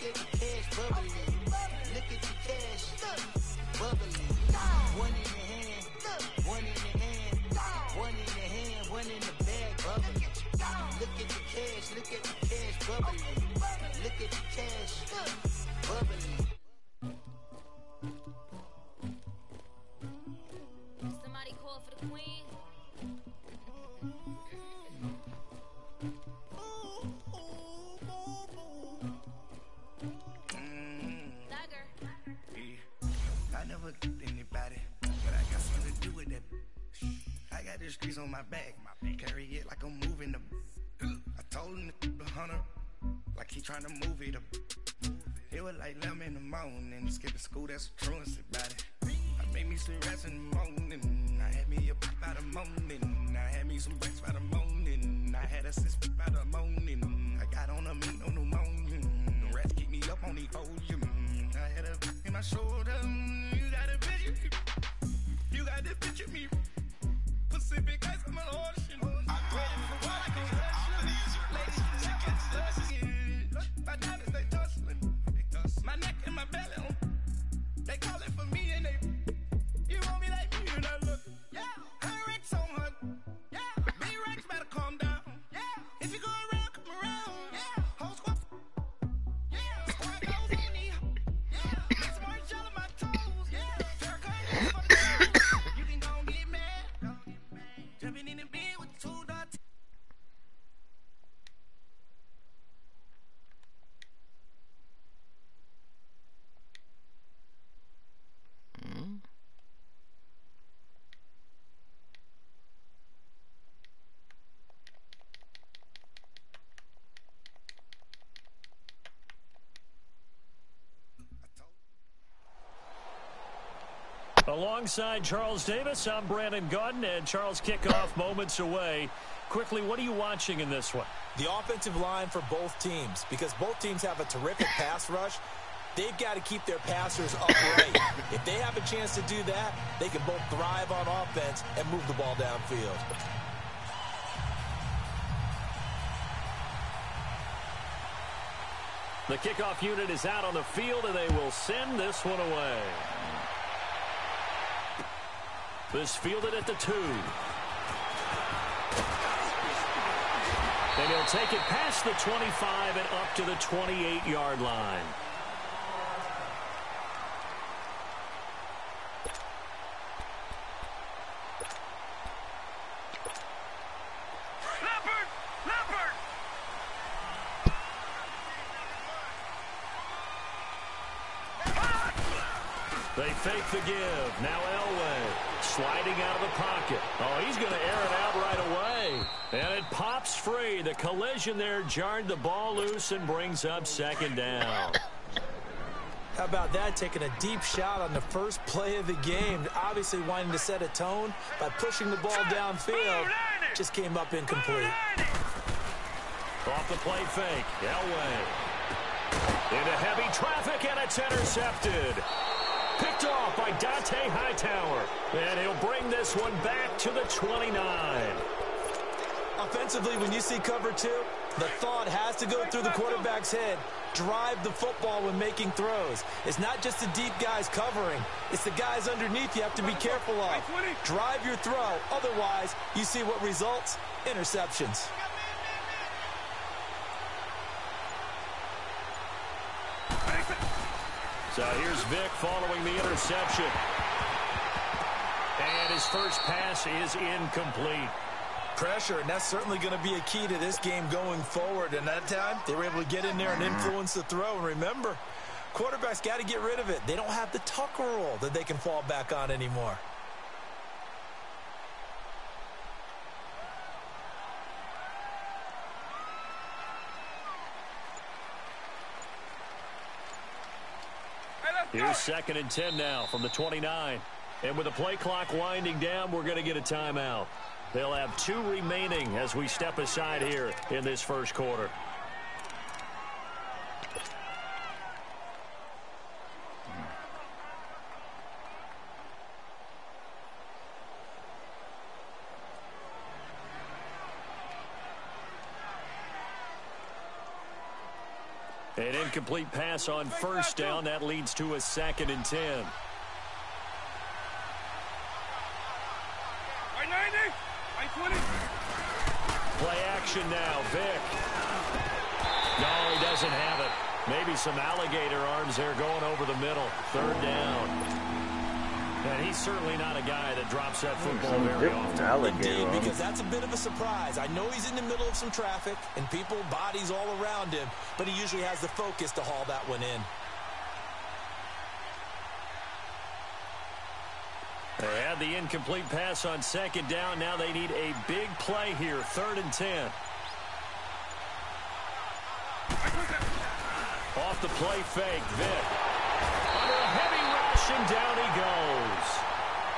at the cash bubbly. Look at the cash bubbly. One in the hand, one in the hand, one in the hand, one in the bag bubbly. Look at the cash bubbly. Look at the cash bubbly. Somebody call for the queen. I never get anybody, but I got something to do with that. I got the streets on my back, carry it like I'm moving them. I told him to 100, like he trying to move it up. It was like 11 in the morning, skipping school, that's the truancy about it. I made me some rats in the morning, I had me a pop by the morning, I had me some breaks by the morning, I had a sis by the morning, I got on a meat on the morning, the rats keep me up on the podium, I had a in my shoulder, you got a picture, you got the picture me, Pacific ice on my ocean, ready for what I can rush, ladies, my diamonds they tussling, my neck and my belly on. They call it for me and they. You want me like me and I look. Yeah. Her Rex on her. Yeah. B-Rex better calm down. Yeah. If you go around, come around. Yeah. Whole squad. Yeah. Squad goes on me. Yeah. Make some orange gel on my toes. Yeah. Terracotta for the toes. You can go and get mad. Jumping in the bed with 2 dots. Alongside Charles Davis, I'm Brandon Gaudin, and Charles, kickoff moments away. Quickly, what are you watching in this one? The offensive line for both teams, because both teams have a terrific pass rush. They've got to keep their passers upright. If they have a chance to do that, they can both thrive on offense and move the ball downfield. The kickoff unit is out on the field, and they will send this one away. This fielded at the 2. And he'll take it past the 25 and up to the 28-yard line. They fake the give. Now Elway sliding out of the pocket. Oh, he's going to air it out right away. And it pops free. The collision there jarred the ball loose and brings up second down. How about that, taking a deep shot on the first play of the game, obviously wanting to set a tone by pushing the ball downfield. Just came up incomplete. Off the play fake, Elway. Into heavy traffic, and it's intercepted. Picked off by Dante Hightower. And he'll bring this one back to the 29. Offensively, when you see cover 2, the thought has to go through the quarterback's head. Drive the football when making throws. It's not just the deep guys covering. It's the guys underneath you have to be careful of. Drive your throw. Otherwise, you see what results? Interceptions. So here's Vic following the interception. And his first pass is incomplete. Pressure, and that's certainly going to be a key to this game going forward. And that time, they were able to get in there and influence the throw. And remember, quarterbacks got to get rid of it. They don't have the Tucker rule that they can fall back on anymore. Here's 2nd and 10 now from the 29. And with the play clock winding down, we're going to get a timeout. They'll have 2 remaining as we step aside here in this first quarter. An incomplete pass on first down. That leads to a 2nd and 10. Play action now. Vick. No, he doesn't have it. Maybe some alligator arms there going over the middle. 3rd down. And he's certainly not a guy that drops that football very often. Indeed, because that's a bit of a surprise. I know he's in the middle of some traffic and people, bodies all around him, but he usually has the focus to haul that one in. They had the incomplete pass on 2nd down. Now they need a big play here. 3rd and 10. Off the play fake, Vick. Under a heavy rush, and down he goes.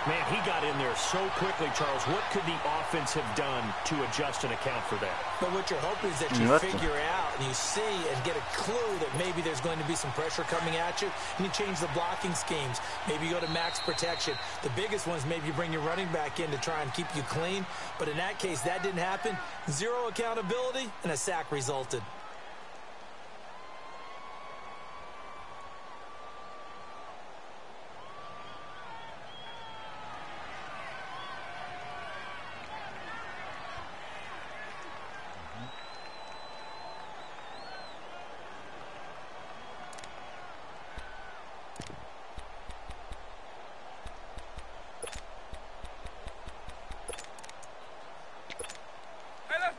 Man, he got in there so quickly, Charles. What could the offense have done to adjust and account for that? But what you're hoping is that you figure out and you see and get a clue that maybe there's going to be some pressure coming at you, and you change the blocking schemes. Maybe you go to max protection. The biggest one is maybe you bring your running back in to try and keep you clean. But in that case, that didn't happen. 0 accountability, and a sack resulted.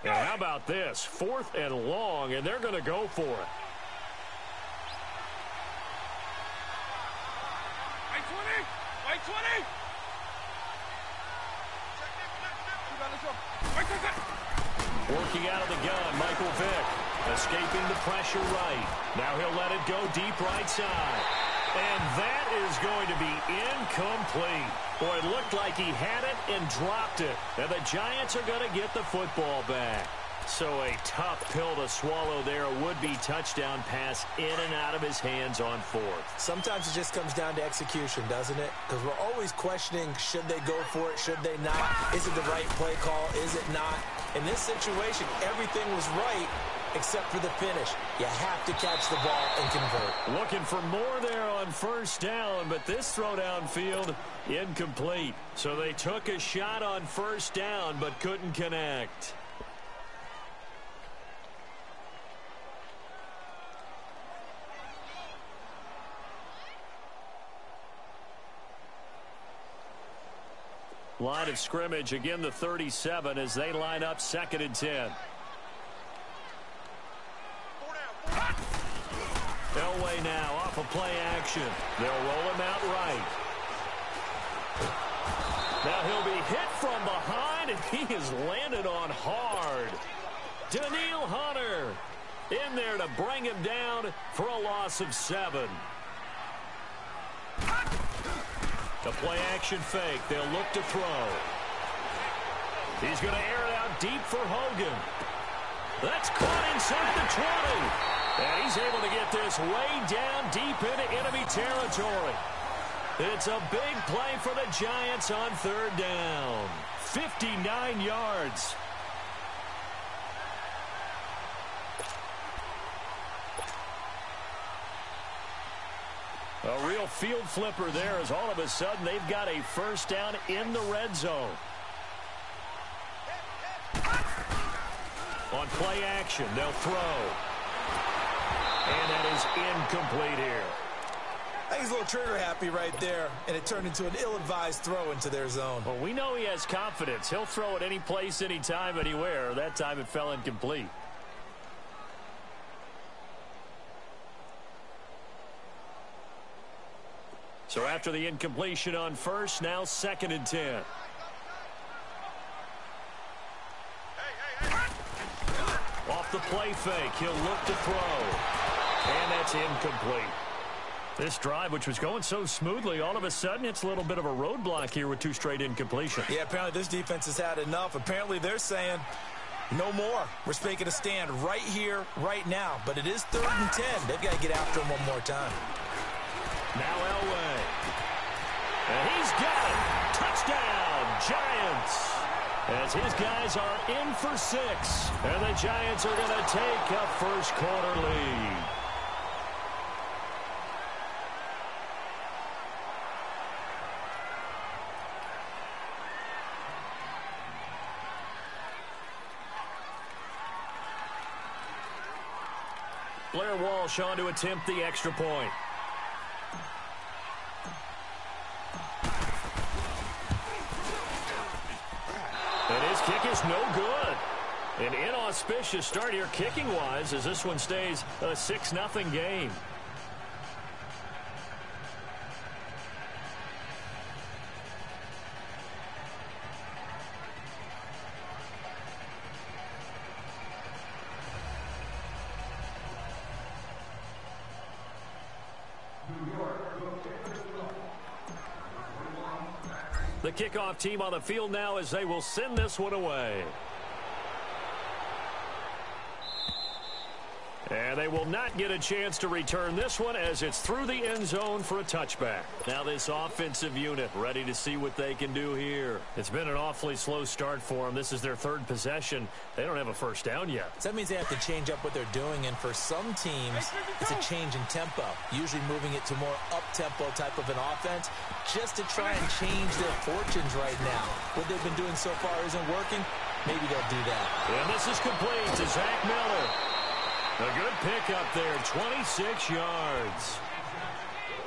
And how about this? 4th and long, and they're going to go for it. Working out of the gun, Michael Vick. Escaping the pressure right. Now he'll let it go deep right side. And that is going to be incomplete. Boy, it looked like he had it and dropped it. And the Giants are going to get the football back. So a tough pill to swallow there. A would-be touchdown pass in and out of his hands on 4th. Sometimes it just comes down to execution, doesn't it? Because we're always questioning, should they go for it, should they not? Is it the right play call? Is it not? In this situation, everything was right except for the finish. You have to catch the ball and convert. Looking for more there on 1st down, but this throw downfield, incomplete. So they took a shot on 1st down, but couldn't connect. Line of scrimmage, again the 37 as they line up 2nd and 10. Elway now off of play action. They'll roll him out right. Now he'll be hit from behind, and he is landed on hard. Daniil Hunter in there to bring him down for a loss of 7. The play action fake. They'll look to throw. He's going to air it out deep for Hogan. That's caught inside the 20. And he's able to get this way down deep into enemy territory. It's a big play for the Giants on 3rd down. 59 yards. A real field flipper there as all of a sudden they've got a 1st down in the red zone. On play action, they'll throw. And that is incomplete here. I think he's a little trigger happy right there, and it turned into an ill-advised throw into their zone. Well, we know he has confidence. He'll throw it any place, anytime, anywhere. That time it fell incomplete. So after the incompletion on 1st, now 2nd and 10. Off the play fake, he'll look to throw. And that's incomplete. This drive, which was going so smoothly, all of a sudden it's a little bit of a roadblock here with 2 straight incompletions. Yeah, apparently this defense has had enough. Apparently they're saying no more. We're making a stand right here, right now. But it is 3rd and 10. They've got to get after him one more time. Now Elway. And he's got it. Touchdown, Giants. As his guys are in for 6. And the Giants are going to take a first quarter lead. Blair Walsh on to attempt the extra point. And his kick is no good. An inauspicious start here kicking-wise as this one stays a 6-0 game. The kickoff team on the field now as they will send this one away. And they will not get a chance to return this one as it's through the end zone for a touchback. Now this offensive unit ready to see what they can do here. It's been an awfully slow start for them. This is their third possession. They don't have a first down yet. So that means they have to change up what they're doing, and for some teams, it's a change in tempo, usually moving it to more up-tempo type of an offense just to try and change their fortunes right now. What they've been doing so far isn't working. Maybe they'll do that. And this is complete to Zach Miller. A good pickup there, 26 yards.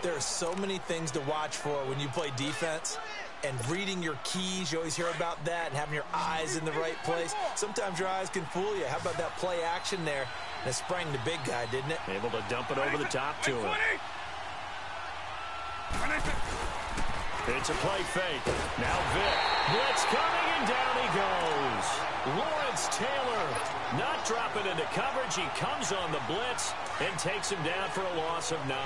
There are so many things to watch for when you play defense. And reading your keys, you always hear about that, and having your eyes in the right place. Sometimes your eyes can fool you. How about that play action there? And it sprang the big guy, didn't it? Able to dump it over the top to him. It's a play fake. Now Vick. Blitz coming, and down he goes. Lawrence Taylor not dropping into coverage. He comes on the blitz and takes him down for a loss of 9.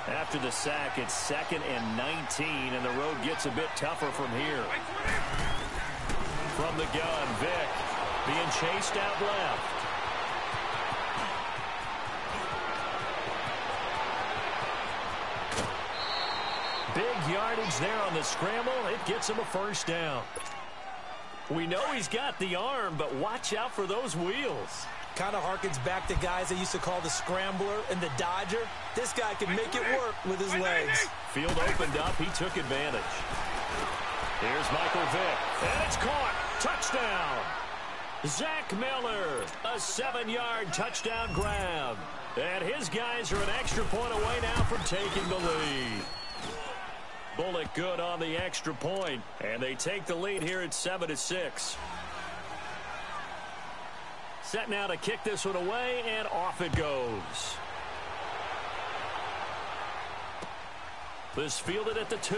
After the sack, it's 2nd and 19, and the road gets a bit tougher from here. From the gun, Vick being chased out left. Big yardage there on the scramble. It gets him a first down. We know he's got the arm, but watch out for those wheels. Kind of harkens back to guys they used to call the scrambler and the dodger. This guy can make it work with his legs. Field opened up. He took advantage. Here's Michael Vick, and it's caught. Touchdown. Zach Miller, a 7-yard touchdown grab. And his guys are an extra point away now from taking the lead. Bullock good on the extra point, and they take the lead here at 7-6. Set now to kick this one away, and off it goes. This fielded at the 2.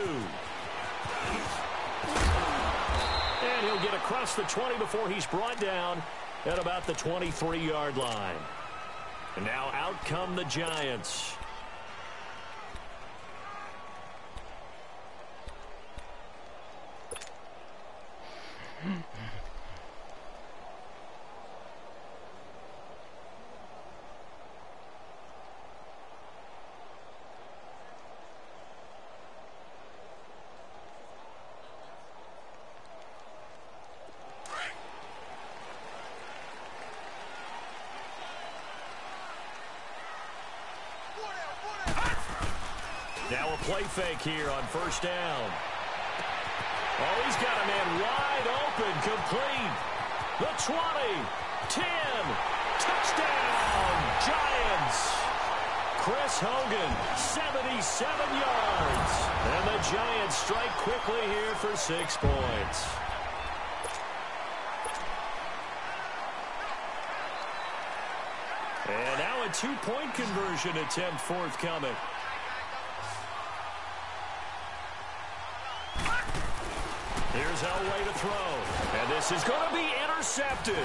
And he'll get across the 20 before he's brought down at about the 23-yard line. And now out come the Giants. Now a play fake here on first down. Oh, he's got a man wide open, complete. The 20, 10, touchdown, Giants. Chris Hogan, 77 yards. And the Giants strike quickly here for 6 points. And now a 2-point conversion attempt forthcoming. Here's Elway to throw. And this is going to be intercepted.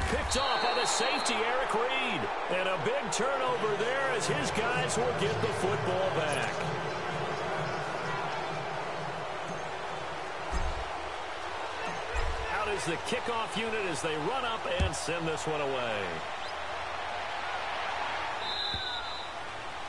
Picked off by the safety, Eric Reed. And a big turnover there as his guys will get the football back. Out is the kickoff unit as they run up and send this one away.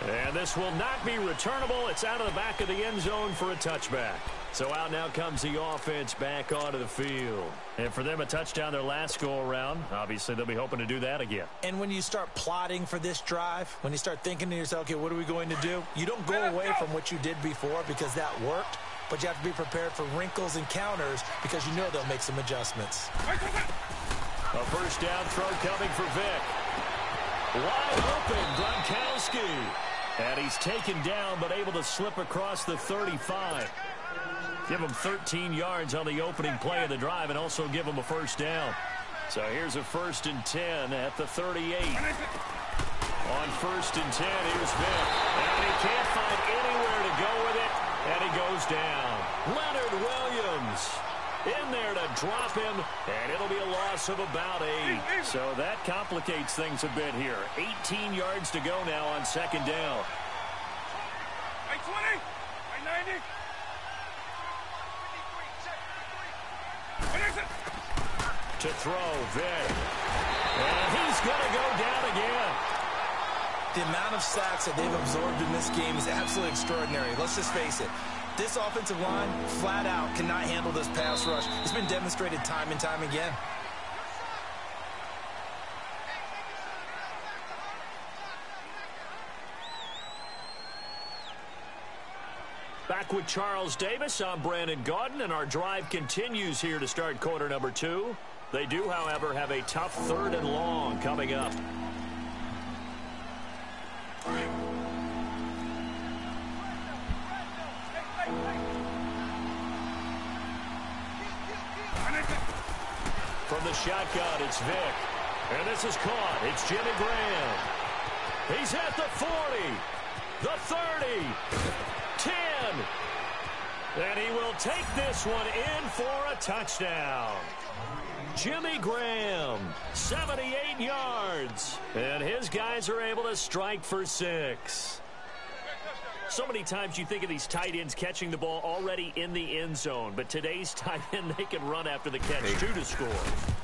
And this will not be returnable. It's out of the back of the end zone for a touchback. So out now comes the offense back onto the field. And for them, a touchdown their last go-around. Obviously, they'll be hoping to do that again. And when you start plotting for this drive, when you start thinking to yourself, okay, what are we going to do? You don't go away from what you did before because that worked, but you have to be prepared for wrinkles and counters because you know they'll make some adjustments. A first down throw coming for Vick. Wide open, Gronkowski. And he's taken down, but able to slip across the 35. Give him 13 yards on the opening play of the drive and also give him a first down. So here's a 1st and 10 at the 38. On 1st and 10, here's Vick. And he can't find anywhere to go with it, and he goes down. Leonard Williams in there to drop him, and it'll be a loss of about 8. So that complicates things a bit here. 18 yards to go now on 2nd down. 20, 90. To throw, Vick. And he's going to go down again. The amount of sacks that they've absorbed in this game is absolutely extraordinary. Let's just face it. This offensive line, flat out, cannot handle this pass rush. It's been demonstrated time and time again. Back with Charles Davis, I'm Brandon Gaudin, and our drive continues here to start quarter number 2. They do, however, have a tough 3rd and long coming up. From the shotgun, it's Vick. And this is caught. It's Jimmy Graham. He's at the 40, the 30, 10. And he will take this one in for a touchdown. Jimmy Graham, 78 yards. And his guys are able to strike for 6. So many times you think of these tight ends catching the ball already in the end zone. But today's tight end, they can run after the catch, too, to score.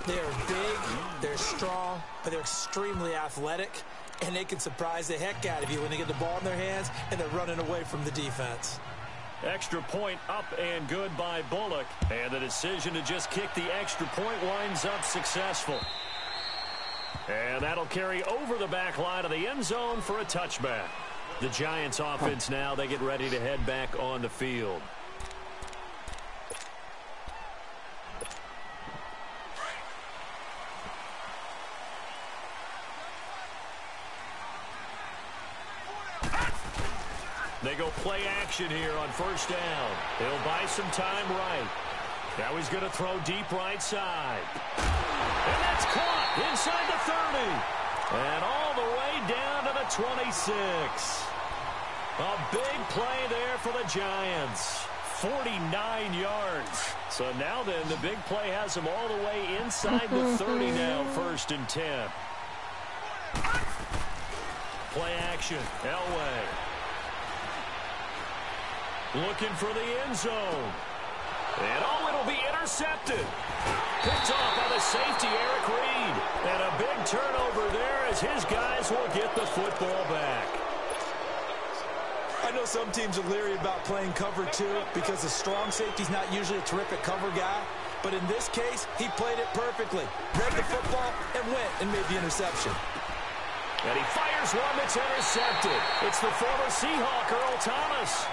They're big, they're strong, but they're extremely athletic. And they can surprise the heck out of you when they get the ball in their hands and they're running away from the defense. Extra point up and good by Bullock. And the decision to just kick the extra point winds up successful. And that'll carry over the back line of the end zone for a touchback. The Giants offense now, they get ready to head back on the field. They go play action here on 1st down. He'll buy some time right. Now he's going to throw deep right side. And that's caught inside the 30. And all the way down to the 26. A big play there for the Giants. 49 yards. So now then, the big play has him all the way inside the 30 now, 1st and 10. Play action, Elway. Looking for the end zone. And it'll be intercepted. Picked off by the safety, Eric Reed. And a big turnover there as his guys will get the football back. I know some teams are leery about playing cover 2 because the strong safety's not usually a terrific cover guy. But in this case, he played it perfectly. Read the football and went and made the interception. And he fires one that's intercepted. It's the former Seahawk, Earl Thomas.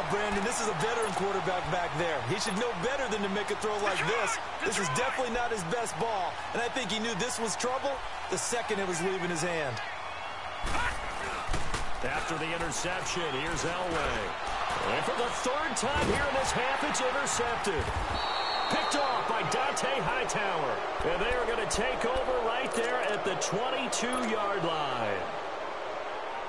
Brandon, this is a veteran quarterback back there. He should know better than to make a throw like this. This is definitely not his best ball, and I think he knew this was trouble the second it was leaving his hand. After the interception, here's Elway. And for the 3rd time here in this half, it's intercepted. Picked off by Dante Hightower. And they are going to take over right there at the 22-yard line.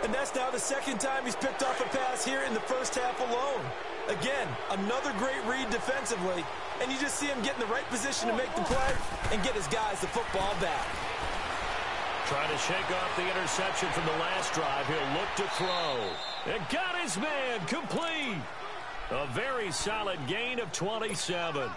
And that's now the 2nd time he's picked off a pass here in the first half alone. Again, another great read defensively. And you just see him get in the right position to make the play and get his guys the football back. Trying to shake off the interception from the last drive. He'll look to throw. And got his man complete. A very solid gain of 27.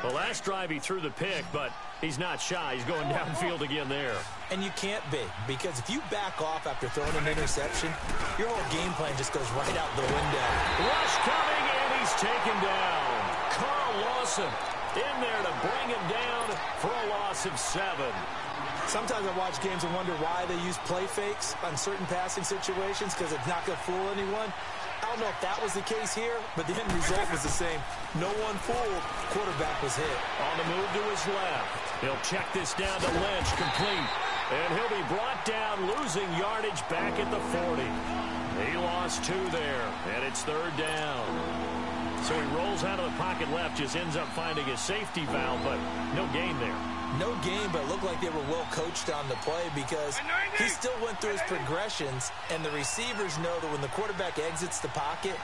The last drive he threw the pick, but he's not shy. He's going downfield again there. And you can't be, because if you back off after throwing an interception, your whole game plan just goes right out the window. Rush coming, and he's taken down. Carl Lawson in there to bring him down for a loss of 7. Sometimes I watch games and wonder why they use play fakes on certain passing situations, because it's not going to fool anyone. I don't know if that was the case here, but the end result was the same. No one fooled. Quarterback was hit. On the move to his left. He'll check this down to Lynch, complete. And he'll be brought down, losing yardage back at the 40. He lost 2 there, and it's 3rd down. So he rolls out of the pocket left, just ends up finding a safety valve, but no gain there. No gain, but it looked like they were well coached on the play because he still went through his progressions, and the receivers know that when the quarterback exits the pocket,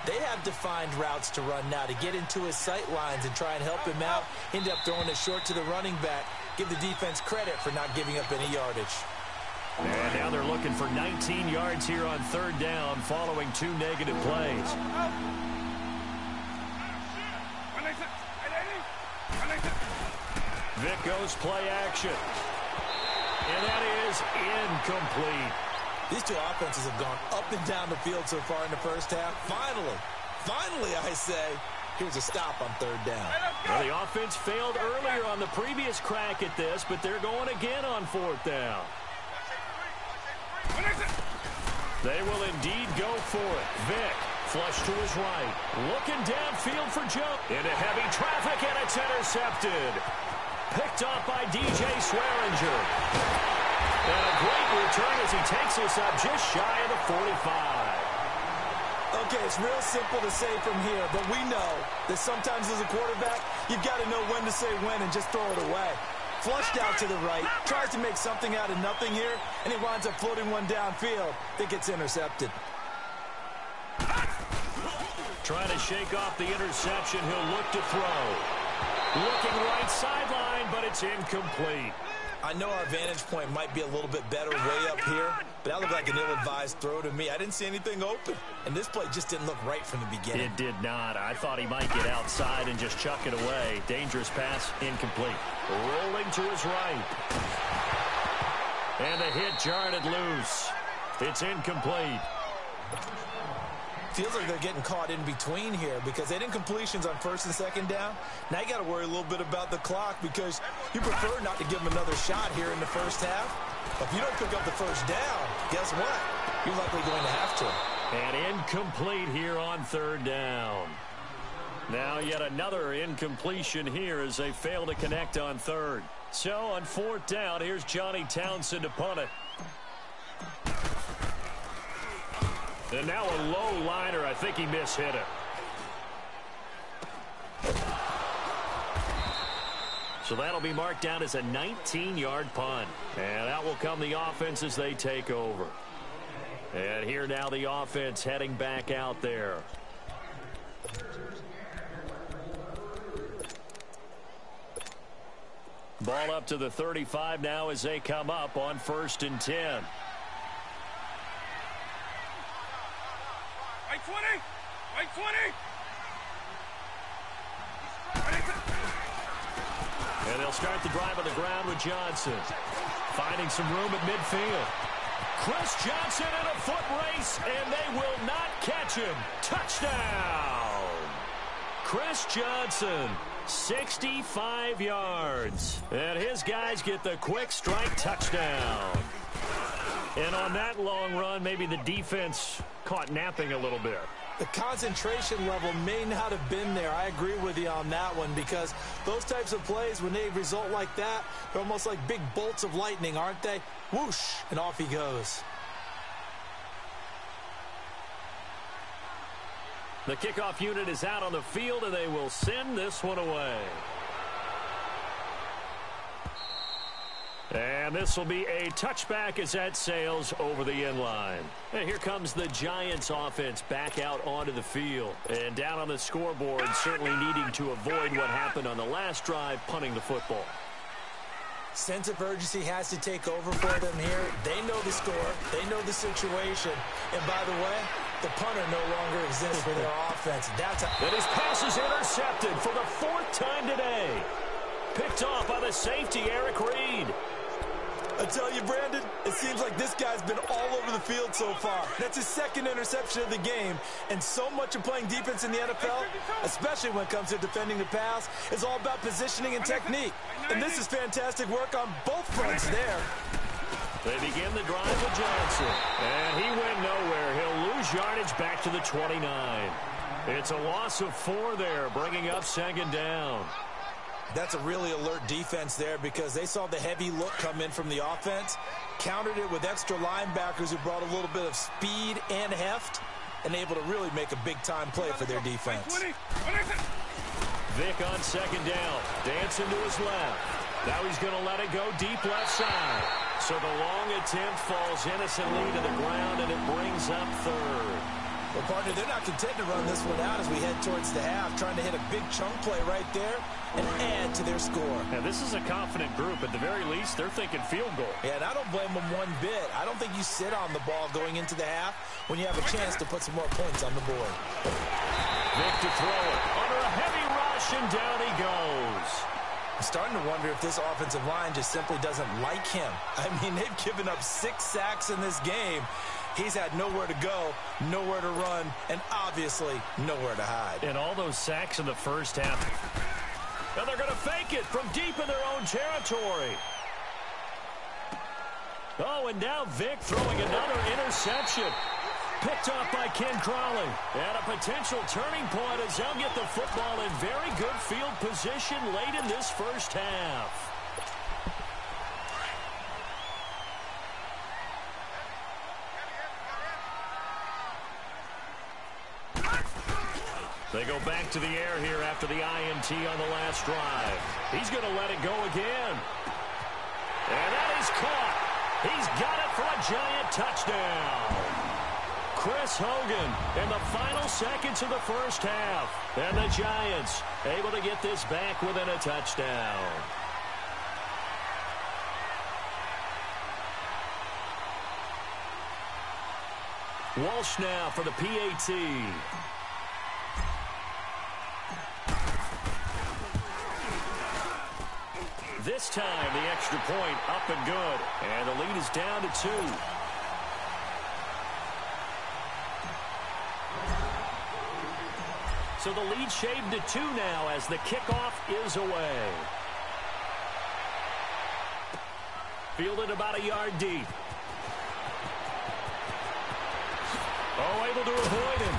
they have defined routes to run now to get into his sight lines and try and help him out. End up throwing it short to the running back. Give the defense credit for not giving up any yardage. And now they're looking for 19 yards here on 3rd down following 2 negative plays. Vic goes play action. And that is incomplete. These two offenses have gone up and down the field so far in the first half. Finally, I say, here's a stop on 3rd down. Well, the offense failed earlier on the previous crack at this, but they're going again on 4th down. They will indeed go for it. Vic, flush to his right. Looking downfield for Joe. Into heavy traffic, and it's intercepted. Picked off by DJ Swearinger. And a great return as he takes us up just shy of the 45. Okay, it's real simple to say from here, but we know that sometimes as a quarterback, you've got to know when to say when and just throw it away. Flushed out to the right, tries to make something out of nothing here, and he winds up floating one downfield that gets intercepted. Trying to shake off the interception, he'll look to throw. Looking right sideline, but it's incomplete. I know our vantage point might be a little bit better way up here, but that looked like an ill-advised throw to me. I didn't see anything open, and this play just didn't look right from the beginning. It did not. I thought he might get outside and just chuck it away. Dangerous pass, incomplete. Rolling to his right. And the hit jarred it loose. It's incomplete. Feels like they're getting caught in between here because they had incompletions on 1st and 2nd down. Now you got to worry a little bit about the clock because you prefer not to give them another shot here in the first half. But if you don't pick up the 1st down, guess what? You're likely going to have to. And incomplete here on 3rd down. Now yet another incompletion here as they fail to connect on 3rd. So on 4th down, here's Johnny Townsend to punt it. And now a low liner. I think he mishit it. So that'll be marked down as a 19-yard punt. And out will come the offense as they take over. And here now the offense heading back out there. Ball up to the 35 now as they come up on 1st and 10. Right 20! Right 20! And they'll start the drive on the ground with Johnson. Finding some room at midfield. Chris Johnson in a foot race, and they will not catch him. Touchdown! Chris Johnson, 65 yards. And his guys get the quick strike touchdown. And on that long run, maybe the defense caught napping a little bit. The concentration level may not have been there. I agree with you on that one because those types of plays, when they result like that, they're almost like big bolts of lightning, aren't they? Whoosh, and off he goes. The kickoff unit is out on the field, and they will send this one away. And this will be a touchback as that sails over the end line. And here comes the Giants offense back out onto the field. And down on the scoreboard, certainly needing to avoid what happened on the last drive, punting the football. Sense of urgency has to take over for them here. They know the score. They know the situation. And by the way, the punter no longer exists for their offense. And his pass is intercepted for the 4th time today. Picked off by the safety, Eric Reed. I tell you, Brandon, it seems like this guy's been all over the field so far. That's his 2nd interception of the game. And so much of playing defense in the NFL, especially when it comes to defending the pass, is all about positioning and technique. And this is fantastic work on both fronts there. They begin the drive with Johnson. And he went nowhere. He'll lose yardage back to the 29. It's a loss of 4 there, bringing up 2nd down. That's a really alert defense there because they saw the heavy look come in from the offense, countered it with extra linebackers who brought a little bit of speed and heft, and able to really make a big-time play for their defense. Vic on second down, dancing to his left. Now he's going to let it go deep left side. So the long attempt falls innocently to the ground, and it brings up third. Well, partner, they're not content to run this one out as we head towards the half, trying to hit a big chunk play right there and add to their score. Now, this is a confident group. At the very least, they're thinking field goal. Yeah, and I don't blame them one bit. I don't think you sit on the ball going into the half when you have a chance to put some more points on the board. Vic to throw it. Under a heavy rush, and down he goes. I'm starting to wonder if this offensive line just simply doesn't like him. I mean, they've given up 6 sacks in this game. He's had nowhere to go, nowhere to run, and obviously nowhere to hide. And all those sacks in the first half. And they're going to fake it from deep in their own territory. Oh, and now Vic throwing another interception. Picked off by Ken Crawley. And a potential turning point as they'll get the football in very good field position late in this first half. They go back to the air here after the INT on the last drive. He's going to let it go again. And that is caught. He's got it for a giant touchdown. Chris Hogan in the final seconds of the first half. And the Giants able to get this back within a touchdown. Walsh now for the PAT. This time, the extra point up and good. And the lead is down to 2. So the lead shaved to 2 now as the kickoff is away. Fielded about a yard deep. Oh, able to avoid him.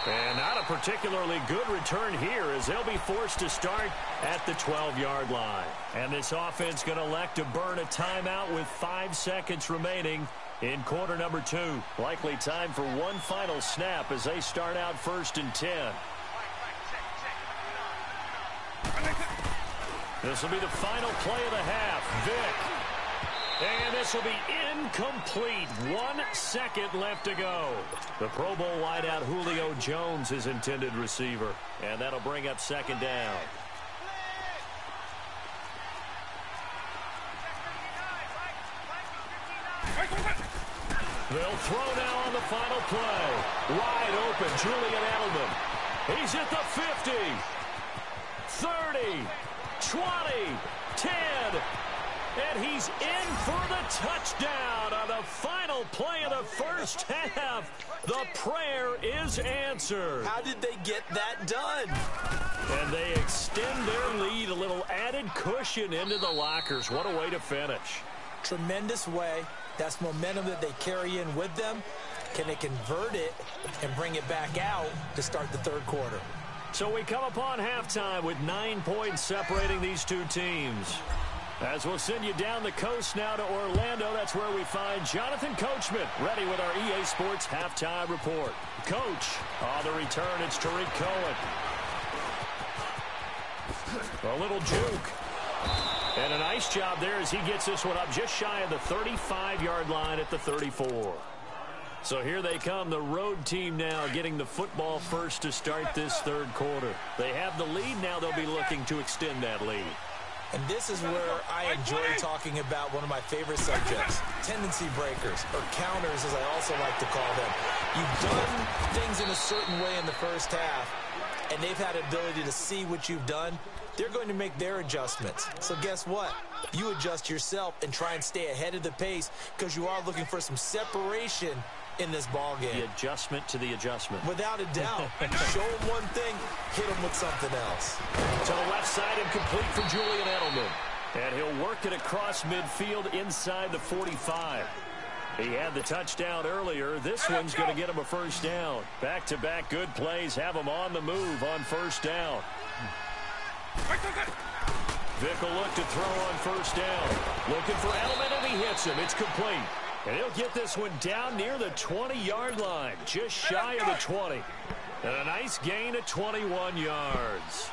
And not a particularly good return here as they'll be forced to start at the 12-yard line. And this offense going to elect to burn a timeout with 5 seconds remaining in quarter number 2. Likely time for one final snap as they start out 1st and 10. This will be the final play of the half. Vic. And this will be incomplete. 1 second left to go. The Pro Bowl wideout Julio Jones is intended receiver. And that'll bring up 2nd down. They'll throw now on the final play. Wide open, Julian Edelman. He's at the 50. 30. 20. 10. And he's in for the touchdown on the final play of the first half. The prayer is answered. How did they get that done? And they extend their lead, a little added cushion into the lockers. What a way to finish. Tremendous way. That's momentum that they carry in with them. Can they convert it and bring it back out to start the 3rd quarter? So we come upon halftime with 9 points separating these two teams. As we'll send you down the coast now to Orlando, that's where we find Jonathan Coachman ready with our EA Sports halftime report. Coach, on the return, it's Tariq Cohen. A little juke. And a nice job there as he gets this one up just shy of the 35-yard line at the 34. So here they come, the road team now getting the football first to start this 3rd quarter. They have the lead, now they'll be looking to extend that lead. And this is where I enjoy talking about one of my favorite subjects, tendency breakers, or counters as I also like to call them. You've done things in a certain way in the first half, and they've had ability to see what you've done. They're going to make their adjustments. So guess what? You adjust yourself and try and stay ahead of the pace because you are looking for some separation in this ball game. The adjustment to the adjustment. Without a doubt. Show them one thing, hit them with something else. To the left side and complete for Julian Edelman. And he'll work it across midfield inside the 45. He had the touchdown earlier. This one's going to get him a 1st down. Back-to-back good plays have him on the move on 1st down. Vick will look to throw on first down. Looking for Edelman, and he hits him. It's complete. And he'll get this one down near the 20-yard line, just shy of the 20. And a nice gain of 21 yards.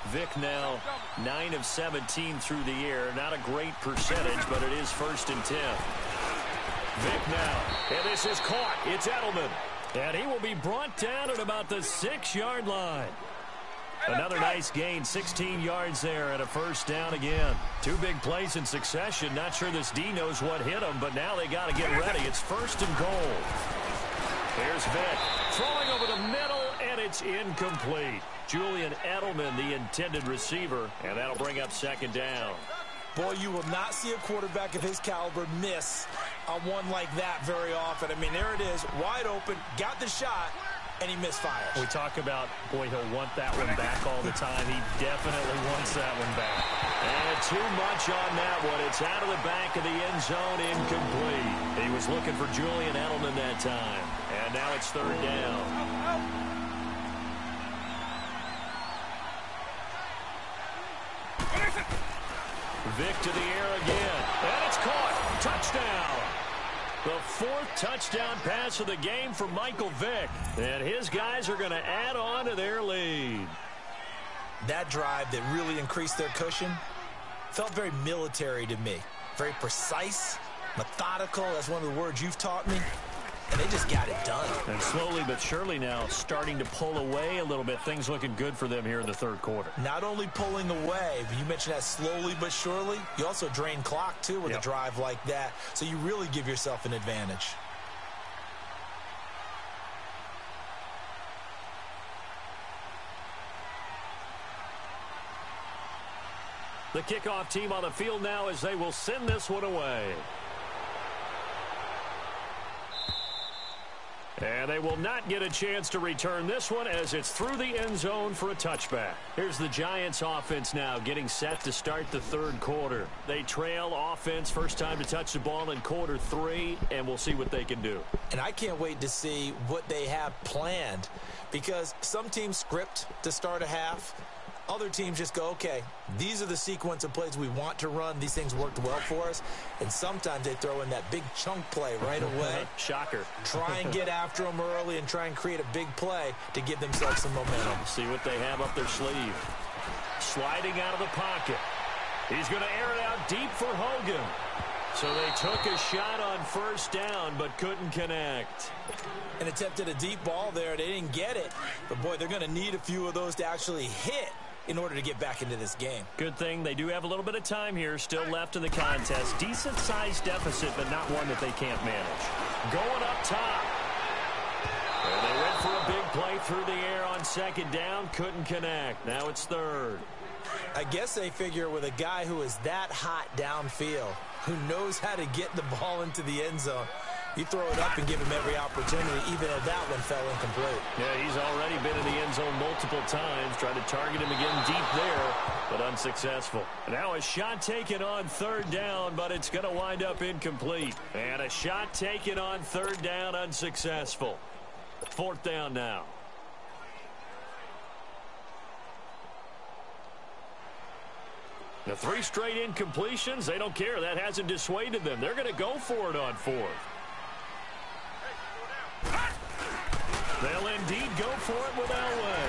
Vick now 9 of 17 through the air. Not a great percentage, but it is 1st and 10. Vick now, and this is caught. It's Edelman. And he will be brought down at about the 6-yard line. Another nice gain, 16 yards there, and a first down again. 2 big plays in succession. Not sure this D knows what hit him, but now they got to get ready. It's 1st and goal. Here's Vick, throwing over the middle, and it's incomplete. Julian Edelman, the intended receiver, and that'll bring up 2nd down. Boy, you will not see a quarterback of his caliber miss on one like that very often. I mean, there it is, wide open, got the shot, and he misfires. We talk about, boy, he'll want that one back all the time. He definitely wants that one back. And too much on that one. It's out of the back of the end zone, incomplete. He was looking for Julian Edelman that time. And now it's 3rd down. Vick to the air again, and it's caught. Touchdown. The 4th touchdown pass of the game for Michael Vick, and his guys are going to add on to their lead. That drive that really increased their cushion felt very military to me. Very precise, methodical. That's one of the words you've taught me. And they just got it done. And slowly but surely now starting to pull away a little bit. Things looking good for them here in the 3rd quarter. Not only pulling away, but you mentioned that slowly but surely. You also drain clock, too, with a drive like that. So you really give yourself an advantage. The kickoff team on the field now as they will send this one away. And they will not get a chance to return this one as it's through the end zone for a touchback. Here's the Giants offense now getting set to start the 3rd quarter. They trail offense, first time to touch the ball in quarter 3, and we'll see what they can do. And I can't wait to see what they have planned, because some teams script to start a half. Other teams just go, okay, these are the sequence of plays we want to run. These things worked well for us. And sometimes they throw in that big chunk play right away. Shocker. Try and get after them early and try and create a big play to give themselves some momentum. See what they have up their sleeve. Sliding out of the pocket. He's going to air it out deep for Hogan. So they took a shot on first down but couldn't connect. And attempted a deep ball there. They didn't get it. But, boy, they're going to need a few of those to actually hit in order to get back into this game. Good thing they do have a little bit of time here still left in the contest. Decent-sized deficit, but not one that they can't manage. Going up top. And they went for a big play through the air on 2nd down. Couldn't connect. Now it's 3rd. I guess they figure with a guy who is that hot downfield, who knows how to get the ball into the end zone, you throw it up and give him every opportunity, even though that one fell incomplete. Yeah, he's already been in the end zone multiple times. Tried to target him again deep there, but unsuccessful. Now a shot taken on 3rd down, but it's going to wind up incomplete. And a shot taken on 3rd down, unsuccessful. 4th down now. The 3 straight incompletions, they don't care. That hasn't dissuaded them. They're going to go for it on 4th. They'll indeed go for it with Elway.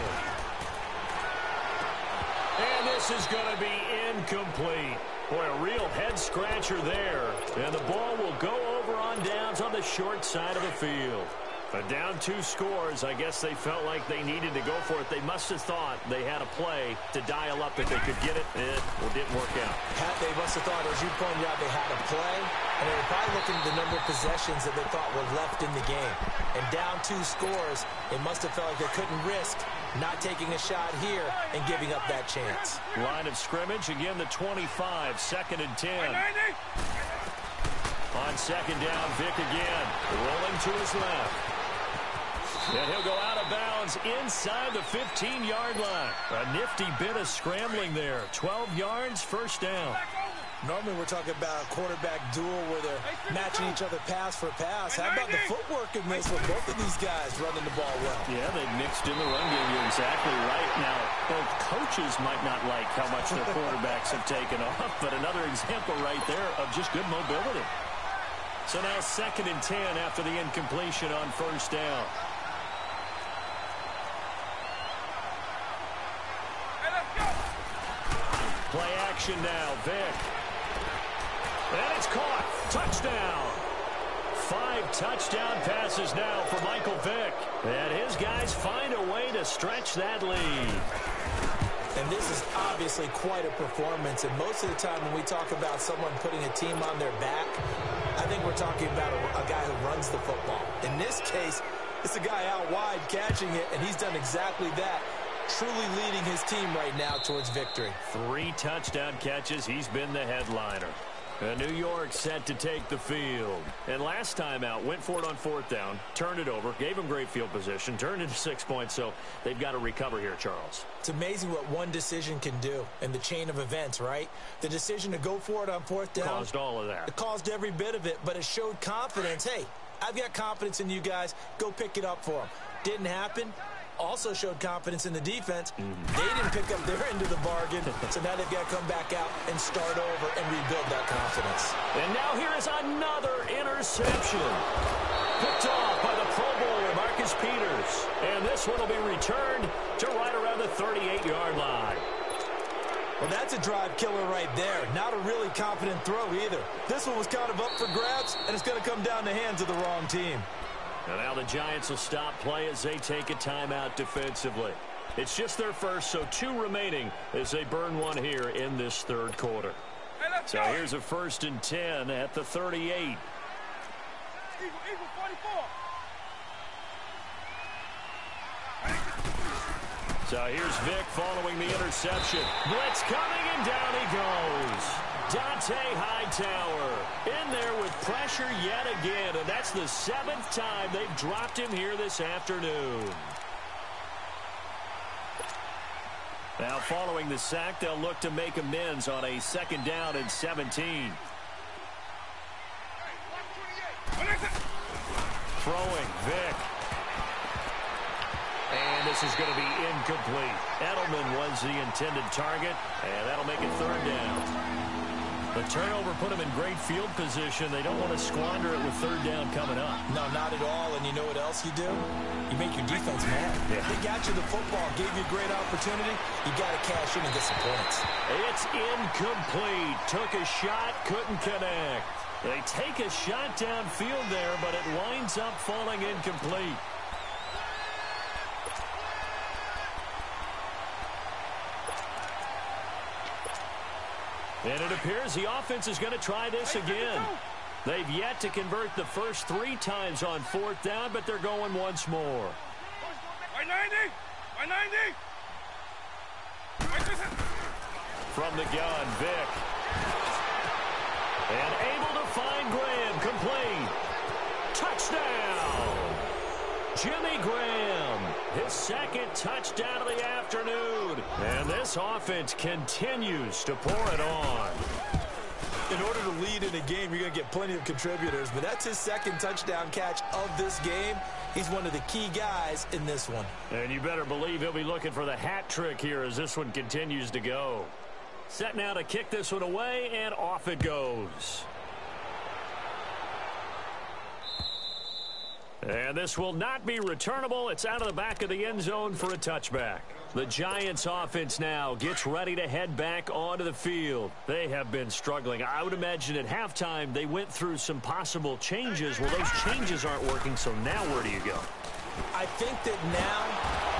And this is going to be incomplete. Boy, a real head-scratcher there. And the ball will go over on downs on the short side of the field. But down 2 scores, I guess they felt like they needed to go for it. They must have thought they had a play to dial up that they could get it. It didn't work out. They must have thought, as you pointed out, they had a play. And they were probably looking at the number of possessions that they thought were left in the game. And down 2 scores, they must have felt like they couldn't risk not taking a shot here and giving up that chance. Line of scrimmage, again the 25, 2nd and 10. On 2nd down, Vick again, rolling to his left. And he'll go out of bounds inside the 15-yard line. A nifty bit of scrambling there. 12 yards, first down. Normally we're talking about a quarterback duel where they're matching each other pass for pass. How about the footwork in this with both of these guys running the ball well? Yeah, they've mixed in the run game. You're exactly right. Now, both coaches might not like how much their quarterbacks have taken off, but another example right there of just good mobility. So now 2nd and 10 after the incompletion on 1st down. Play action now, Vic. And it's caught. Touchdown. 5 touchdown passes now for Michael Vick. And his guys find a way to stretch that lead. And this is obviously quite a performance. And most of the time when we talk about someone putting a team on their back, I think we're talking about a guy who runs the football. In this case, it's a guy out wide catching it, and he's done exactly that. Truly leading his team right now towards victory. 3 touchdown catches. He's been the headliner. New York set to take the field. And last time out, went for it on 4th down, turned it over, gave him great field position, turned into 6 points, so they've got to recover here, Charles. It's amazing what one decision can do in the chain of events, right? The decision to go for it on 4th down. Caused all of that. It caused every bit of it, but it showed confidence. Hey, I've got confidence in you guys. Go pick it up for them. Didn't happen. Also showed confidence in the defense. They didn't pick up their end of the bargain, so now they've got to come back out and start over and rebuild that confidence. And now here is another interception. Picked off by the Pro Bowler, Marcus Peters. And this one will be returned to right around the 38-yard line. Well, that's a drive killer right there. Not a really confident throw either. This one was kind of up for grabs, and it's going to come down the hands of the wrong team. And now the Giants will stop play as they take a timeout defensively. It's just their first, so 2 remaining as they burn one here in this 3rd quarter. So here's a 1st and 10 at the 38. Eagle 44. So here's Vic following the interception. Blitz coming, and down he goes. Dante Hightower in there with pressure yet again, and that's the 7th time they've dropped him here this afternoon. Now following the sack, they'll look to make amends on a 2nd down and 17. Throwing, Vic. And this is going to be incomplete. Edelman was the intended target, and that'll make it 3rd down. The turnover put them in great field position. They don't want to squander it with 3rd down coming up. No, not at all. And you know what else you do? You make your defense mad. Yeah. They got you the football, gave you a great opportunity. You got to cash in and get some points. It's incomplete. Took a shot, couldn't connect. They take a shot downfield there, but it winds up falling incomplete. And it appears the offense is going to try this again. They've yet to convert the first 3 times on 4th down, but they're going once more. 190! 190! From the gun, Vic. And able to find Graham, complete. Touchdown! Jimmy Graham, his 2nd touchdown of the afternoon. And this offense continues to pour it on. In order to lead in a game, you're going to get plenty of contributors, but that's his 2nd touchdown catch of this game. He's one of the key guys in this one. And you better believe he'll be looking for the hat trick here as this one continues to go. Set now to kick this one away, and off it goes. And this will not be returnable. It's out of the back of the end zone for a touchback. The Giants offense now gets ready to head back onto the field. They have been struggling. I would imagine at halftime they went through some possible changes. Well, those changes aren't working, so now where do you go? I think that now...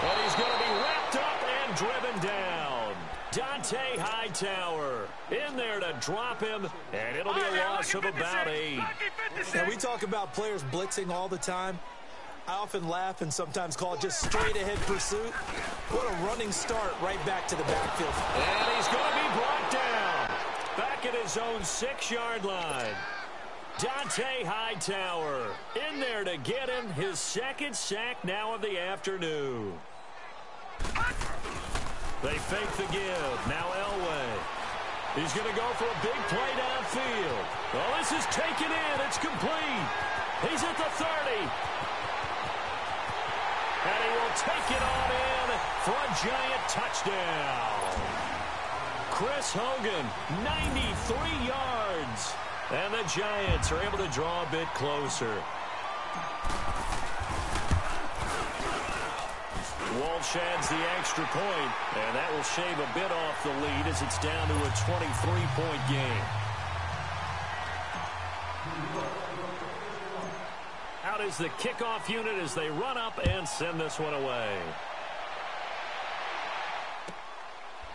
And he's going to be wrapped up and driven down. Dante Hightower in there to drop him, and it'll be a loss of about 8. Now, we talk about players blitzing all the time. I often laugh and sometimes call it just straight-ahead pursuit. What a running start right back to the backfield. And he's going to be brought down back at his own 6-yard line. Dante Hightower in there to get him his 2nd sack now of the afternoon. They fake the give. Now Elway. He's going to go for a big play downfield. Oh, this is taken in. It's complete. He's at the 30. And he will take it on in for a giant touchdown. Chris Hogan, 93 yards. And the Giants are able to draw a bit closer. Walsh adds the extra point, and that will shave a bit off the lead as it's down to a 23-point game. Out is the kickoff unit as they run up and send this one away.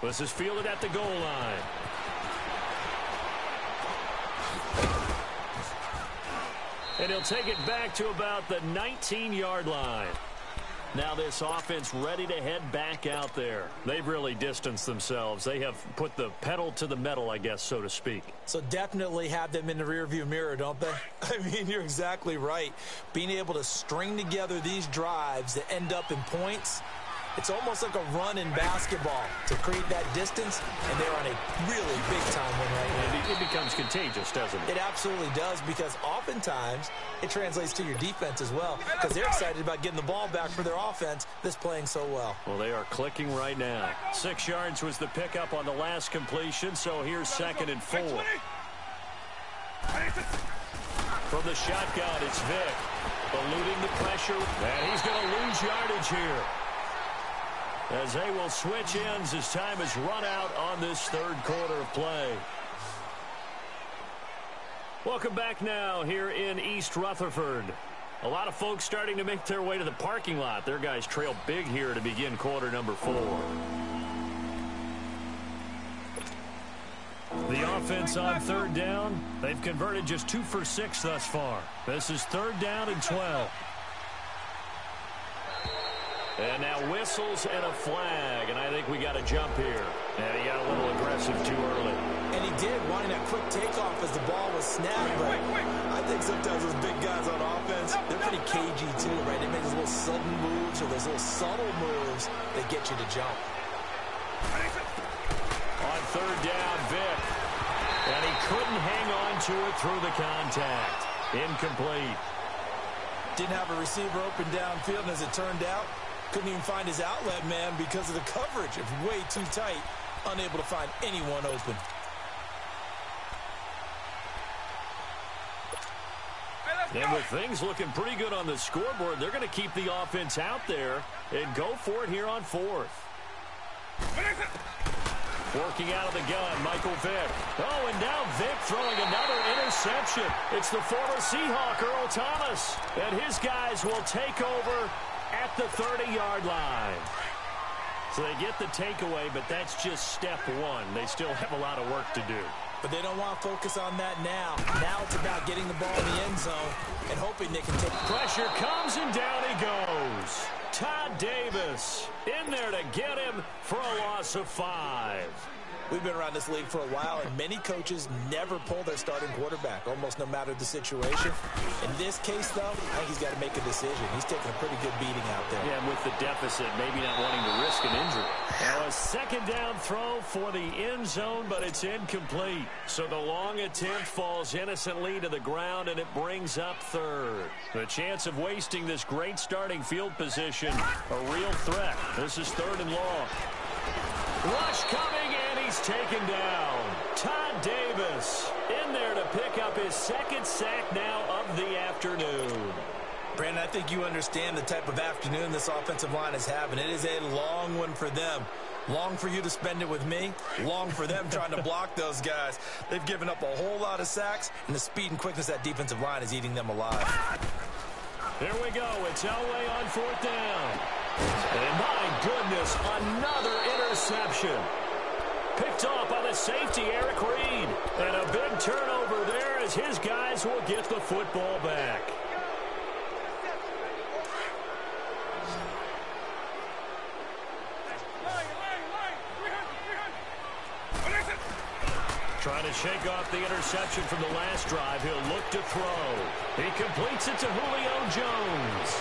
This is fielded at the goal line. And he'll take it back to about the 19-yard line. Now this offense ready to head back out there. They've really distanced themselves. They have put the pedal to the metal, I guess, so to speak. So definitely have them in the rearview mirror, don't they? I mean, you're exactly right. Being able to string together these drives that end up in points, it's almost like a run in basketball to create that distance, and they're on a really big-time win right now. It becomes contagious, doesn't it? It absolutely does, because oftentimes it translates to your defense as well, because they're excited about getting the ball back for their offense that's playing so well. Well, they are clicking right now. 6 yards was the pickup on the last completion, so here's 2nd and 4. From the shotgun, it's Vick, eluding the pressure, and he's going to lose yardage here, as they will switch ends as time is run out on this third quarter of play. Welcome back now here in East Rutherford. A lot of folks starting to make their way to the parking lot. Their guys trail big here to begin quarter number 4. The offense on 3rd down. They've converted just 2 for 6 thus far. This is 3rd down and 12. And now whistles and a flag, and I think we got a jump here. And he got a little aggressive too early. And he did, wanting that quick takeoff as the ball was snapped. But I think sometimes those big guys on offense, they're pretty cagey too, right? They make those little sudden moves or those little subtle moves that get you to jump. On 3rd down, Vick. And he couldn't hang on to it through the contact. Incomplete. Didn't have a receiver open downfield, and as it turned out, couldn't even find his outlet man because of the coverage. It was way too tight, unable to find anyone open. And with things looking pretty good on the scoreboard, they're going to keep the offense out there and go for it here on 4th. Working out of the gun, Michael Vick. Oh, and now Vick throwing another interception. It's the former Seahawk, Earl Thomas. And his guys will take over at the 30-yard line. So they get the takeaway, but that's just step 1. They still have a lot of work to do. But they don't want to focus on that now. Now it's about getting the ball in the end zone and hoping they can take pressure comes, and down he goes. Todd Davis in there to get him for a loss of 5. We've been around this league for a while, and many coaches never pull their starting quarterback, almost no matter the situation. In this case, though, I think he's got to make a decision. He's taking a pretty good beating out there. Yeah, and with the deficit, maybe not wanting to risk an injury. Now a 2nd down throw for the end zone, but it's incomplete. So the long attempt falls innocently to the ground, and it brings up 3rd. The chance of wasting this great starting field position, a real threat. This is 3rd and long. Rush coming, and he's taken down. Todd Davis in there to pick up his 2nd sack now of the afternoon. Brandon, I think you understand the type of afternoon this offensive line is having. It is a long one for them. Long for you to spend it with me. Long for them trying to block those guys. They've given up a whole lot of sacks, and the speed and quickness of that defensive line is eating them alive. Here we go. It's Elway on 4th down. And my goodness, another interception. Picked off by the safety, Eric Reed. And a big turnover there as his guys will get the football back. Trying to shake off the interception from the last drive. He'll look to throw. He completes it to Julio Jones.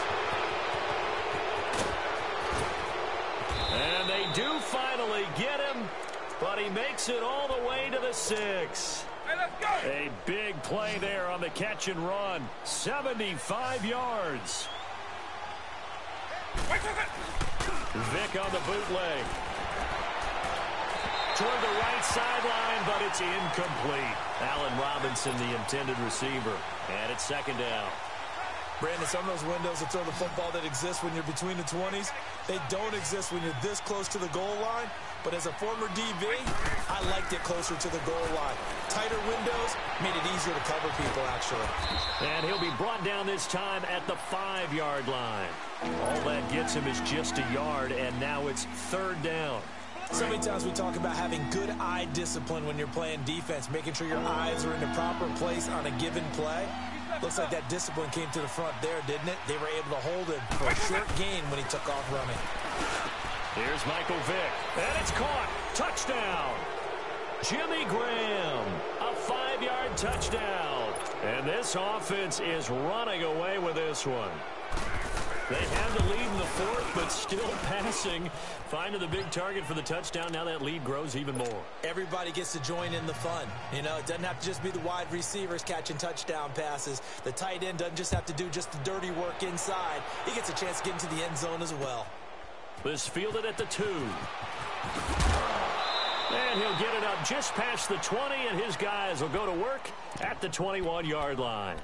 And they do finally get him. but he makes it all the way to the 6. Hey, let's go. A big play there on the catch and run. 75 yards. Wait a second. Vick on the bootleg. Toward the right sideline, but it's incomplete. Allen Robinson, the intended receiver. And it's second down. Brandon, some of those windows to throw the football that exist when you're between the 20s, they don't exist when you're this close to the goal line. But as a former DV, I liked it closer to the goal line. Tighter windows made it easier to cover people, actually. And he'll be brought down this time at the 5-yard line. All that gets him is just a yard, and now it's third down. So many times we talk about having good eye discipline when you're playing defense, making sure your eyes are in the proper place on a given play. Looks like that discipline came to the front there, didn't it? They were able to hold it for a short gain when he took off running. Here's Michael Vick, and it's caught. Touchdown. Jimmy Graham, a 5-yard touchdown. And this offense is running away with this one. They have the lead in the fourth, but still passing. Finding the big target for the touchdown. Now that lead grows even more. Everybody gets to join in the fun. You know, it doesn't have to just be the wide receivers catching touchdown passes. The tight end doesn't just have to do just the dirty work inside. He gets a chance to get into the end zone as well. This fielded at the 2. And he'll get it up just past the 20, and his guys will go to work at the 21-yard line.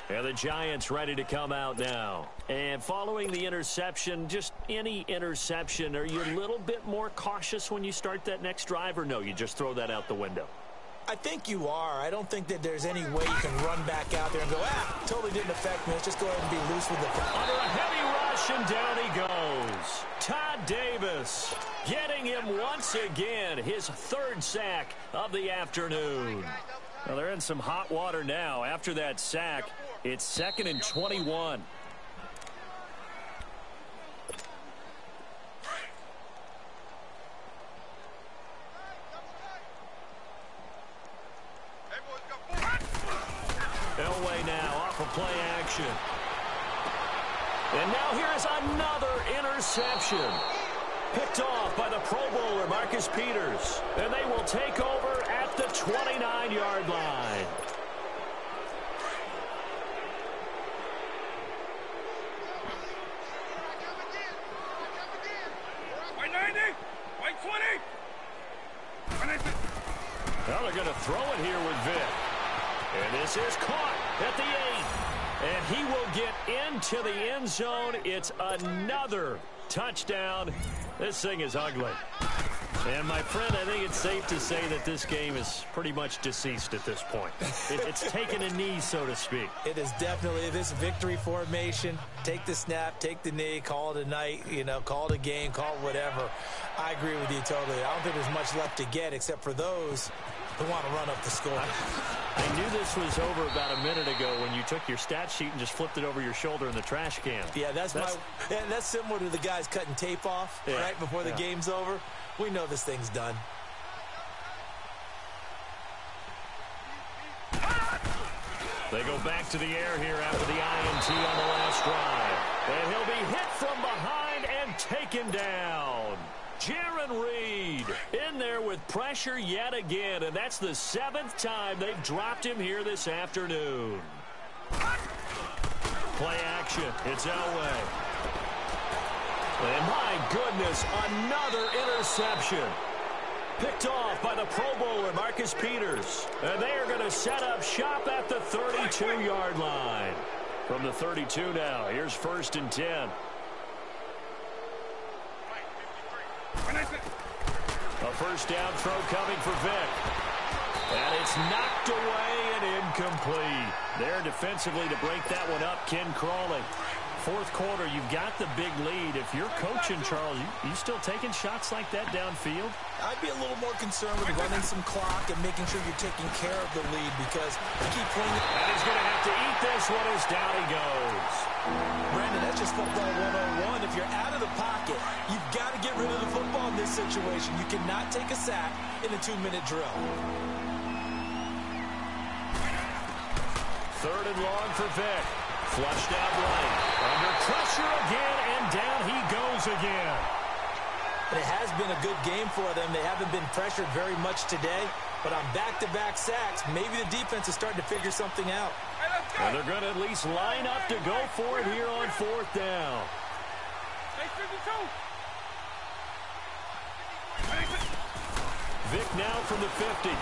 And the Giants ready to come out now. And following the interception, just any interception, are you a little bit more cautious when you start that next drive, or no, you just throw that out the window? I think you are. I don't think that there's any way you can run back out there and go, totally didn't affect me. Let's just go ahead and be loose with the ball. Under a heavy rush, and down he goes. Todd Davis getting him once again, his 3rd sack of the afternoon. Well, they're in some hot water now. After that sack, it's 2nd and 21. Elway now off of play action. And now here is another interception. Picked off by the Pro Bowler, Marcus Peters. And they will take over at the 29-yard line. White 90. White 20. Well, they're going to throw it here with Vick. And this is caught at the 8. And he will get into the end zone. It's another touchdown. This thing is ugly. And, my friend, I think it's safe to say that this game is pretty much deceased at this point. It's taken a knee, so to speak. It is definitely this victory formation. Take the snap, take the knee, call it a night, call it a game, call it whatever. I agree with you totally. I don't think there's much left to get except for those who want to run up the score. I knew this was over about a minute ago when you took your stat sheet and just flipped it over your shoulder in the trash can. Yeah, that's similar to the guys cutting tape off right before the game's over. We know this thing's done. They go back to the air here after the INT on the last drive. And he'll be hit from behind and taken down. Jaron Reed in there with pressure yet again, and that's the 7th time they've dropped him here this afternoon. Play action. It's Elway. And my goodness, another interception. Picked off by the Pro Bowler, Marcus Peters. And they are going to set up shop at the 32-yard line. From the 32 now, here's 1st and 10. A first down throw coming for Vick. And it's knocked away and incomplete. There defensively to break that one up, Ken Crawley. 4th quarter, you've got the big lead. If you're coaching, Charles, you still taking shots like that downfield? I'd be a little more concerned with running some clock and making sure you're taking care of the lead because you keep playing it. And he's going to have to eat this one as down he goes. Brandon, that's just football 101. If you're out of the pocket, you've got to get rid of the football in this situation. You cannot take a sack in a 2-minute drill. 3rd and long for Vick. Flushed out right. Under pressure again, and down he goes again. And it has been a good game for them. They haven't been pressured very much today, but on back-to-back sacks, maybe the defense is starting to figure something out. And they're going to at least line up to go for it here on 4th down. Vick now from the 50.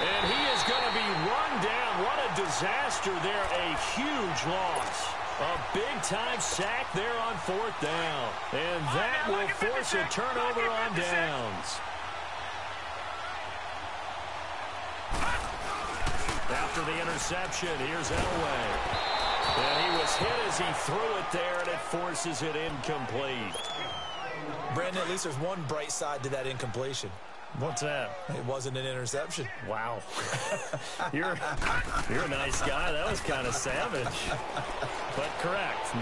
And he is going to be run down. What a disaster there. A huge loss. A big-time sack there on 4th down. And that will force a turnover on downs. After the interception, here's Elway. And he was hit as he threw it there, and it forces it incomplete. Brandon, at least there's one bright side to that incompletion. What's that? It wasn't an interception. Wow. You're a nice guy. That was kind of savage. But correct.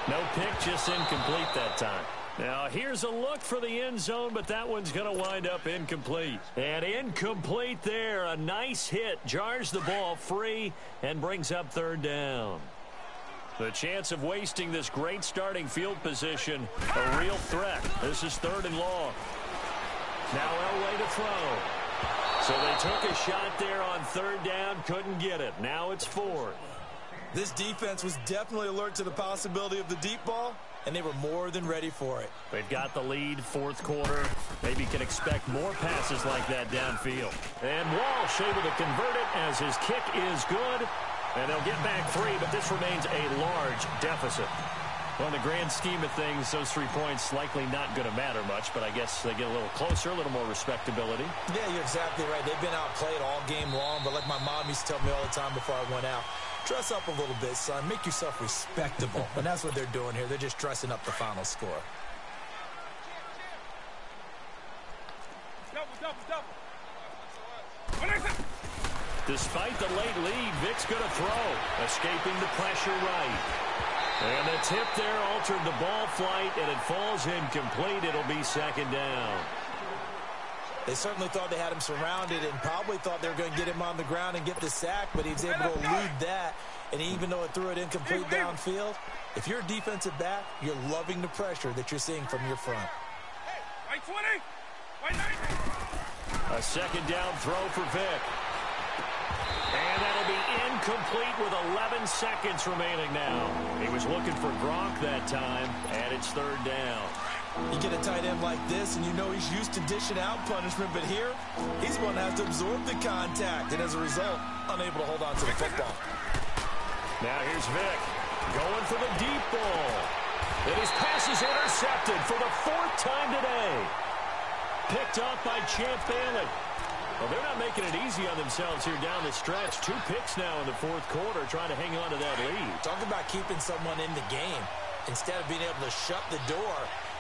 No pick, just incomplete that time. Now, here's a look for the end zone, but that one's going to wind up incomplete. And incomplete there. A nice hit. Jars the ball free and brings up 3rd down. The chance of wasting this great starting field position, a real threat. This is 3rd and long. Now Elway to throw. So they took a shot there on 3rd down, couldn't get it. Now it's 4th. This defense was definitely alert to the possibility of the deep ball, and they were more than ready for it. They've got the lead, 4th quarter. Maybe can expect more passes like that downfield. And Walsh able to convert it as his kick is good. And they'll get back 3, but this remains a large deficit. Well, in the grand scheme of things, those 3 points likely not going to matter much, but I guess they get a little closer, a little more respectability. Yeah, you're exactly right. They've been outplayed all game long, but like my mom used to tell me all the time before I went out, dress up a little bit, son. Make yourself respectable. And that's what they're doing here. They're just dressing up the final score. Double. Despite the late lead, Vick's going to throw, escaping the pressure right. And the tip there altered the ball flight, and it falls incomplete. It'll be 2nd down. They certainly thought they had him surrounded and probably thought they were going to get him on the ground and get the sack, but he was able to elude that. And even though it threw it incomplete downfield, if you're a defensive back, you're loving the pressure that you're seeing from your front. White 20, white 90. A 2nd down throw for Vick. And that'll be incomplete with 11 seconds remaining now. He was looking for Gronk that time, and it's 3rd down. You get a tight end like this, and you know he's used to dishing out punishment, but here, he's going to have to absorb the contact, and as a result, unable to hold on to the football. Now here's Vick, going for the deep ball. And his pass is intercepted for the 4th time today. Picked up by Champ Bailey. Well, they're not making it easy on themselves here down the stretch. 2 picks now in the 4th quarter, trying to hang on to that lead. Talk about keeping someone in the game. Instead of being able to shut the door,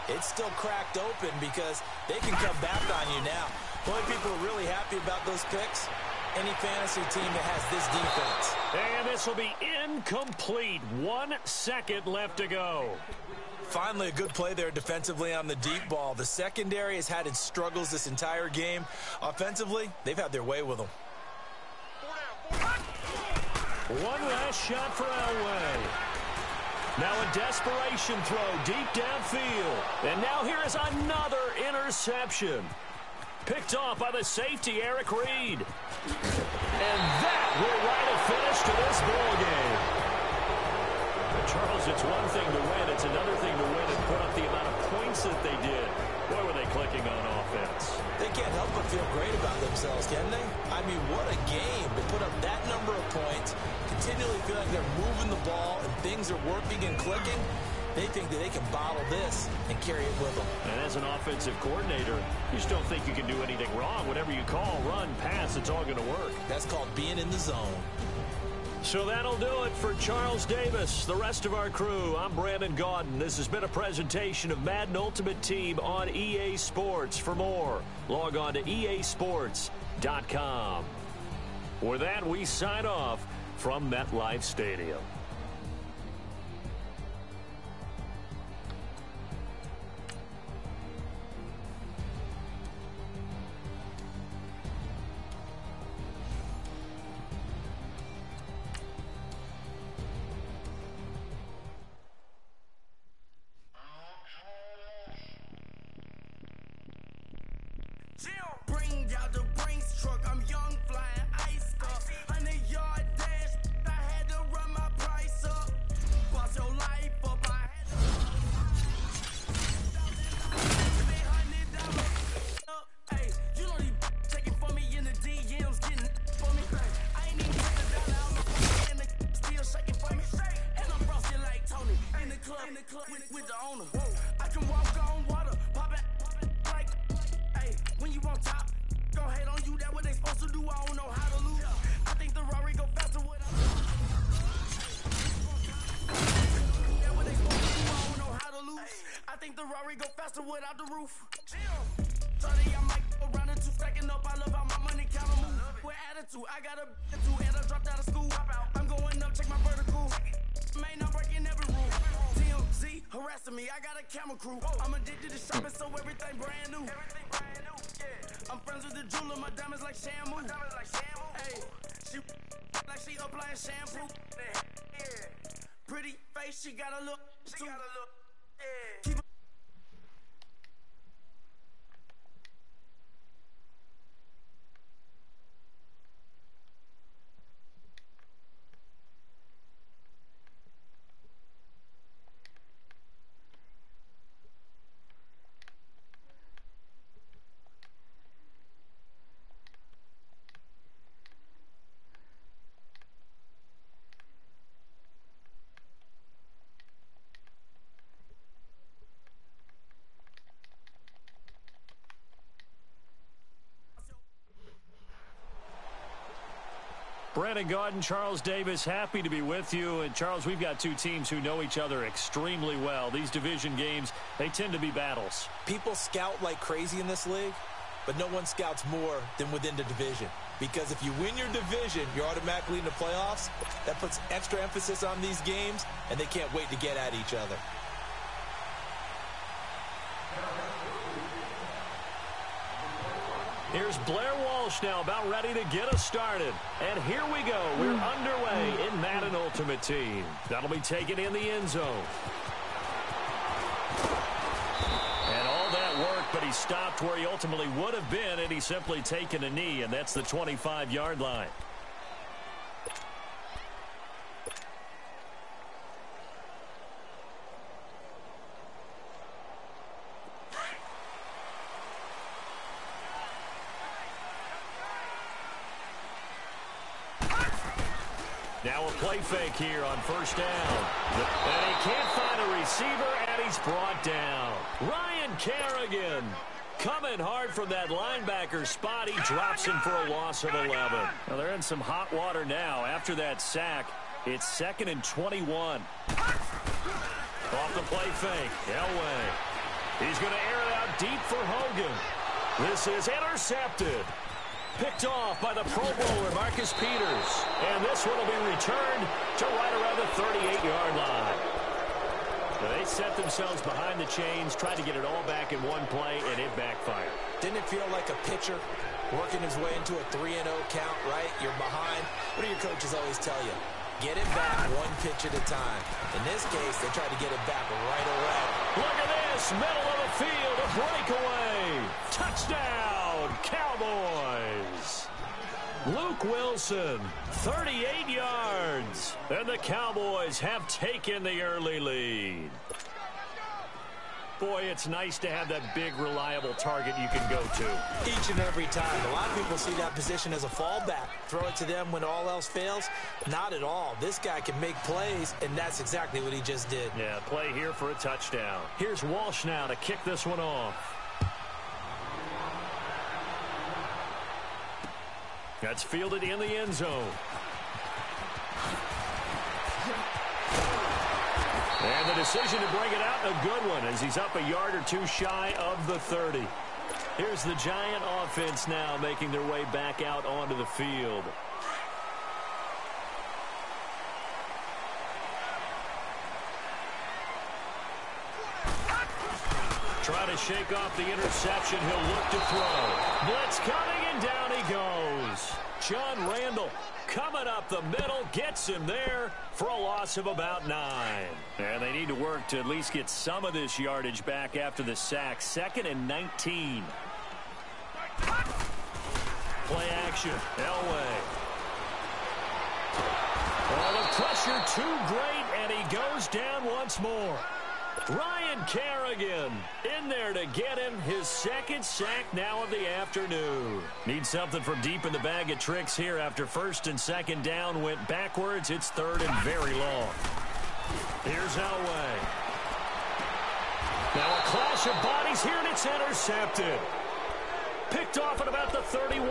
it's still cracked open because they can come back on you now. The only people who are really happy about those picks, any fantasy team that has this defense. And this will be incomplete. 1 second left to go. Finally, a good play there defensively on the deep ball. The secondary has had its struggles this entire game. Offensively, they've had their way with them. One last shot for Elway. Now a desperation throw deep downfield. And now here is another interception. Picked off by the safety, Eric Reed. And that will write a finish to this ball game. Charles, it's one thing to win. It's another thing to win and put up the amount of points that they did. Boy, were they clicking on offense. They can't help but feel great about themselves, can they? I mean, what a game to put up that number of points, continually feel like they're moving the ball and things are working and clicking. They think that they can bottle this and carry it with them. And as an offensive coordinator, you just don't think you can do anything wrong. Whatever you call, run, pass, it's all going to work. That's called being in the zone. So that'll do it for Charles Davis, the rest of our crew. I'm Brandon Gaudin. This has been a presentation of Madden Ultimate Team on EA Sports. For more, log on to easports.com. With that, we sign off from MetLife Stadium. with the owner. I can walk on water, pop it like, hey, when you on top, gon' hate on you, that what they supposed to do, I don't know how to lose. I think the Rari go faster with that what they supposed to do, I don't know how to lose. I think the Rari go faster without the roof. 30, I might go round and two, stacking up, I love how my money count a move. With attitude, I got a two, and I dropped out of school. I'm going up, check my vertical. Man, I'm breaking every rule. TMZ harassing me, I got a camera crew. I'm addicted to shopping, so everything brand new. I'm friends with the jeweler, my diamonds like Shamu. Hey, she like she applying shampoo. Pretty face, she got a look. Keep Brandon Gaudin, Charles Davis, happy to be with you. And, Charles, we've got two teams who know each other extremely well. These division games, they tend to be battles. People scout like crazy in this league, but no one scouts more than within the division. Because if you win your division, you're automatically in the playoffs. That puts extra emphasis on these games, and they can't wait to get at each other. Here's Blair Walsh now about ready to get us started. And here we go. We're underway in Madden Ultimate Team. That'll be taken in the end zone. And all that work, but he stopped where he ultimately would have been, and he's simply taken a knee, and that's the 25-yard line. Now a play fake here on first down. And he can't find a receiver, and he's brought down. Ryan Kerrigan coming hard from that linebacker spot. He drops him for a loss of 11. Now they're in some hot water now. After that sack, it's 2nd and 21. Off the play fake. Elway. He's going to air it out deep for Hogan. This is intercepted. Picked off by the Pro Bowler, Marcus Peters. And this one will be returned to right around the 38-yard line. Now they set themselves behind the chains, tried to get it all back in one play, and it backfired. Didn't it feel like a pitcher working his way into a 3-0 count, right? You're behind. What do your coaches always tell you? Get it back one pitch at a time. In this case, they tried to get it back right away. Look at this, middle of the field, a breakaway. Touchdown, Cowboys. Luke Wilson, 38 yards. And the Cowboys have taken the early lead. Boy, it's nice to have that big, reliable target you can go to. Each and every time. A lot of people see that position as a fallback. Throw it to them when all else fails. Not at all. This guy can make plays, and that's exactly what he just did. Yeah, play here for a touchdown. Here's Walsh now to kick this one off. That's fielded in the end zone. And the decision to bring it out, a good one, as he's up a yard or two shy of the 30. Here's the Giant offense now making their way back out onto the field. Trying to shake off the interception. He'll look to throw. Blitz coming, and down he goes. John Randall coming up the middle, gets him there for a loss of about 9. And they need to work to at least get some of this yardage back after the sack. 2nd and 19. Play action. Elway. Oh, the pressure too great, and he goes down once more. Ryan Kerrigan in there to get him his 2nd sack now of the afternoon. Need something from deep in the bag of tricks here after 1st and 2nd down went backwards. It's 3rd and very long. Here's Elway. Now a clash of bodies here, and it's intercepted. Picked off at about the 31.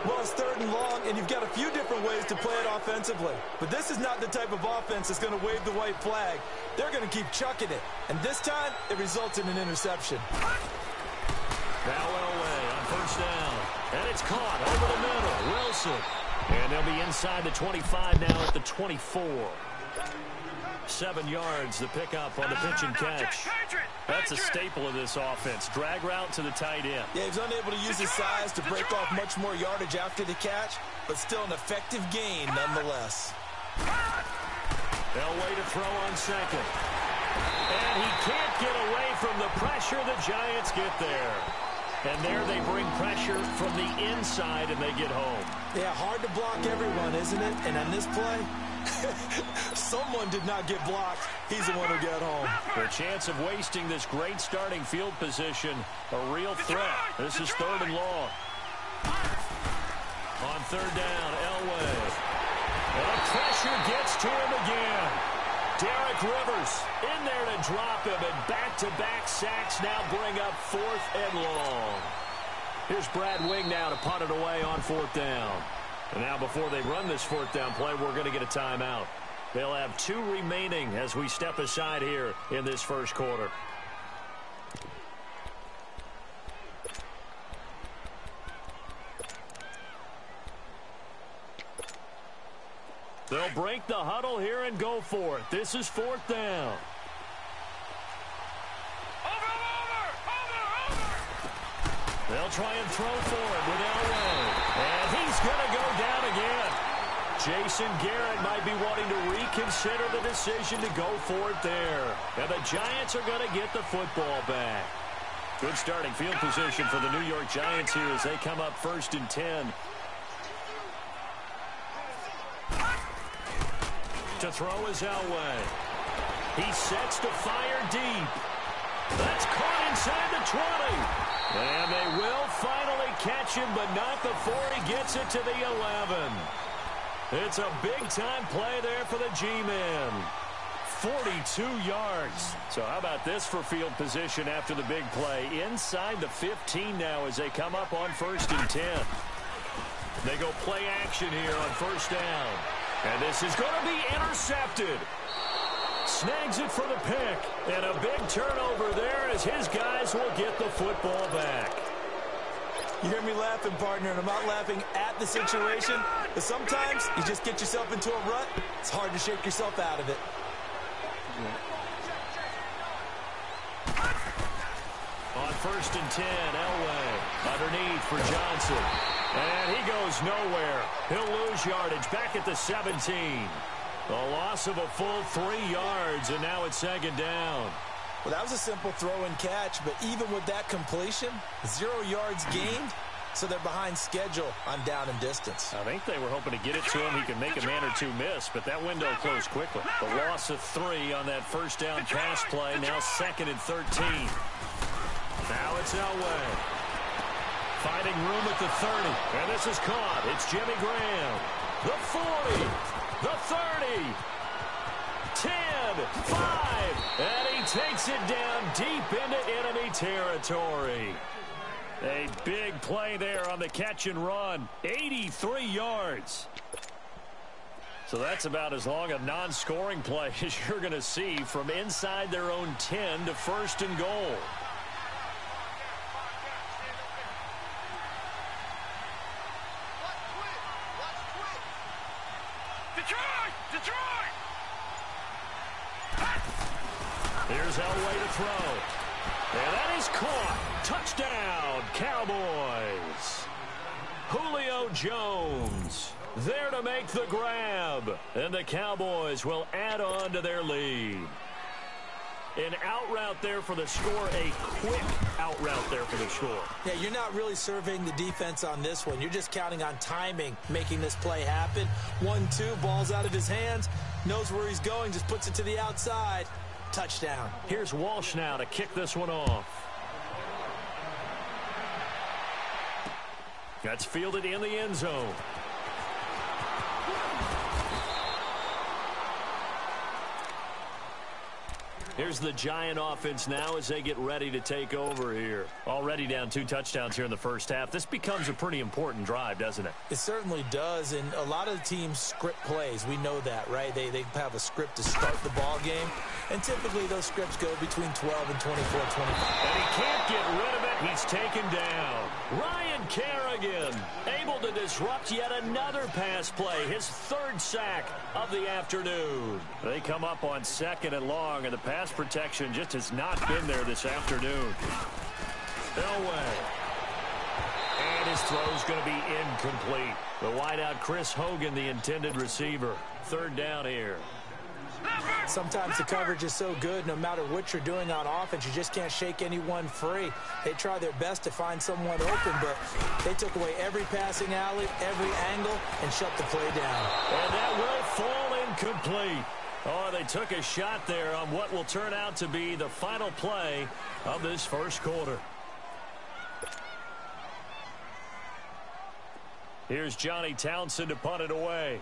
Well, it's 3rd and long, and you've got a few different ways to play it offensively. But this is not the type of offense that's going to wave the white flag. They're going to keep chucking it. And this time, it results in an interception. Now Elway on 1st down. And it's caught over the middle. Wilson. And they'll be inside the 25 now at the 24. 7 yards the pickup on the pitch and catch. That's a staple of this offense. Drag route to the tight end. Yeah, he's unable to use his size to break off much more yardage after the catch, but still an effective gain nonetheless. Elway to throw on 2nd. And he can't get away from the pressure. The Giants get there. And there they bring pressure from the inside, and they get home. Yeah, hard to block everyone, isn't it? And on this play, someone did not get blocked. He's the one who got home. The chance of wasting this great starting field position, a real threat. This is 3rd and long. On 3rd down, Elway. And the pressure gets to him again. Derek Rivers in there to drop him, and back-to-back sacks now bring up 4th and long. Here's Brad Wing now to punt it away on 4th down. And now before they run this 4th down play, we're going to get a timeout. They'll have 2 remaining as we step aside here in this 1st quarter. They'll break the huddle here and go for it. This is 4th down. They'll try and throw for it with Elway. And he's going to go down again. Jason Garrett might be wanting to reconsider the decision to go for it there. And the Giants are going to get the football back. Good starting field position for the New York Giants here as they come up 1st and 10. To throw is Elway. He sets to fire deep. That's caught inside the 20. And they will finally catch him, but not before he gets it to the 11. It's a big-time play there for the G-men. 42 yards. So how about this for field position after the big play? Inside the 15 now as they come up on 1st and 10. They go play action here on 1st down. And this is going to be intercepted. Snags it for the pick. And a big turnover there as his guys will get the football back. You hear me laughing, partner, and I'm not laughing at the situation. But sometimes you just get yourself into a rut. It's hard to shake yourself out of it. On 1st and 10, Elway underneath for Johnson. And he goes nowhere. He'll lose yardage back at the 17. A loss of a full 3 yards, and now it's 2nd down. Well, that was a simple throw and catch, but even with that completion, 0 yards gained, so they're behind schedule on down and distance. I think they were hoping to get it to him. He could make a man or two miss, but that window closed quickly. The loss of 3 on that 1st down pass play, now 2nd and 13. Now it's Elway. Finding room at the 30, and this is caught. It's Jimmy Graham. The 40, the 30, 10, 5, and he takes it down deep into enemy territory. A big play there on the catch and run. 83 yards. So that's about as long a non-scoring play as you're going to see from inside their own 10 to 1st and goal. Here's Elway to throw. And that is caught. Touchdown, Cowboys. Julio Jones there to make the grab. And the Cowboys will add on to their lead. An out route there for the score. A quick out route there for the score. Yeah, you're not really surveying the defense on this one. You're just counting on timing, making this play happen. 1-2, ball's out of his hands. Knows where he's going, just puts it to the outside. Touchdown. Here's Walsh now to kick this one off. That's fielded in the end zone. Here's the Giant offense now as they get ready to take over here. Already down 2 touchdowns here in the first half. This becomes a pretty important drive, doesn't it? It certainly does, and a lot of the teams script plays. We know that, right? They have a script to start the ball game, and typically those scripts go between 12 and 24, 25. And he can't get rid of it. He's taken down. Ryan Kerrigan able to disrupt yet another pass play. His 3rd sack of the afternoon. They come up on 2nd and long, and the pass protection just has not been there this afternoon. Elway. And his throw's going to be incomplete. The wideout, Chris Hogan, the intended receiver. 3rd down here. Sometimes the coverage is so good, no matter what you're doing on offense, you just can't shake anyone free. They try their best to find someone open, but they took away every passing alley, every angle, and shut the play down. And that will fall incomplete. Oh, they took a shot there on what will turn out to be the final play of this first quarter. Here's Johnny Townsend to punt it away.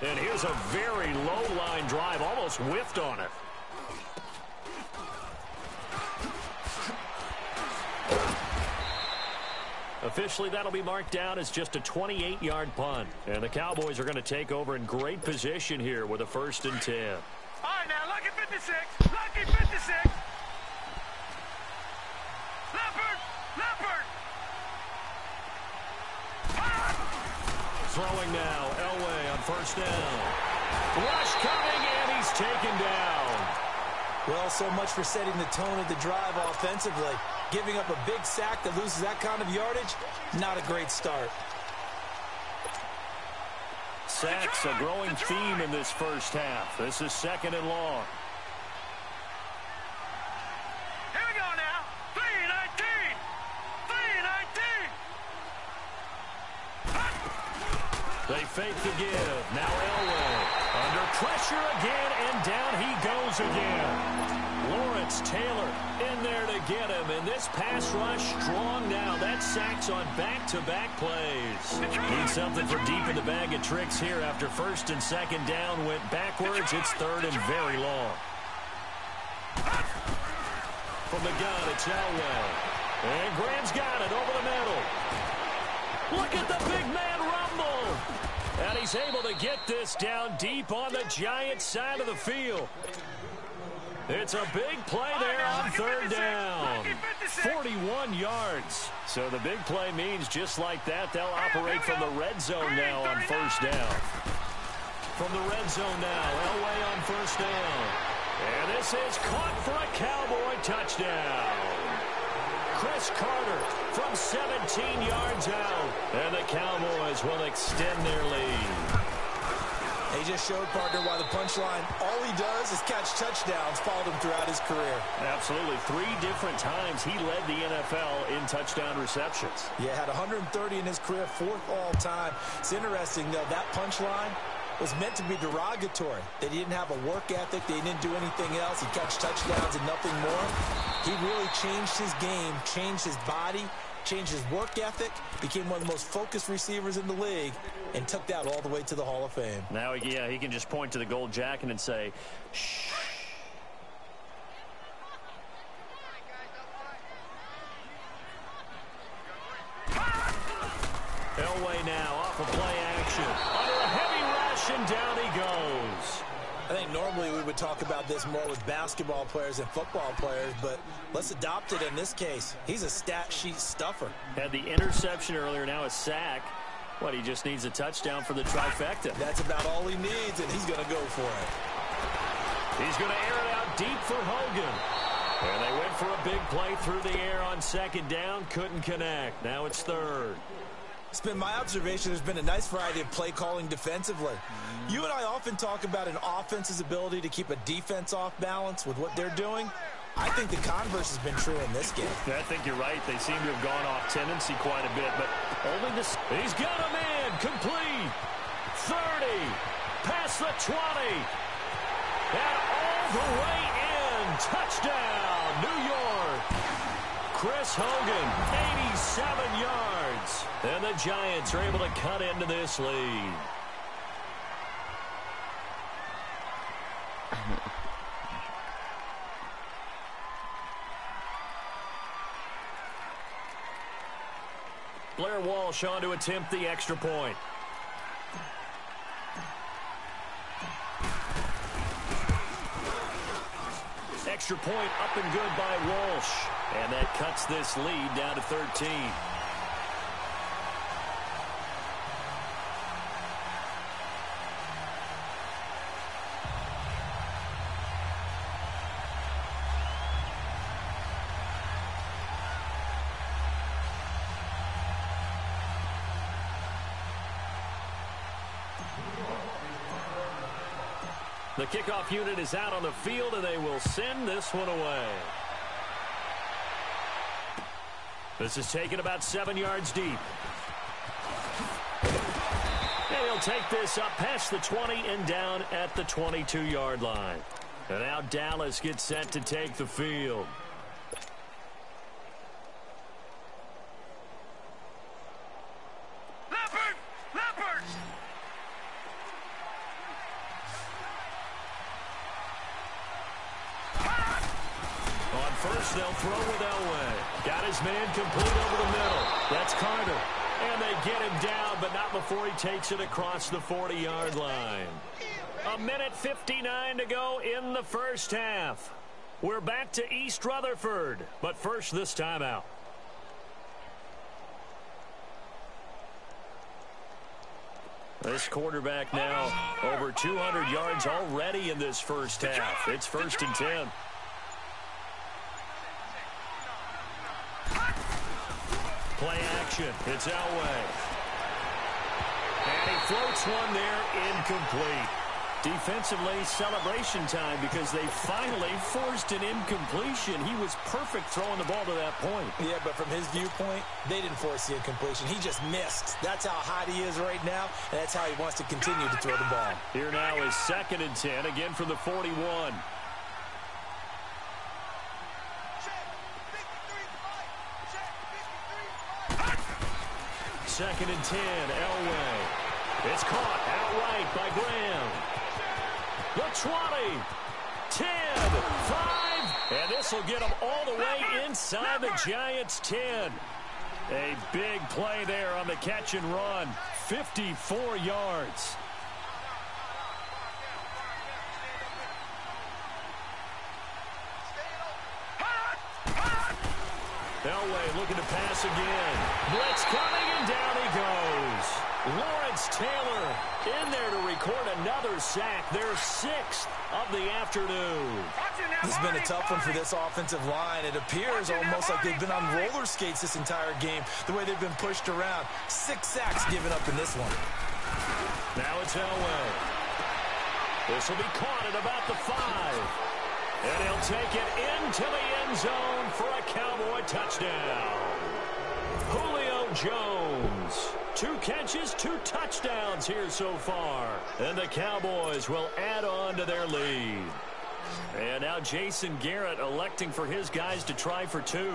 And here's a very low-line drive, almost whiffed on it. Officially, that'll be marked down as just a 28-yard punt. And the Cowboys are going to take over in great position here with a 1st and 10. All right, now, lucky 56. Lucky 56. Leopard. Throwing now, Elway on 1st down. Rush coming, and he's taken down. Well, so much for setting the tone of the drive offensively. Giving up a big sack that loses that kind of yardage, not a great start. Sacks, a growing theme in this first half. This is 2nd and long. Here we go now. 3-19. 3-19. They fake the give. Now Elway under pressure again, and down he goes again. Lawrence Taylor in there to get him, and this pass rush strong now. That sacks on back-to-back plays. Need something for deep in the bag of tricks here after 1st and 2nd down went backwards. It's 3rd and very long. From the gun, it's Elway. And Graham's got it over the middle. Look at the big man rumble. And he's able to get this down deep on the Giants side of the field. It's a big play there on 3rd down. 41 yards. So the big play means just like that, they'll operate from the red zone now on 1st down. From the red zone now, Elway on 1st down. And this is caught for a Cowboy touchdown. Chris Carter from 17 yards out. And the Cowboys will extend their lead. He just showed, partner, why the punchline, all he does is catch touchdowns, followed him throughout his career. Absolutely. 3 different times he led the NFL in touchdown receptions. Yeah, had 130 in his career, 4th all-time. It's interesting, though, that punchline was meant to be derogatory. They didn't have a work ethic. They didn't do anything else. He catch touchdowns and nothing more. He really changed his game, changed his body, changed his work ethic, became one of the most focused receivers in the league, and took that all the way to the Hall of Fame. Now, yeah, he can just point to the gold jacket and say, shh. Elway now off of play action. Under a heavy rush, and down he goes. I think normally we would talk about this more with basketball players and football players, but let's adopt it in this case. He's a stat sheet stuffer. Had the interception earlier, now a sack. What, he just needs a touchdown for the trifecta. That's about all he needs, and he's going to go for it. He's going to air it out deep for Hogan. And they went for a big play through the air on 2nd down. Couldn't connect. Now it's 3rd. It's been my observation there's been a nice variety of play calling defensively. You and I often talk about an offense's ability to keep a defense off balance with what they're doing. I think the converse has been true in this game. I think you're right. They seem to have gone off tendency quite a bit, but only this. He's got a man complete. 30, past the 20, and all the way in. Touchdown, New York. Chris Hogan, 87 yards. And the Giants are able to cut into this lead. Blair Walsh on to attempt the extra point. Extra point up and good by Walsh. And that cuts this lead down to 13. The kickoff unit is out on the field, and they will send this one away. This is taken about 7 yards deep. And he'll take this up past the 20 and down at the 22-yard line. And now Dallas gets set to take the field. They'll throw with Elway. Got his man complete over the middle. That's Carter. And they get him down, but not before he takes it across the 40-yard line. 1:59 to go in the first half. We're back to East Rutherford, but first this timeout. This quarterback now over 200 yards already in this first half. It's 1st and 10. Play action. It's Elway. And he floats one there, incomplete. Defensively, celebration time because they finally forced an incompletion. He was perfect throwing the ball to that point. Yeah, but from his viewpoint, they didn't force the incompletion. He just missed. That's how hot he is right now, and that's how he wants to continue to throw the ball. Here now is 2nd and 10, again from the 41. Second and 10, Elway. It's caught outright by Graham. The 20, 10, 5, and this will get them all the way inside the Giants' 10. A big play there on the catch and run, 54 yards. Elway looking to pass again. Blitz coming, and down he goes. Lawrence Taylor in there to record another sack. Their 6th of the afternoon. It's been a tough one for this offensive line. It appears almost like they've been on roller skates this entire game, the way they've been pushed around. 6 sacks given up in this one. Now it's Elway. This will be caught at about the 5. And he'll take it into the end zone for a Cowboy touchdown. Julio Jones. 2 catches, 2 touchdowns here so far. And the Cowboys will add on to their lead. And now Jason Garrett electing for his guys to try for 2. All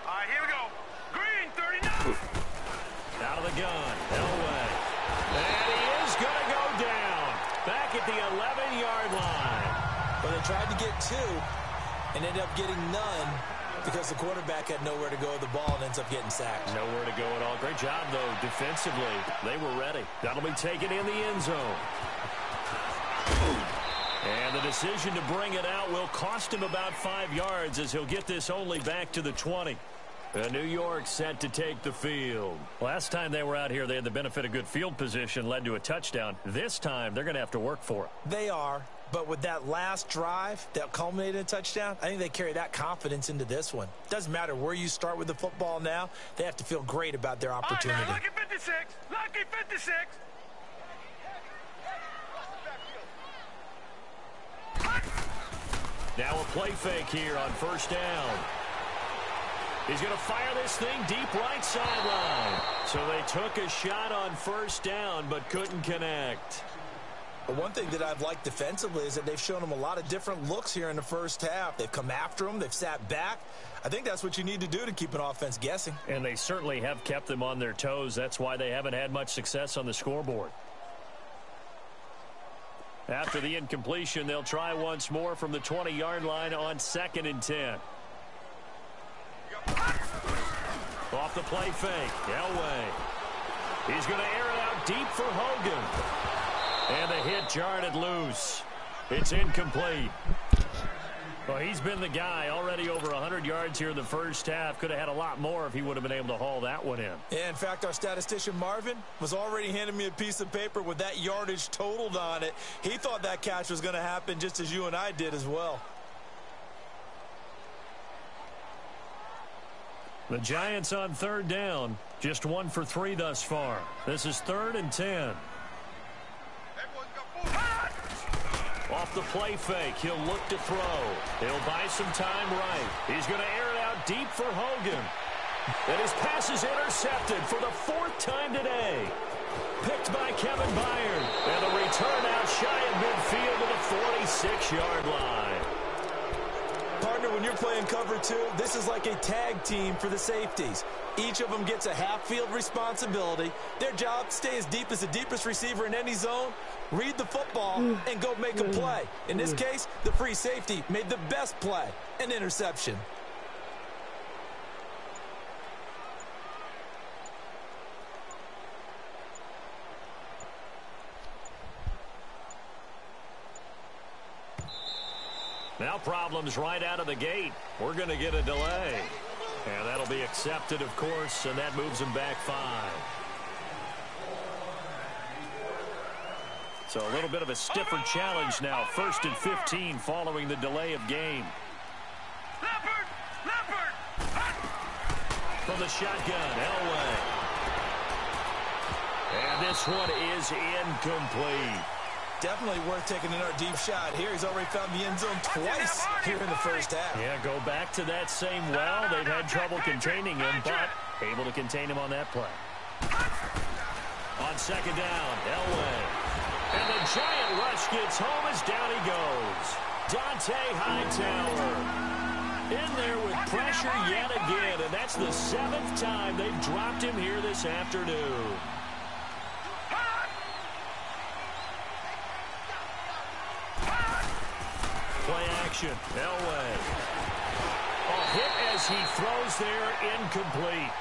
right, here we go. Green, 39. Out of the gun, Elway. And he is going to go down. Back at the 11-yard line. But they tried to get 2 and ended up getting none because the quarterback had nowhere to go with the ball and ends up getting sacked. Nowhere to go at all. Great job, though, defensively. They were ready. That'll be taken in the end zone. And the decision to bring it out will cost him about 5 yards as he'll get this only back to the 20. New York set to take the field. Last time they were out here, they had the benefit of good field position, led to a touchdown. This time, they're going to have to work for it. They are, but with that last drive that culminated in a touchdown, I think they carry that confidence into this one. Doesn't matter where you start with the football now, they have to feel great about their opportunity. All right, now, lucky 56, lucky 56. Now a play fake here on 1st down. He's going to fire this thing deep right sideline. So they took a shot on 1st down but couldn't connect. But one thing that I've liked defensively is that they've shown them a lot of different looks here in the first half. They've come after them. They've sat back. I think that's what you need to do to keep an offense guessing. And they certainly have kept them on their toes. That's why they haven't had much success on the scoreboard. After the incompletion, they'll try once more from the 20-yard line on 2nd and 10. Off play fake. Elway. He's going to air it out deep for Hogan. And the hit jarred it loose. It's incomplete. Well, he's been the guy already over 100 yards here in the first half. Could have had a lot more if he would have been able to haul that one in. Yeah, in fact, our statistician Marvin was already handing me a piece of paper with that yardage totaled on it. He thought that catch was going to happen just as you and I did as well. The Giants on third down. Just 1 for 3 thus far. This is 3rd and 10. Off the play fake, he'll look to throw. He'll buy some time right. He's going to air it out deep for Hogan. And his pass is intercepted for the 4th time today. Picked by Kevin Byard. And the return out shy of midfield to the 46-yard line. Partner, when you're playing cover 2, this is like a tag team for the safeties. Each of them gets a half-field responsibility. Their job, stay as deep as the deepest receiver in any zone, read the football, and go make a play. In this case, the free safety made the best play, an interception. Now problems right out of the gate. We're going to get a delay. And that'll be accepted, of course, and that moves him back 5. So a little bit of a stiffer challenge now. 1st and 15 following the delay of game. From the shotgun, Elway. And this one is incomplete. Definitely worth taking another deep shot here. He's already found the end zone twice here in the first half. Yeah, go back to that same well. They've had trouble containing him, but able to contain him on that play. On 2nd down, Elway. And the giant rush gets home as down he goes. Dante Hightower in there with pressure yet again, and that's the 7th time they've dropped him here this afternoon. Play action, Elway. A hit as he throws there, incomplete.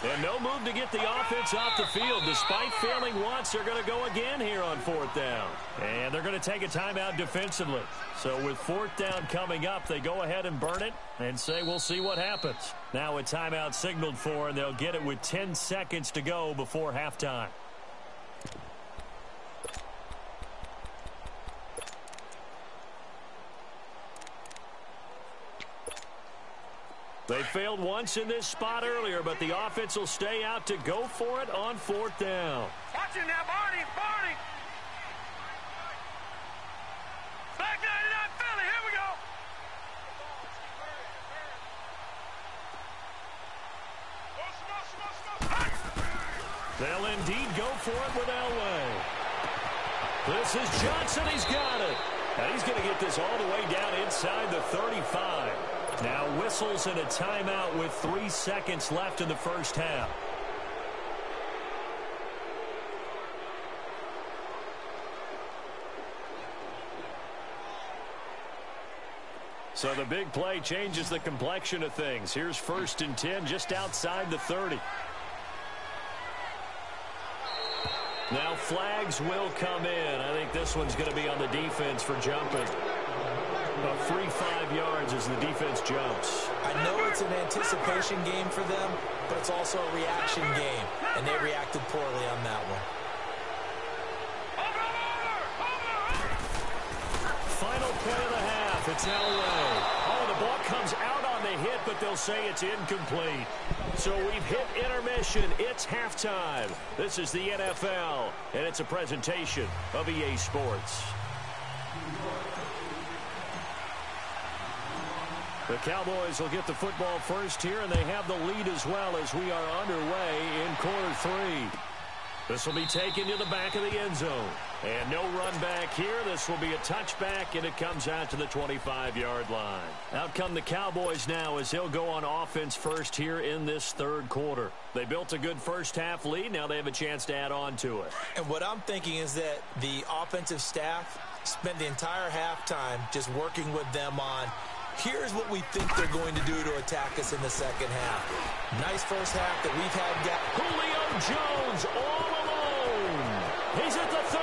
And no move to get the offense off the field. Despite failing once, they're going to go again here on 4th down. And they're going to take a timeout defensively. So with 4th down coming up, they go ahead and burn it and say, we'll see what happens. Now a timeout signaled for, and they'll get it with 10 seconds to go before halftime. They failed once in this spot earlier, but the offense will stay out to go for it on 4th down. Watch it now, Barney, Barney. Back 99 Philly, here we go. They'll indeed go for it with Elway. This is Johnson, he's got it. And he's going to get this all the way down inside the 35. Now whistles and a timeout with 3 seconds left in the first half. So the big play changes the complexion of things. Here's 1st and 10 just outside the 30. Now flags will come in. I think this one's going to be on the defense for jumping. About 3-5 yards as the defense jumps. I know it's an anticipation game for them, but it's also a reaction game, and they reacted poorly on that one. Final play of the half. It's Elway. Oh, the ball comes out on the hit, but they'll say it's incomplete. So we've hit intermission. It's halftime. This is the NFL, and it's a presentation of EA Sports. The Cowboys will get the football first here, and they have the lead as well as we are underway in quarter 3. This will be taken to the back of the end zone. And no run back here. This will be a touchback, and it comes out to the 25-yard line. Out come the Cowboys now as they'll go on offense first here in this third quarter. They built a good first-half lead. Now they have a chance to add on to it. And what I'm thinking is that the offensive staff spent the entire halftime just working with them on, here's what we think they're going to do to attack us in the second half. Nice first half that we've had. Julio Jones all alone. He's at the 30.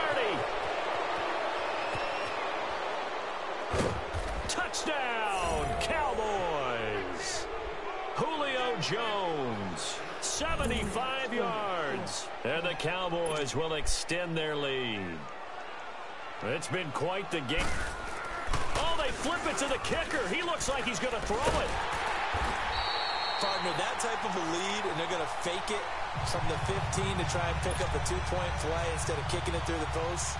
Touchdown, Cowboys. Julio Jones, 75 yards. And the Cowboys will extend their lead. It's been quite the game. Oh, they flip it to the kicker. He looks like he's going to throw it. Partner, that type of a lead, and they're going to fake it from the 15 to try and pick up a two-point play instead of kicking it through the post.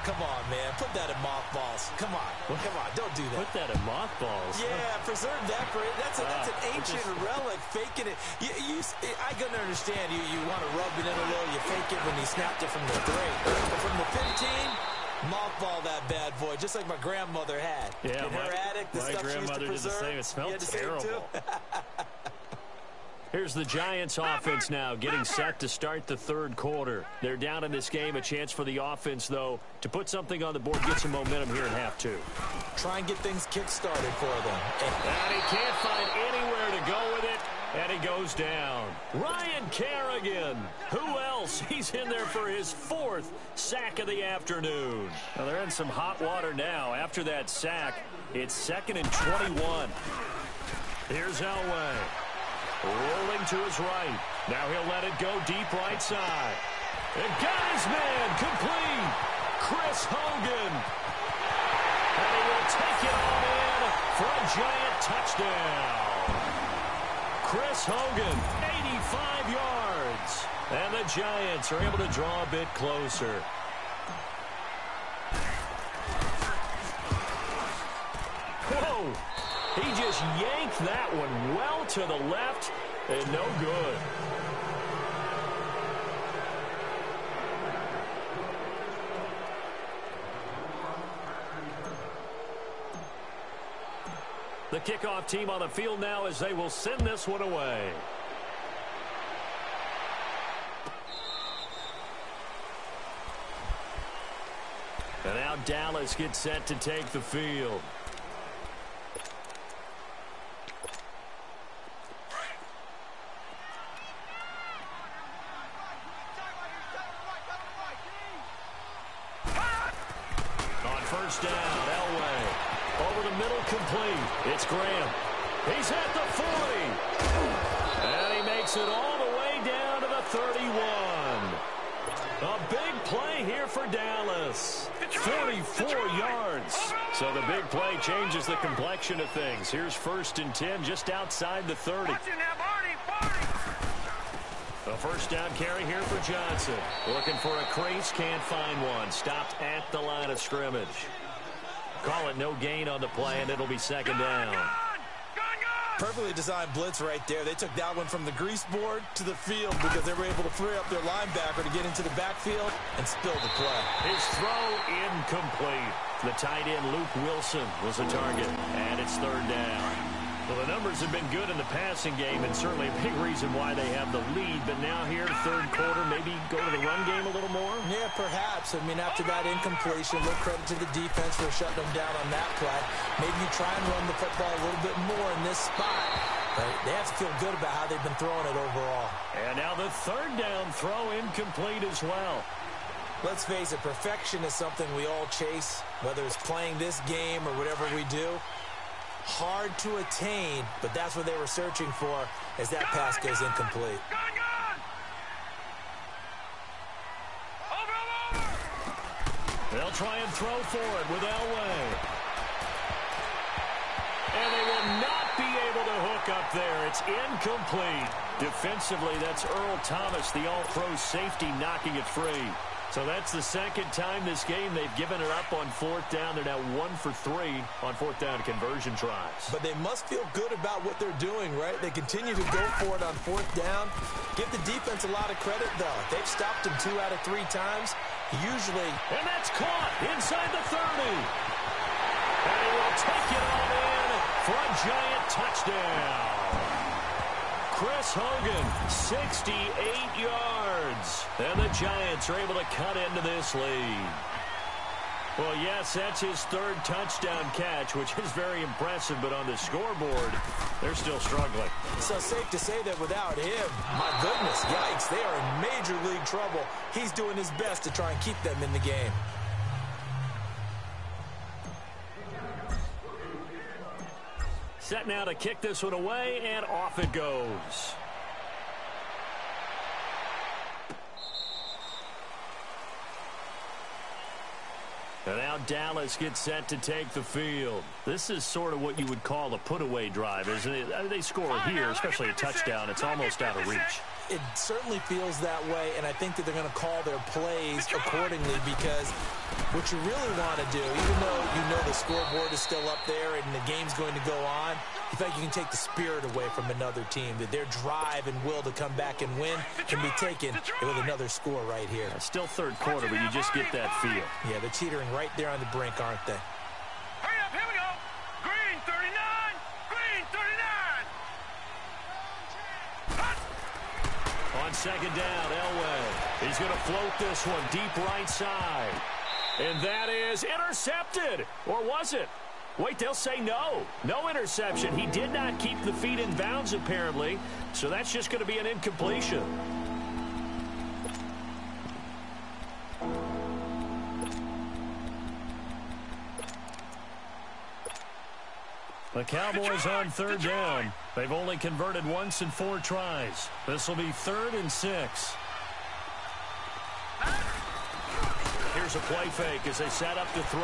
Come on, man. Put that in mothballs. Come on. Come on. Don't do that. Put that in mothballs? Yeah, preserve that for it. That's an ancient relic, faking it. I can understand you want to rub it in a little. You fake it when he snapped it from the 3. But from the 15, mothball that bad boy, just like my grandmother had. Yeah, in her attic, the stuff she used to preserve. Did the same. It smelled terrible. Here's the Giants offense now getting set to start the third quarter. They're down in this game. A chance for the offense, though, to put something on the board, get some momentum here in half two. Try and get things kick-started for them. And he can't find anywhere to go with it, and he goes down. Ryan Kerrigan. Who else? He's in there for his 4th sack of the afternoon. Well, they're in some hot water now. After that sack, it's 2nd and 21. Here's Elway. Rolling to his right. Now he'll let it go deep right side. And got his man complete. Chris Hogan. And he will take it all in for a Giant touchdown. Chris Hogan, 85 yards. And the Giants are able to draw a bit closer. Whoa! He just yanked that one well to the left and no good. The kickoff team on the field now as they will send this one away. And now Dallas gets set to take the field. First down, Elway. Over the middle, complete. It's Graham. He's at the 40. And he makes it all the way down to the 31. A big play here for Dallas. 44 yards. So the big play changes the complexion of things. Here's 1st and 10 just outside the 30. A first down carry here for Johnson. Looking for a crease, can't find one. Stopped at the line of scrimmage. Call it no gain on the play, and it'll be 2nd down. Perfectly designed blitz right there. They took that one from the grease board to the field because they were able to free up their linebacker to get into the backfield and spill the play. His throw incomplete. The tight end, Luke Wilson, was a target, and it's 3rd down. Well, the numbers have been good in the passing game, and certainly a big reason why they have the lead. But now here, third quarter, maybe go to the run game a little more? Yeah, perhaps. I mean, after that incompletion, look credit to the defense for shutting them down on that play. Maybe you try and run the football a little bit more in this spot. But they have to feel good about how they've been throwing it overall. And now the 3rd down throw incomplete as well. Let's face it, perfection is something we all chase, whether it's playing this game or whatever we do. Hard to attain, but that's what they were searching for as that pass goes incomplete. They'll try and throw for it with Elway. And they will not be able to hook up there. It's incomplete. Defensively, that's Earl Thomas, the all-pro safety, knocking it free. So that's the second time this game they've given it up on fourth down. They're now 1 for 3 on fourth down conversion tries. But they must feel good about what they're doing, right? They continue to go for it on fourth down. Give the defense a lot of credit, though. They've stopped him 2 out of 3 times. Usually. And that's caught inside the 30. And he will take it on in for a Giant touchdown. Chris Hogan, 68 yards. And the Giants are able to cut into this lead. Well, yes, that's his 3rd touchdown catch, which is very impressive. But on the scoreboard, they're still struggling. So safe to say that without him, my goodness, yikes, they are in major league trouble. He's doing his best to try and keep them in the game. Set now to kick this one away, and off it goes. And now Dallas gets set to take the field. This is sort of what you would call a put-away drive, isn't it? I mean, they score here, especially a touchdown. It's almost out of reach. It certainly feels that way, and I think that they're going to call their plays accordingly, because what you really want to do, even though you know the scoreboard is still up there and the game's going to go on, you think you can take the spirit away from another team, that their drive and will to come back and win can be taken with another score right here. It's still third quarter, but you just get that feel. Yeah, they're teetering right there on the brink, aren't they? Hurry up, here we go. Green 39, green 39. On second down, Elway. He's going to float this one deep right side. And that is intercepted. Or was it? Wait, they'll say no. No interception. He did not keep the feet in bounds, apparently. So that's just going to be an incompletion. The Cowboys on third down. They've only converted once in 4 tries. This will be 3rd and 6. Here's a play fake as they set up to throw.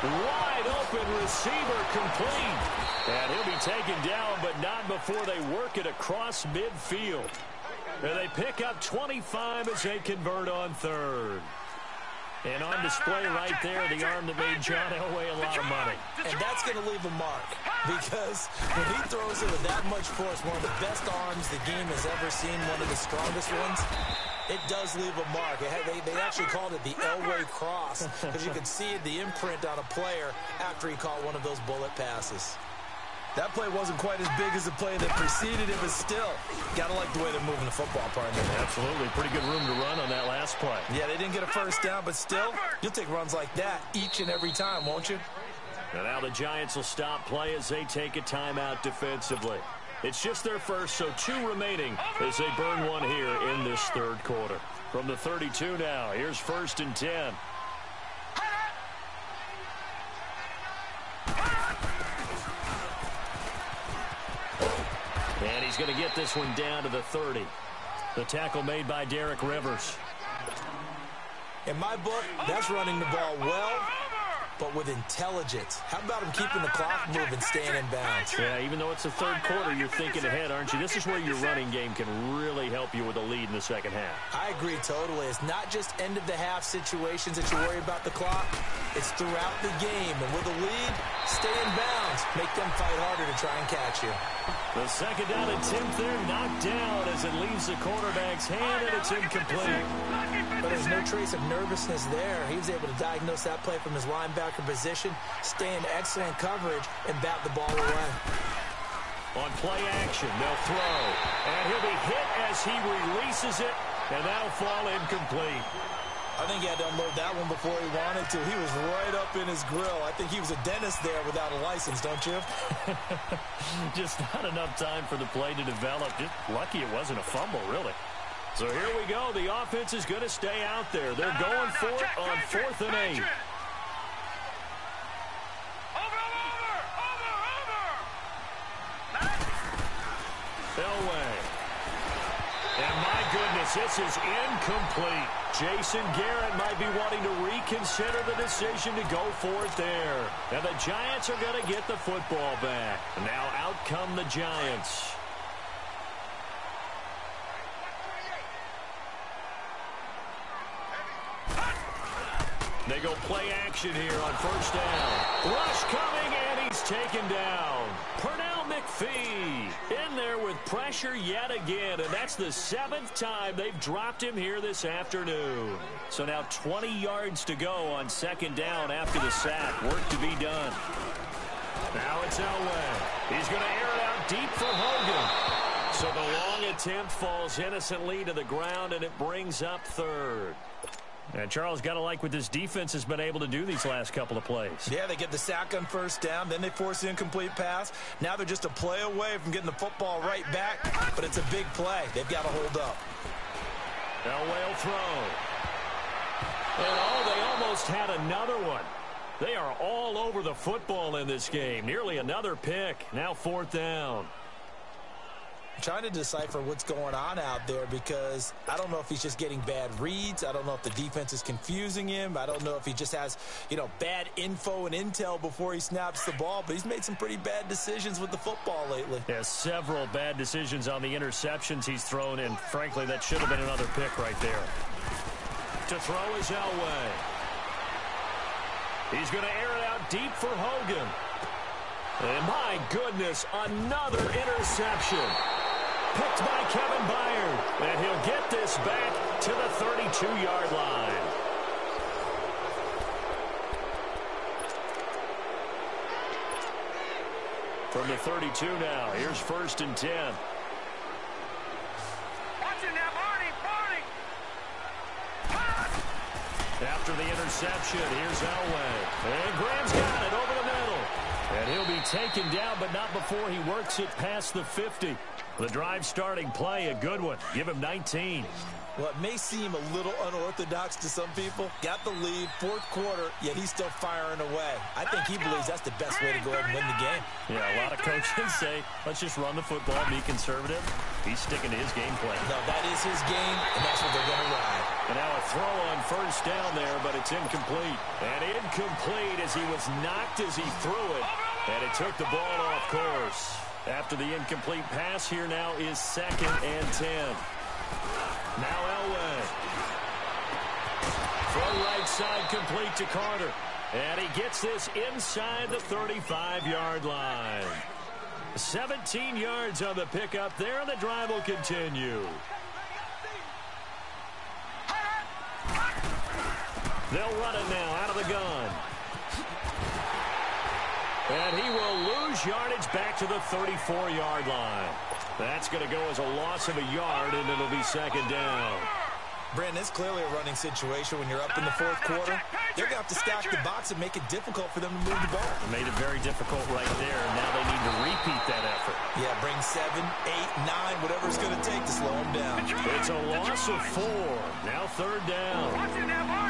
Wide open receiver complete. And he'll be taken down, but not before they work it across midfield. And they pick up 25 as they convert on 3rd. And on display right there, the arm that made John Elway a lot of money. And that's going to leave a mark, because when he throws it with that much force, one of the best arms the game has ever seen, one of the strongest ones, it does leave a mark. They actually called it the Elway cross, because you could see the imprint on a player after he caught one of those bullet passes. That play wasn't quite as big as the play that preceded it, but still, got to like the way they're moving the football, partner. Absolutely. Pretty good room to run on that last play. Yeah, they didn't get a first down, but still, you'll take runs like that each and every time, won't you? And now the Giants will stop play as they take a timeout defensively. It's just their first, so 2 remaining as they burn one here in this 3rd quarter. From the 32 now, here's 1st and 10. And he's going to get this one down to the 30. The tackle made by Derek Rivers. In my book, that's running the ball well, but with intelligence. How about him keeping the clock moving, staying in bounds? Yeah, even though it's the 3rd quarter, you're thinking ahead, aren't you? This is where your running game can really help you with a lead in the second half. I agree totally. It's not just end-of-the-half situations that you worry about the clock. It's throughout the game. And with a lead, stay in bounds. Make them fight harder to try and catch you. The second down attempt there knocked down as it leaves the quarterback's hand, and it's incomplete. But there's no trace of nervousness there. He was able to diagnose that play from his linebacker position, stay in excellent coverage, and bat the ball away. On play action, they'll throw. And he'll be hit as he releases it, and that'll fall incomplete. I think he had to unload that one before he wanted to. He was right up in his grill. I think he was a dentist there without a license, don't you? Just not enough time for the play to develop. Just lucky it wasn't a fumble, really. So here we go. The offense is going to stay out there. They're going for it on 4th and 8. Elway. And my goodness, this is incomplete. Jason Garrett might be wanting to reconsider the decision to go for it there. And the Giants are going to get the football back. Now out come the Giants. They go play action here on first down. Rush coming, and he's taken down. Pernell McPhee in there with pressure yet again, and that's the 7th time they've dropped him here this afternoon. So now 20 yards to go on second down after the sack. Work to be done. Now it's Elway. He's going to air it out deep for Hogan. So the long attempt falls innocently to the ground, and it brings up third. And Charles, got to like what this defense has been able to do these last couple of plays. Yeah, they get the sack on first down, then they force the incomplete pass. Now they're just a play away from getting the football right back, but it's a big play. They've got to hold up. Elway will throw. And they almost had another one. They are all over the football in this game. Nearly another pick. Now 4th down. Trying to decipher what's going on out there because I don't know if he's just getting bad reads. I don't know if the defense is confusing him. I don't know if he just has, bad info and intel before he snaps the ball. But he's made some pretty bad decisions with the football lately. Yeah, several bad decisions on the interceptions he's thrown, and frankly, that should have been another pick right there. To throw is Elway. He's going to air it out deep for Hogan. And my goodness, another interception. Picked by Kevin Byard. And he'll get this back to the 32-yard line. From the 32 now, here's 1st and 10. Watch it now, Barney. After the interception, here's Elway. And Graham's got it over the middle. And he'll be taken down, but not before he works it past the 50. The drive starting play, a good one. Give him 19. Well, it may seem a little unorthodox to some people. Got the lead, 4th quarter, yet he's still firing away. I think he believes that's the best way to go ahead and win the game. Yeah, a lot of coaches say, let's just run the football, be conservative. He's sticking to his game plan. No, that is his game, and that's what they're going to ride. And now a throw on first down there, but it's incomplete. And incomplete as he was knocked as he threw it. And it took the ball off course. After the incomplete pass, here now is 2nd and 10. Now Elway. From right side, complete to Carter. And he gets this inside the 35-yard line. 17 yards on the pickup there, and the drive will continue. They'll run it now out of the gun. And he will lose yardage back to the 34-yard line. That's going to go as a loss of a yard, and it'll be 2nd down. Brandon, it's clearly a running situation when you're up in the 4th quarter. They're going to have to stack the box and make it difficult for them to move the ball. Made it very difficult right there. Now they need to repeat that effort. Yeah, bring 7, 8, 9, whatever it's going to take to slow them down. It's a loss of 4. Now 3rd down.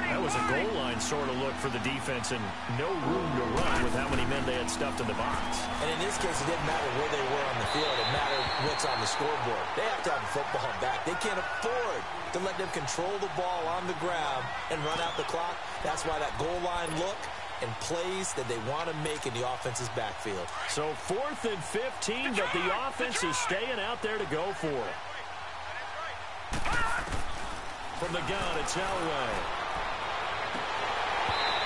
That was a goal line sort of look for the defense, and no room to run with how many men they had stuffed in the box. And in this case, it didn't matter where they were on the field. It mattered what's on the scoreboard. They have to have the football back. They can't afford to let them control the ball on the ground and run out the clock. That's why that goal line look and plays that they want to make in the offense's backfield. So 4th and 15, but the offense is staying out there to go for it. From the gun, it's Elway.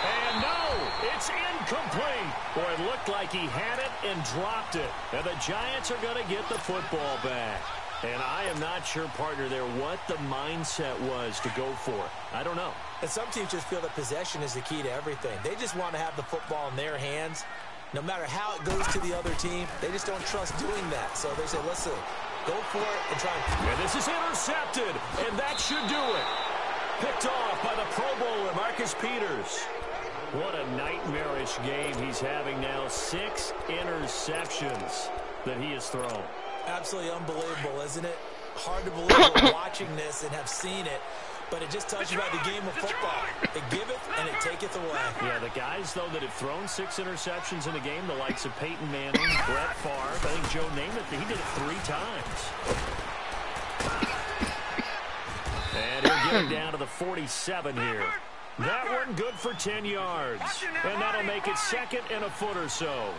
And no, it's incomplete. Boy, it looked like he had it and dropped it. And the Giants are going to get the football back. And I am not sure, partner, there what the mindset was to go for it. I don't know. And some teams just feel that possession is the key to everything. They just want to have the football in their hands. No matter how it goes to the other team, they just don't trust doing that. So they say, listen, go for it and try. And this is intercepted, and that should do it. Picked off by the Pro Bowler, Marcus Peters. What a nightmarish game he's having now. 6 interceptions that he has thrown. Absolutely unbelievable, isn't it? Hard to believe we're watching this and have seen it, but it just tells you about the game of football. It giveth and it taketh away. Yeah, the guys, though, that have thrown 6 interceptions in a game, the likes of Peyton Manning, Brett Favre, I think Joe Namath, he did it 3 times. And he'll get it down to the 47 here. That one good for 10 yards. And that'll make it 2nd and a foot or so.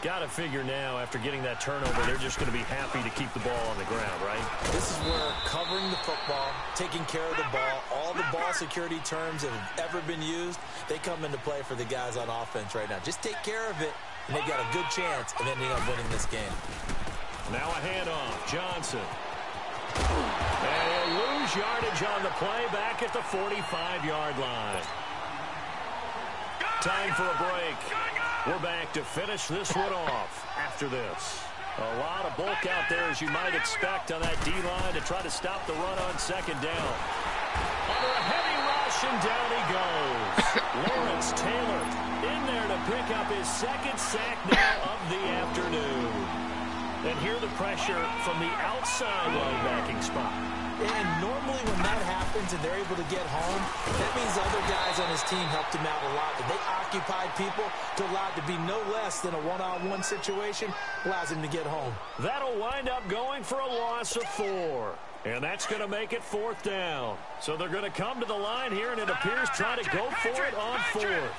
Got to figure now, after getting that turnover, they're just going to be happy to keep the ball on the ground, right? This is where covering the football, taking care of the ball, all the ball security terms that have ever been used, they come into play for the guys on offense right now. Just take care of it, and they've got a good chance of ending up winning this game. Now a handoff. Johnson. And he'll lose yardage on the play back at the 45-yard line. Time for a break. We're back to finish this one off after this. A lot of bulk out there, as you might expect, on that D-line to try to stop the run on second down. Under a heavy rush, and down he goes. Lawrence Taylor in there to pick up his second sack now of the afternoon. And here the pressure from the outside linebacking spot. And normally when that happens and they're able to get home, that means other guys on his team helped him out a lot. That they occupied people to allow it to be no less than a one-on-one situation, allows him to get home. That'll wind up going for a loss of 4. And that's going to make it 4th down. So they're going to come to the line here, and it appears trying to go for it on 4th.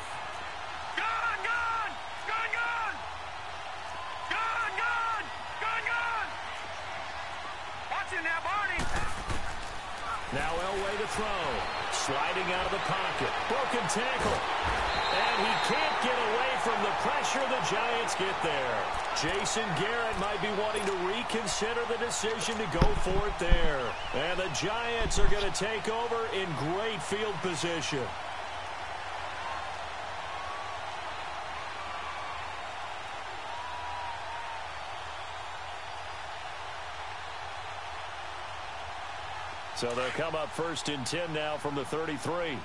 Now Elway to throw. Sliding out of the pocket. Broken tackle. And he can't get away from the pressure. The Giants get there. Jason Garrett might be wanting to reconsider the decision to go for it there. And the Giants are going to take over in great field position. So they'll come up 1st and 10 now from the 33.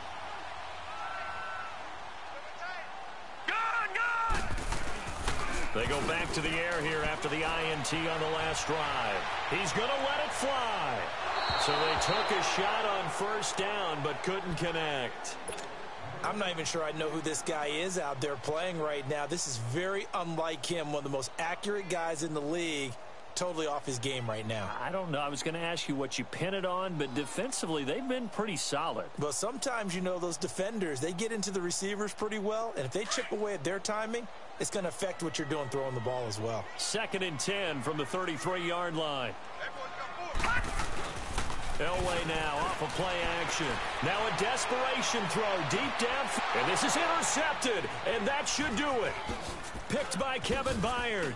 They go back to the air here after the INT on the last drive. He's going to let it fly. So they took a shot on 1st down but couldn't connect. I'm not even sure I know who this guy is out there playing right now. This is very unlike him, one of the most accurate guys in the league. Totally off his game right now. I don't know. I was going to ask you what you pin it on, but defensively, they've been pretty solid. Well, sometimes, you know, those defenders, they get into the receivers pretty well, and if they chip away at their timing, it's going to affect what you're doing throwing the ball as well. 2nd and 10 from the 33-yard line. Elway now off of play action. Now a desperation throw deep down. And this is intercepted, and that should do it. Picked by Kevin Byard.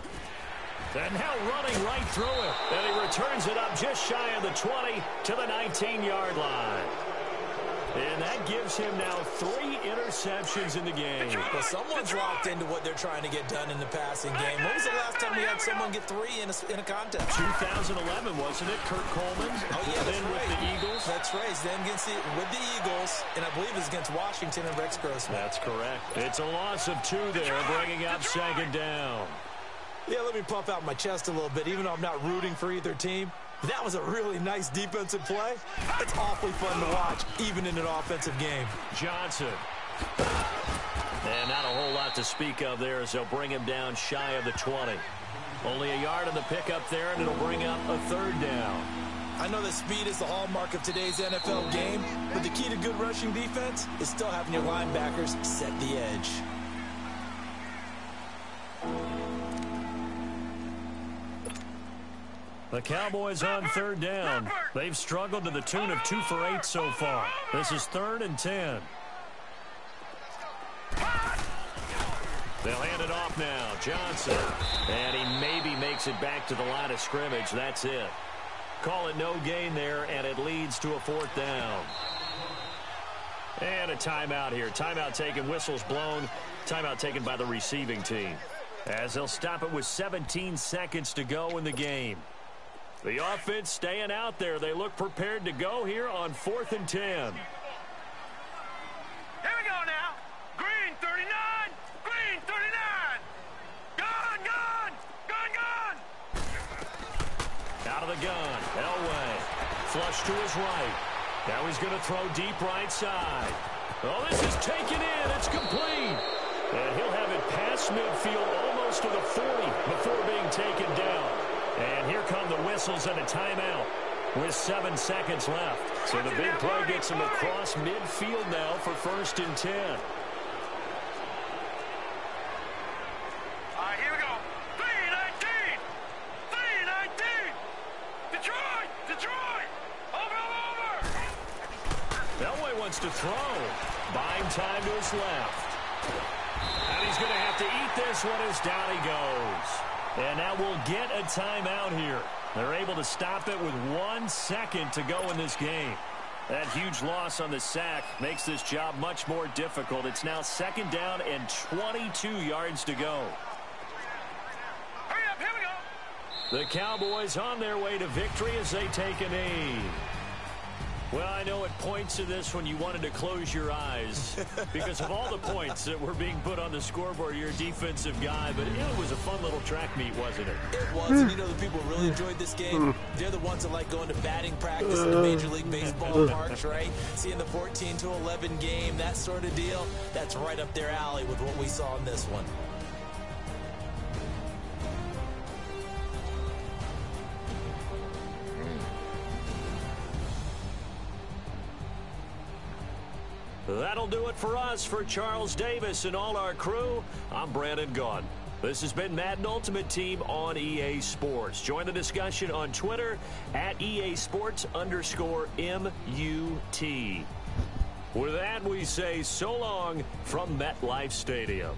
And now running right through it. And he returns it up just shy of the 20 to the 19-yard line. And that gives him now 3 interceptions in the game. Well, someone's locked into what they're trying to get done in the passing game. When was the last time we had someone get 3 in a contest? 2011, wasn't it? Kurt Coleman. Oh, yeah, then with the Eagles. That's right. Then with the Eagles, and I believe it's against Washington and Rex Grossman. That's correct. It's a loss of 2 there, bringing up 2nd down. Yeah, let me puff out my chest a little bit, even though I'm not rooting for either team. That was a really nice defensive play. It's awfully fun to watch, even in an offensive game. Johnson. And not a whole lot to speak of there as they'll bring him down shy of the 20. Only a yard on the pickup there, and it'll bring up a 3rd down. I know that speed is the hallmark of today's NFL game, but the key to good rushing defense is still having your linebackers set the edge. The Cowboys on 3rd down. They've struggled to the tune of 2 for 8 so far. This is 3rd and 10. They'll hand it off now. Johnson. And he maybe makes it back to the line of scrimmage. That's it. Call it no gain there, and it leads to a 4th down. And a timeout here. Timeout taken, whistles blown. Timeout taken by the receiving team. As they'll stop it with 17 seconds to go in the game. The offense staying out there. They look prepared to go here on 4th and 10. Here we go now. Green 39. Green 39. Gun, gun. Gun, gun. Out of the gun. Elway. Flush to his right. Now he's going to throw deep right side. Oh, this is taken in. It's complete. And he'll have it past midfield almost to the 40 before being taken down. And here come the whistles and a timeout with 7 seconds left. So the big play gets him across midfield now for 1st and 10. All right, here we go. time to his left. And he's going to have to eat this one as down he goes. And now we'll get a timeout here. They're able to stop it with 1 second to go in this game. That huge loss on the sack makes this job much more difficult. It's now 2nd down and 22 yards to go. Hurry up, here we go. The Cowboys on their way to victory as they take a knee. Well, I know at points of this when you wanted to close your eyes because of all the points that were being put on the scoreboard. You're a defensive guy, but it was a fun little track meet, wasn't it? It was, and you know the people really enjoyed this game. They're the ones that like going to batting practice in the Major League Baseball parks, right? Seeing the 14-11 game, that sort of deal, that's right up their alley with what we saw in this one. That'll do it for us. For Charles Davis and all our crew, I'm Brandon Gaudin. This has been Madden Ultimate Team on EA Sports. Join the discussion on Twitter at EASports_MUT. With that, we say so long from MetLife Stadium.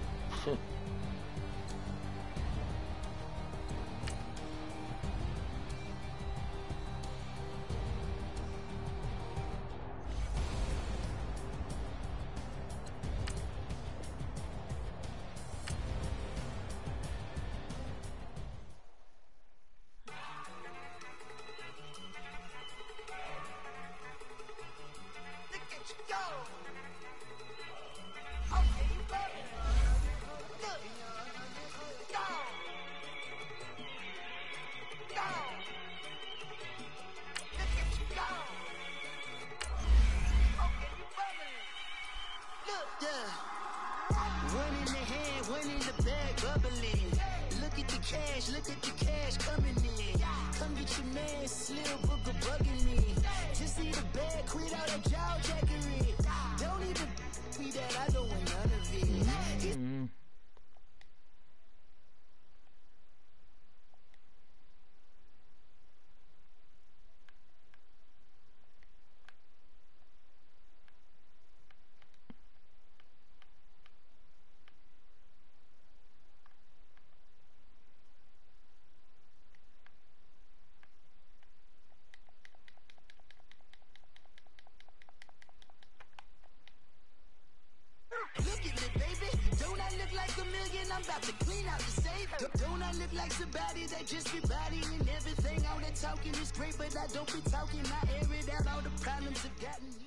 Look at me, baby. Don't I look like a million? I'm about to clean out the safe. Don't I look like somebody that just be bodying everything? All that talking is great, but I don't be talking. I air it out. All the problems have gotten you.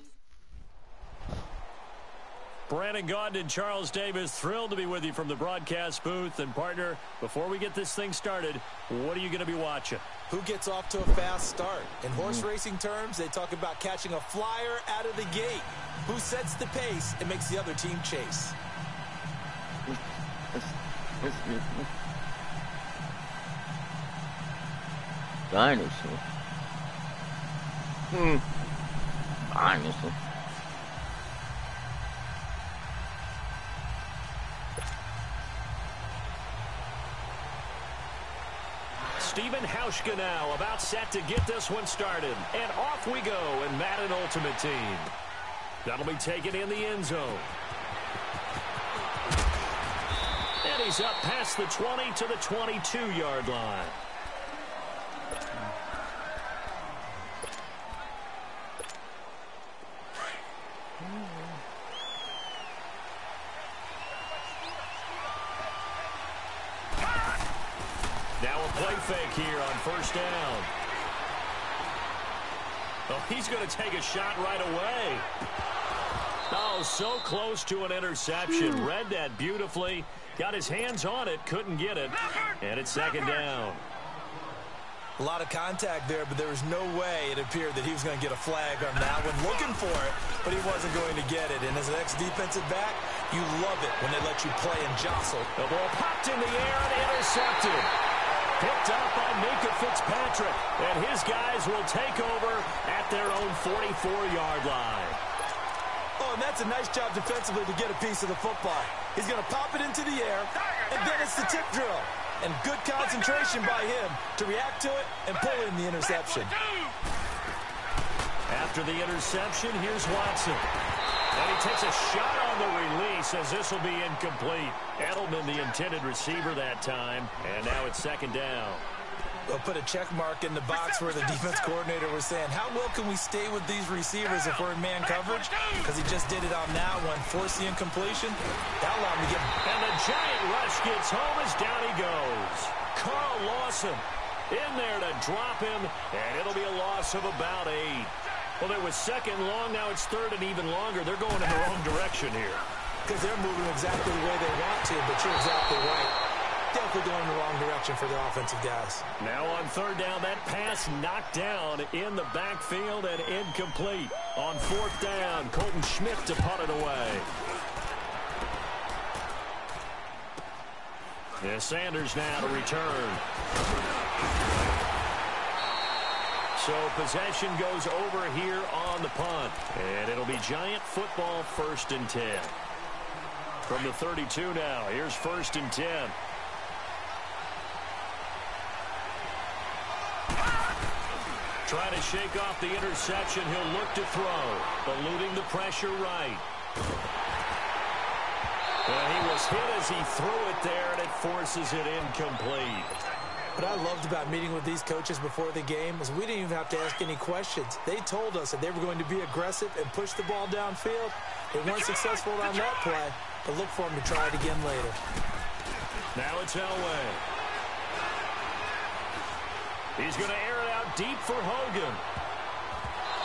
Brandon Gaudin and Charles Davis, thrilled to be with you from the broadcast booth. And, partner, before we get this thing started, what are you going to be watching? Who gets off to a fast start? In horse racing terms, they talk about catching a flyer out of the gate. Who sets the pace and makes the other team chase? Dinosaur. Dinosaur. Steven Hauschka now about set to get this one started. And off we go in Madden Ultimate Team. That'll be taken in the end zone. And he's up past the 20 to the 22-yard line. Now a play fake here on first down. Oh, he's going to take a shot right away. Oh, so close to an interception. Read that beautifully. Got his hands on it, couldn't get it. And it's second down. A lot of contact there, but there was no way it appeared that he was going to get a flag on that one. Looking for it, but he wasn't going to get it. And as an ex-defensive back, you love it when they let you play and jostle. The ball popped in the air and intercepted. Picked up by Minka Fitzpatrick. And his guys will take over at their own 44-yard line. Oh, and that's a nice job defensively to get a piece of the football. He's going to pop it into the air, and then it's the tip drill. And good concentration by him to react to it and pull in the interception. After the interception, here's Watson. And he takes a shot on the release as this will be incomplete. Edelman, the intended receiver that time, and now it's second down. They'll put a check mark in the box where the defense coordinator was saying, how well can we stay with these receivers if we're in man coverage? Because he just did it on that one, forced the incompletion. That allowed him to get... And the giant rush gets home as down he goes. Carl Lawson in there to drop him, and it'll be a loss of about 8. Well, it was second long, now it's third and even longer. They're going in the wrong direction here. Because they're moving exactly the way they want to, but you're exactly right. Definitely going in the wrong direction for the offensive guys. Now on third down, that pass knocked down in the backfield and incomplete. On fourth down, Colton Schmidt to punt it away. Yeah, Sanders now to return. So possession goes over here on the punt. And it'll be Giant football, 1st and 10. From the 32 now, here's 1st and 10. Trying to shake off the interception. He'll look to throw. Eluding the pressure right. And he was hit as he threw it there, and it forces it incomplete. What I loved about meeting with these coaches before the game was we didn't even have to ask any questions. They told us that they were going to be aggressive and push the ball downfield. They weren't successful on that play, but look for them to try it again later. Now it's Elway. He's going to air it out deep for Hogan.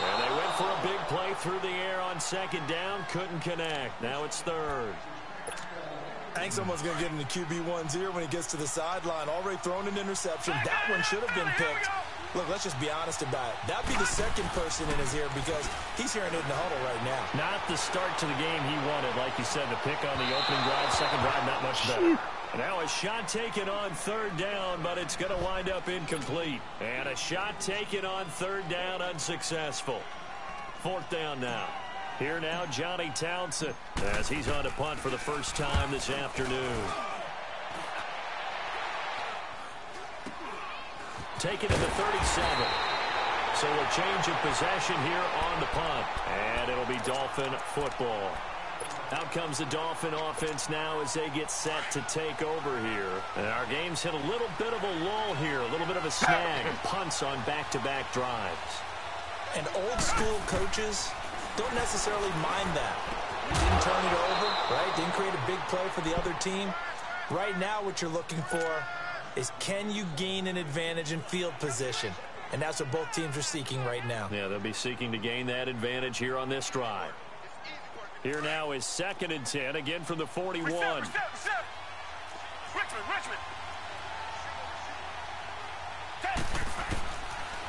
And they went for a big play through the air on second down. Couldn't connect. Now it's third. I think someone's going to get into QB1-0 when he gets to the sideline. Already thrown an interception. That one should have been picked. Look, let's just be honest about it. That'd be the second person in his ear because he's hearing it in the huddle right now. Not the start to the game he wanted. Like you said, the pick on the opening drive, second drive, not much better. Now a shot taken on third down, but it's going to wind up incomplete. And a shot taken on third down, unsuccessful. Fourth down now. Here now, Johnny Townsend, as he's on to punt for the first time this afternoon. Taken to the 37. So a change of possession here on the punt. And it'll be Dolphin football. Out comes the Dolphin offense now as they get set to take over here. And our game's hit a little bit of a lull here, a little bit of a snag. Punts on back-to-back drives. And old-school coaches don't necessarily mind that. Didn't turn it over, right? Didn't create a big play for the other team. Right now what you're looking for is can you gain an advantage in field position? And that's what both teams are seeking right now. Yeah, they'll be seeking to gain that advantage here on this drive. Here now is 2nd and 10, again from the 41. Richmond.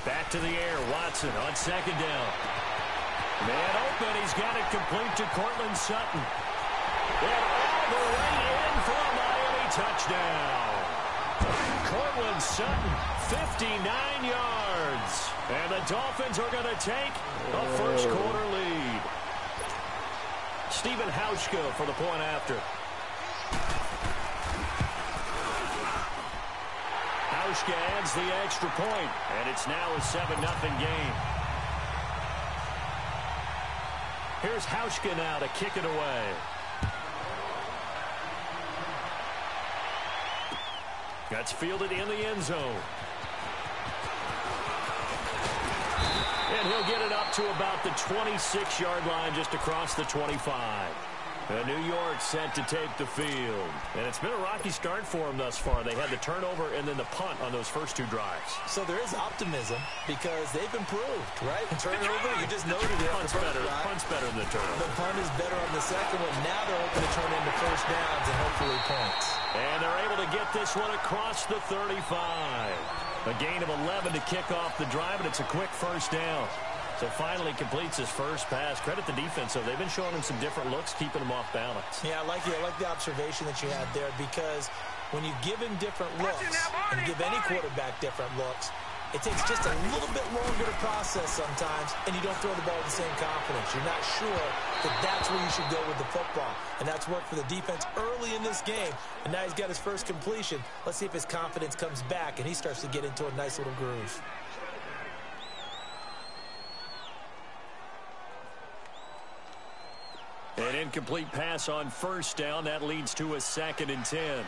Back to the air, Watson on second down. Man open, he's got it complete to Cortland Sutton. And all the way in for a Miami touchdown. Cortland Sutton, 59 yards. And the Dolphins are going to take a first quarter lead. Stephen Hauschka for the point after. Hauschka adds the extra point, and it's now a 7-0 game. Here's Hauschka now to kick it away. That's fielded in the end zone. And he'll get it up to about the 26-yard line, just across the 25. New York set to take the field. And it's been a rocky start for them thus far. They had the turnover and then the punt on those first two drives. So there is optimism because they've improved, right? Turnover, you just noted it. Punt's better than the turnover. The punt is better on the second one. Now they're hoping to turn into first downs and hopefully points. And they're able to get this one across the 35. A gain of 11 to kick off the drive, and it's a quick first down. So finally completes his first pass. Credit the defense, though. They've been showing him some different looks, keeping him off balance. Yeah, I like the observation that you had there because when you give him different looks and give any quarterback different looks, it takes just a little bit longer to process sometimes, and you don't throw the ball with the same confidence. You're not sure that that's where you should go with the football. And that's worked for the defense early in this game. And now he's got his first completion. Let's see if his confidence comes back and he starts to get into a nice little groove. And incomplete pass on first down. That leads to a 2nd and 10.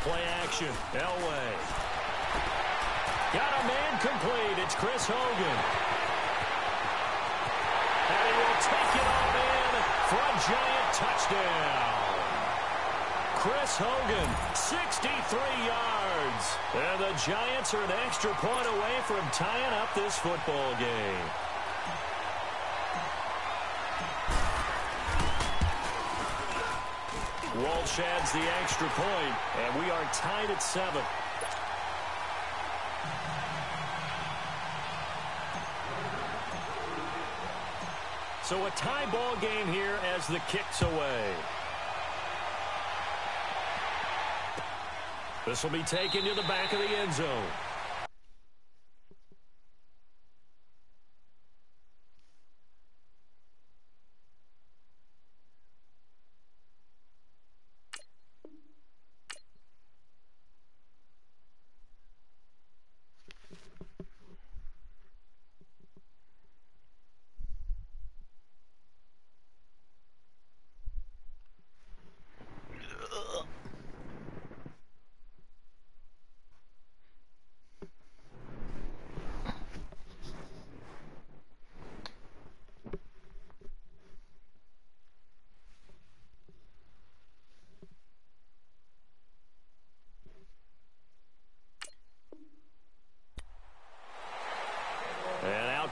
Play action. Elway. Got a man complete. It's Chris Hogan. And he will take it on in for a giant touchdown. Chris Hogan, 63 yards. And the Giants are an extra point away from tying up this football game. Walsh adds the extra point, and we are tied at 7. So a tie ball game here as the kick's away. This will be taken to the back of the end zone.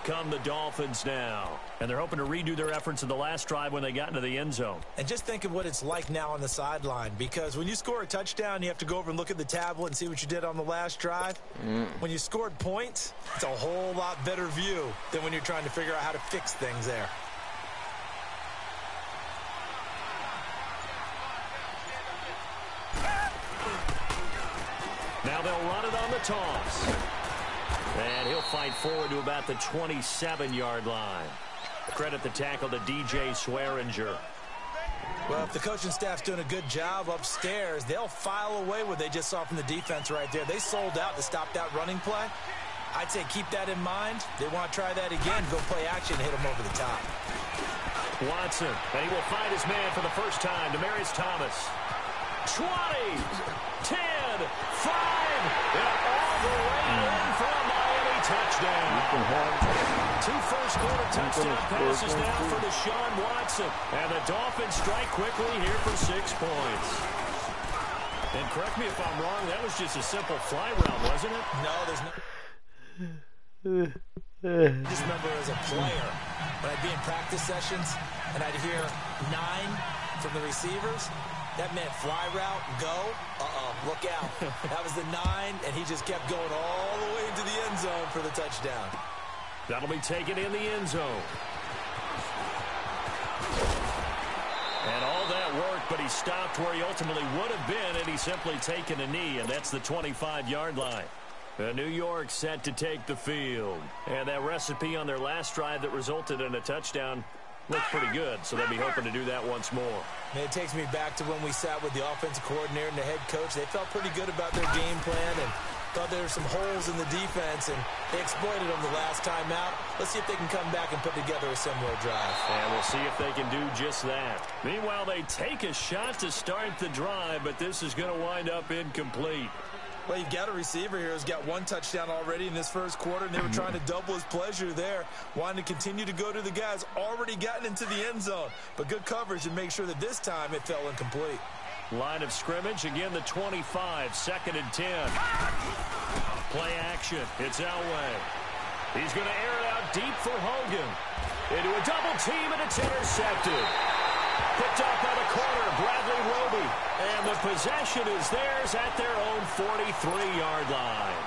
Come the Dolphins now. And they're hoping to redo their efforts in the last drive when they got into the end zone. And just think of what it's like now on the sideline, because when you score a touchdown, you have to go over and look at the tablet and see what you did on the last drive. When you scored points, it's a whole lot better view than when you're trying to figure out how to fix things there. Now they'll run it on the toss. And he'll fight forward to about the 27-yard line. Credit the tackle to DJ Swearinger. Well, if the coaching staff's doing a good job upstairs, they'll file away what they just saw from the defense right there. They sold out to stop that running play. I'd say keep that in mind. They want to try that again, go play action, hit him over the top. Watson, and he will find his man for the first time. Demaryius Thomas. 20, 10, 5, and all the way in for a Miami touchdown. 2 first-quarter touchdown passes now for Deshaun Watson. And the Dolphins strike quickly here for 6 points. And correct me if I'm wrong, that was just a simple fly route, wasn't it? No, there's no... I just remember as a player, when I'd be in practice sessions, and I'd hear 9 from the receivers, that meant fly route, go, look out. That was the 9, and he just kept going all the way into the end zone for the touchdown. That'll be taken in the end zone. And all that worked, but he stopped where he ultimately would have been, and he's simply taken a knee, and that's the 25-yard line. New York set to take the field. And that recipe on their last drive that resulted in a touchdown looked pretty good, so they'll be hoping to do that once more. And it takes me back to when we sat with the offensive coordinator and the head coach. They felt pretty good about their game plan and thought there were some holes in the defense, and they exploited them the last time out. Let's see if they can come back and put together a similar drive. And we'll see if they can do just that. Meanwhile, they take a shot to start the drive, but this is going to wind up incomplete. Well, you've got a receiver here who's got 1 touchdown already in this first quarter, and they were trying to double his pleasure there, wanting to continue to go to the guys already gotten into the end zone. But good coverage and make sure that this time it fell incomplete. Line of scrimmage, again the 25, 2nd and 10. Play action, it's Elway. He's going to air it out deep for Hogan. Into a double team, and it's intercepted. Picked up by the corner, Bradley Roby. And the possession is theirs at their own 43-yard line.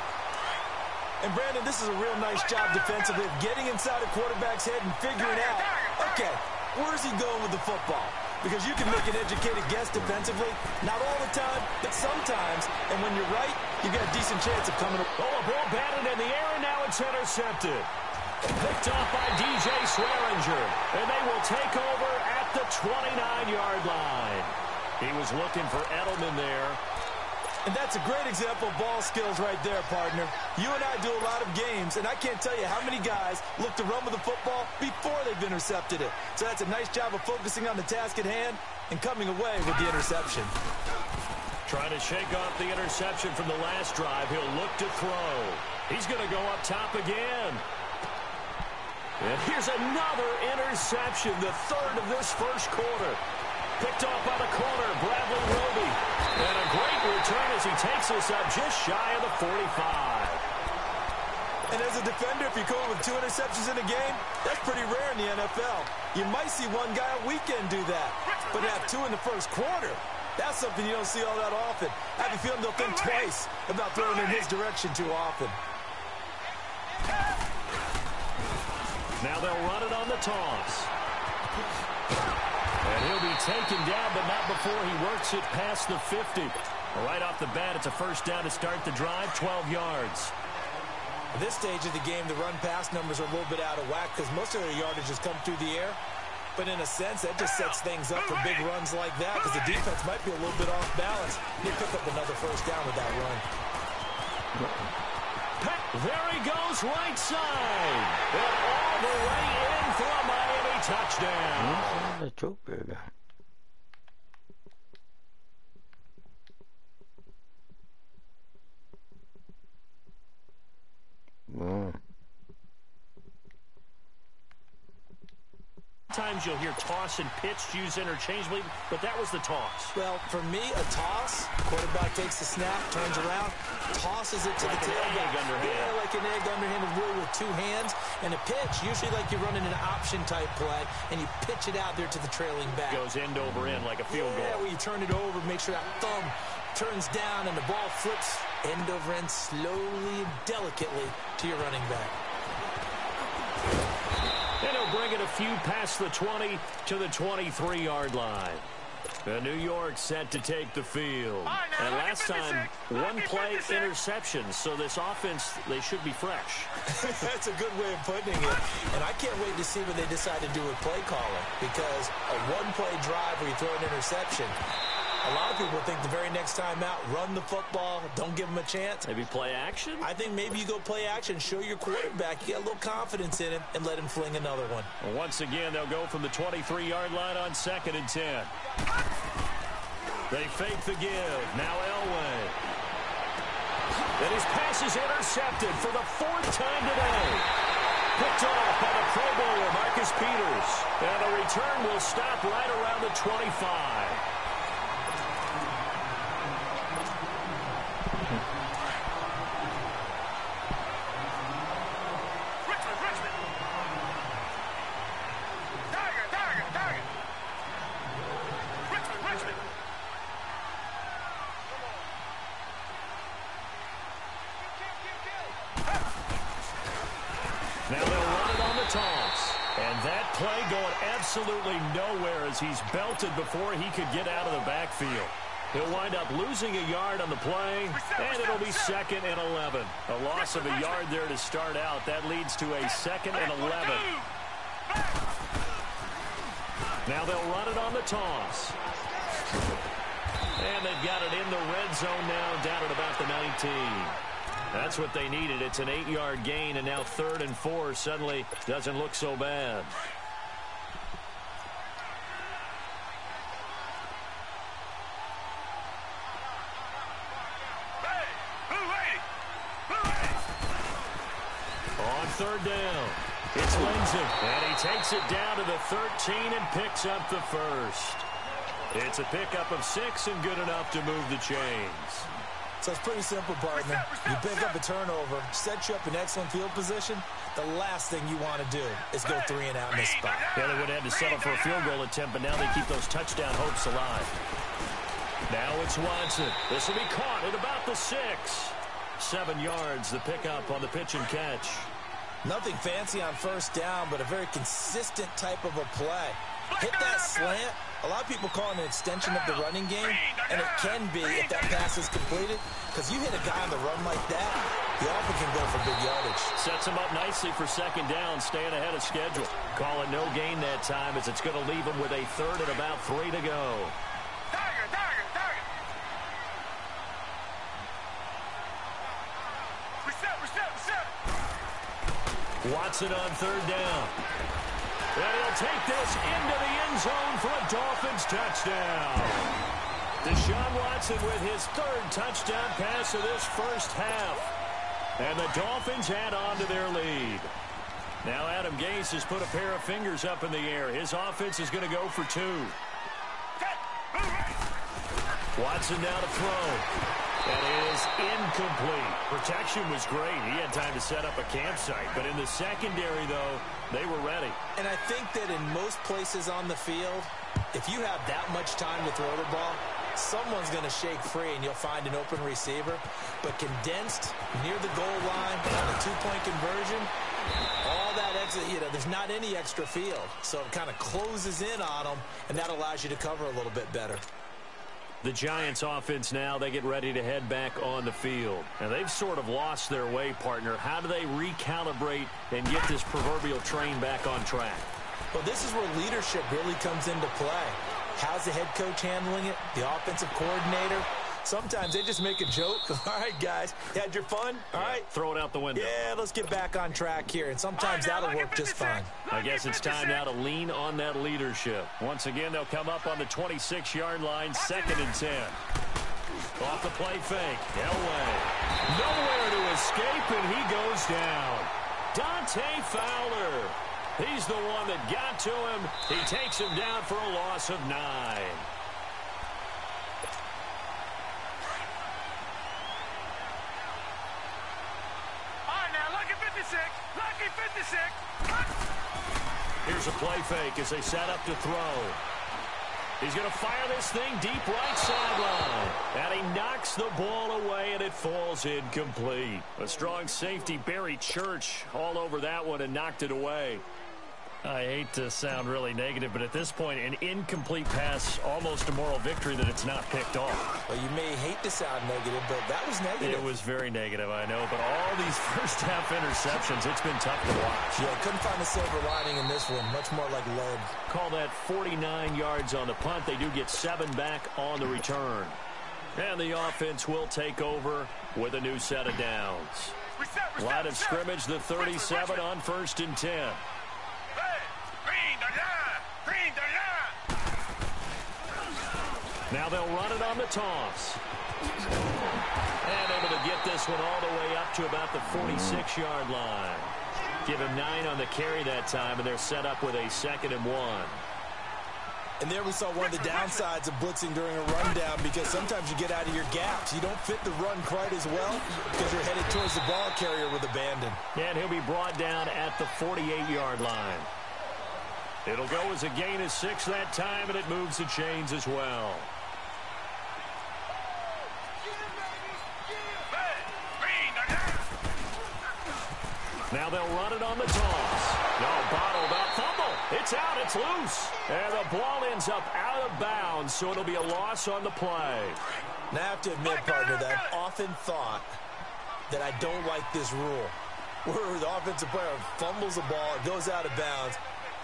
And, Brandon, this is a real nice job defensively of getting inside a quarterback's head and figuring out, okay, where's he going with the football? Because you can make an educated guess defensively. Not all the time, but sometimes. And when you're right, you've got a decent chance of coming. Oh, a ball batted in the air, and now it's intercepted. Picked off by DJ Swearinger. And they will take over at the 29-yard line. He was looking for Edelman there. And that's a great example of ball skills right there, partner. You and I do a lot of games, and I can't tell you how many guys look to run with the football before they've intercepted it. So that's a nice job of focusing on the task at hand and coming away with the interception. Trying to shake off the interception from the last drive. He'll look to throw. He's going to go up top again. And here's another interception, the third of this first quarter. Picked off by the corner, Bradley Roby. And a great return as he takes us up just shy of the 45. And as a defender, if you're going with 2 interceptions in a game, that's pretty rare in the NFL. You might see one guy a weekend do that. But to have 2 in the first quarter, that's something you don't see all that often. I have a feeling they'll think twice about throwing in his direction too often. Now they'll run it on the toss. And he'll be taken down, but not before he works it past the 50. Right off the bat, it's a first down to start the drive, 12 yards. At this stage of the game, the run-pass numbers are a little bit out of whack because most of their yardage has come through the air. But in a sense, that just sets things up for big runs like that because the defense might be a little bit off balance. They pick up another first down with that run. There he goes, right side. And all the way in for a Miami touchdown. Wow. Sometimes you'll hear toss and pitch used interchangeably, but that was the toss. Well, for me, a toss, quarterback takes the snap, turns around, tosses it to the tailback. Yeah, like an egg underhand, really with 2 hands. And a pitch, usually like you're running an option-type play, and you pitch it out there to the trailing back. Goes end over end like a field goal. Yeah, where you turn it over, make sure that thumb turns down, and the ball flips end over end slowly and delicately to your running back. And he'll bring it a few past the 20 to the 23-yard line. And New York set to take the field. And last time, 1 play interception. So this offense, they should be fresh. That's a good way of putting it. And I can't wait to see what they decide to do with play calling. Because a 1-play drive where you throw an interception, a lot of people think the very next time out, run the football, don't give them a chance. Maybe play action? I think maybe you go play action, show your quarterback, you get a little confidence in him, and let him fling another one. Well, once again, they'll go from the 23-yard line on 2nd and 10. They fake the give. Now Elway. And his pass is intercepted for the 4th time today. Picked off by the Pro Bowler, Marcus Peters. And the return will stop right around the 25. Now they'll run it on the toss. And that play going absolutely nowhere as he's belted before he could get out of the backfield. He'll wind up losing a yard on the play, and it'll be 2nd and 11. A loss of a yard there to start out. That leads to a 2nd and 11. Now they'll run it on the toss. And they've got it in the red zone now, down at about the 19. That's what they needed. It's an 8-yard gain, and now 3rd and 4 suddenly doesn't look so bad. On 3rd down, it's Lindsey, and he takes it down to the 13 and picks up the first. It's a pickup of 6 and good enough to move the chains. So it's pretty simple, partner. You pick up a turnover, set you up in excellent field position. The last thing you want to do is go 3 and out in this spot. Yeah, they would have had to settle for a field goal attempt, but now they keep those touchdown hopes alive. Now it's Watson. This will be caught at about the 6. 7 yards, the pickup on the pitch and catch. Nothing fancy on 1st down, but a very consistent type of a play. Hit that slant. A lot of people call it an extension of the running game, and it can be if that pass is completed, because you hit a guy on the run like that, he often can go for big yardage. Sets him up nicely for 2nd down, staying ahead of schedule. Call it no gain that time as it's going to leave him with a 3rd and about 3 to go. Watson on third down. And he'll take this into the end zone for a Dolphins touchdown. Deshaun Watson with his third touchdown pass of this first half. And the Dolphins add on to their lead. Now Adam Gase has put a pair of fingers up in the air. His offense is going to go for 2. Watson now to throw. That is incomplete. Protection was great. He had time to set up a campsite. But in the secondary, though, they were ready. And I think that in most places on the field, if you have that much time to throw the ball, someone's going to shake free and you'll find an open receiver. But condensed near the goal line on a two-point conversion, all that extra, there's not any extra field. So it kind of closes in on them, and that allows you to cover a little bit better. The Giants offense now, they get ready to head back on the field. And they've sort of lost their way, partner. How do they recalibrate and get this proverbial train back on track? Well, this is where leadership really comes into play. How's the head coach handling it? The offensive coordinator? Sometimes they just make a joke. All right, guys, you had your fun? All right. Throw it out the window. Yeah, let's get back on track here. And sometimes that'll work just fine. I guess it's time now to lean on that leadership. Once again, they'll come up on the 26-yard line, 2nd and 10. Off the play fake. Elway. Nowhere to escape, and he goes down. Dante Fowler. He's the one that got to him. He takes him down for a loss of 9. Lucky 56. Here's a play fake as they set up to throw. He's going to fire this thing deep right sideline. And he knocks the ball away, and it falls incomplete. A strong safety, Barry Church, all over that one and knocked it away. I hate to sound really negative, but at this point, an incomplete pass, almost a moral victory that it's not picked off. Well, you may hate to sound negative, but that was negative. It was very negative, I know. But all these first-half interceptions, it's been tough to watch. Yeah, couldn't find a silver lining in this one. Much more like lead. Call that 49 yards on the punt. They do get 7 back on the return. And the offense will take over with a new set of downs. Line of scrimmage, the 37 on 1st and 10. Now they'll run it on the toss. And able to get this one all the way up to about the 46-yard line. Give him 9 on the carry that time, and they're set up with a 2nd and 1. And there we saw one of the downsides of blitzing during a rundown, because sometimes you get out of your gaps. You don't fit the run quite as well because you're headed towards the ball carrier with abandon. And he'll be brought down at the 48-yard line. It'll go as a gain of 6 that time, and it moves the chains as well. Now they'll run it on the toss. No, bottled up. Fumble. It's out. It's loose. And the ball ends up out of bounds, so it'll be a loss on the play. Now, I have to admit, partner, that I've often thought that I don't like this rule, where the offensive player fumbles the ball, it goes out of bounds,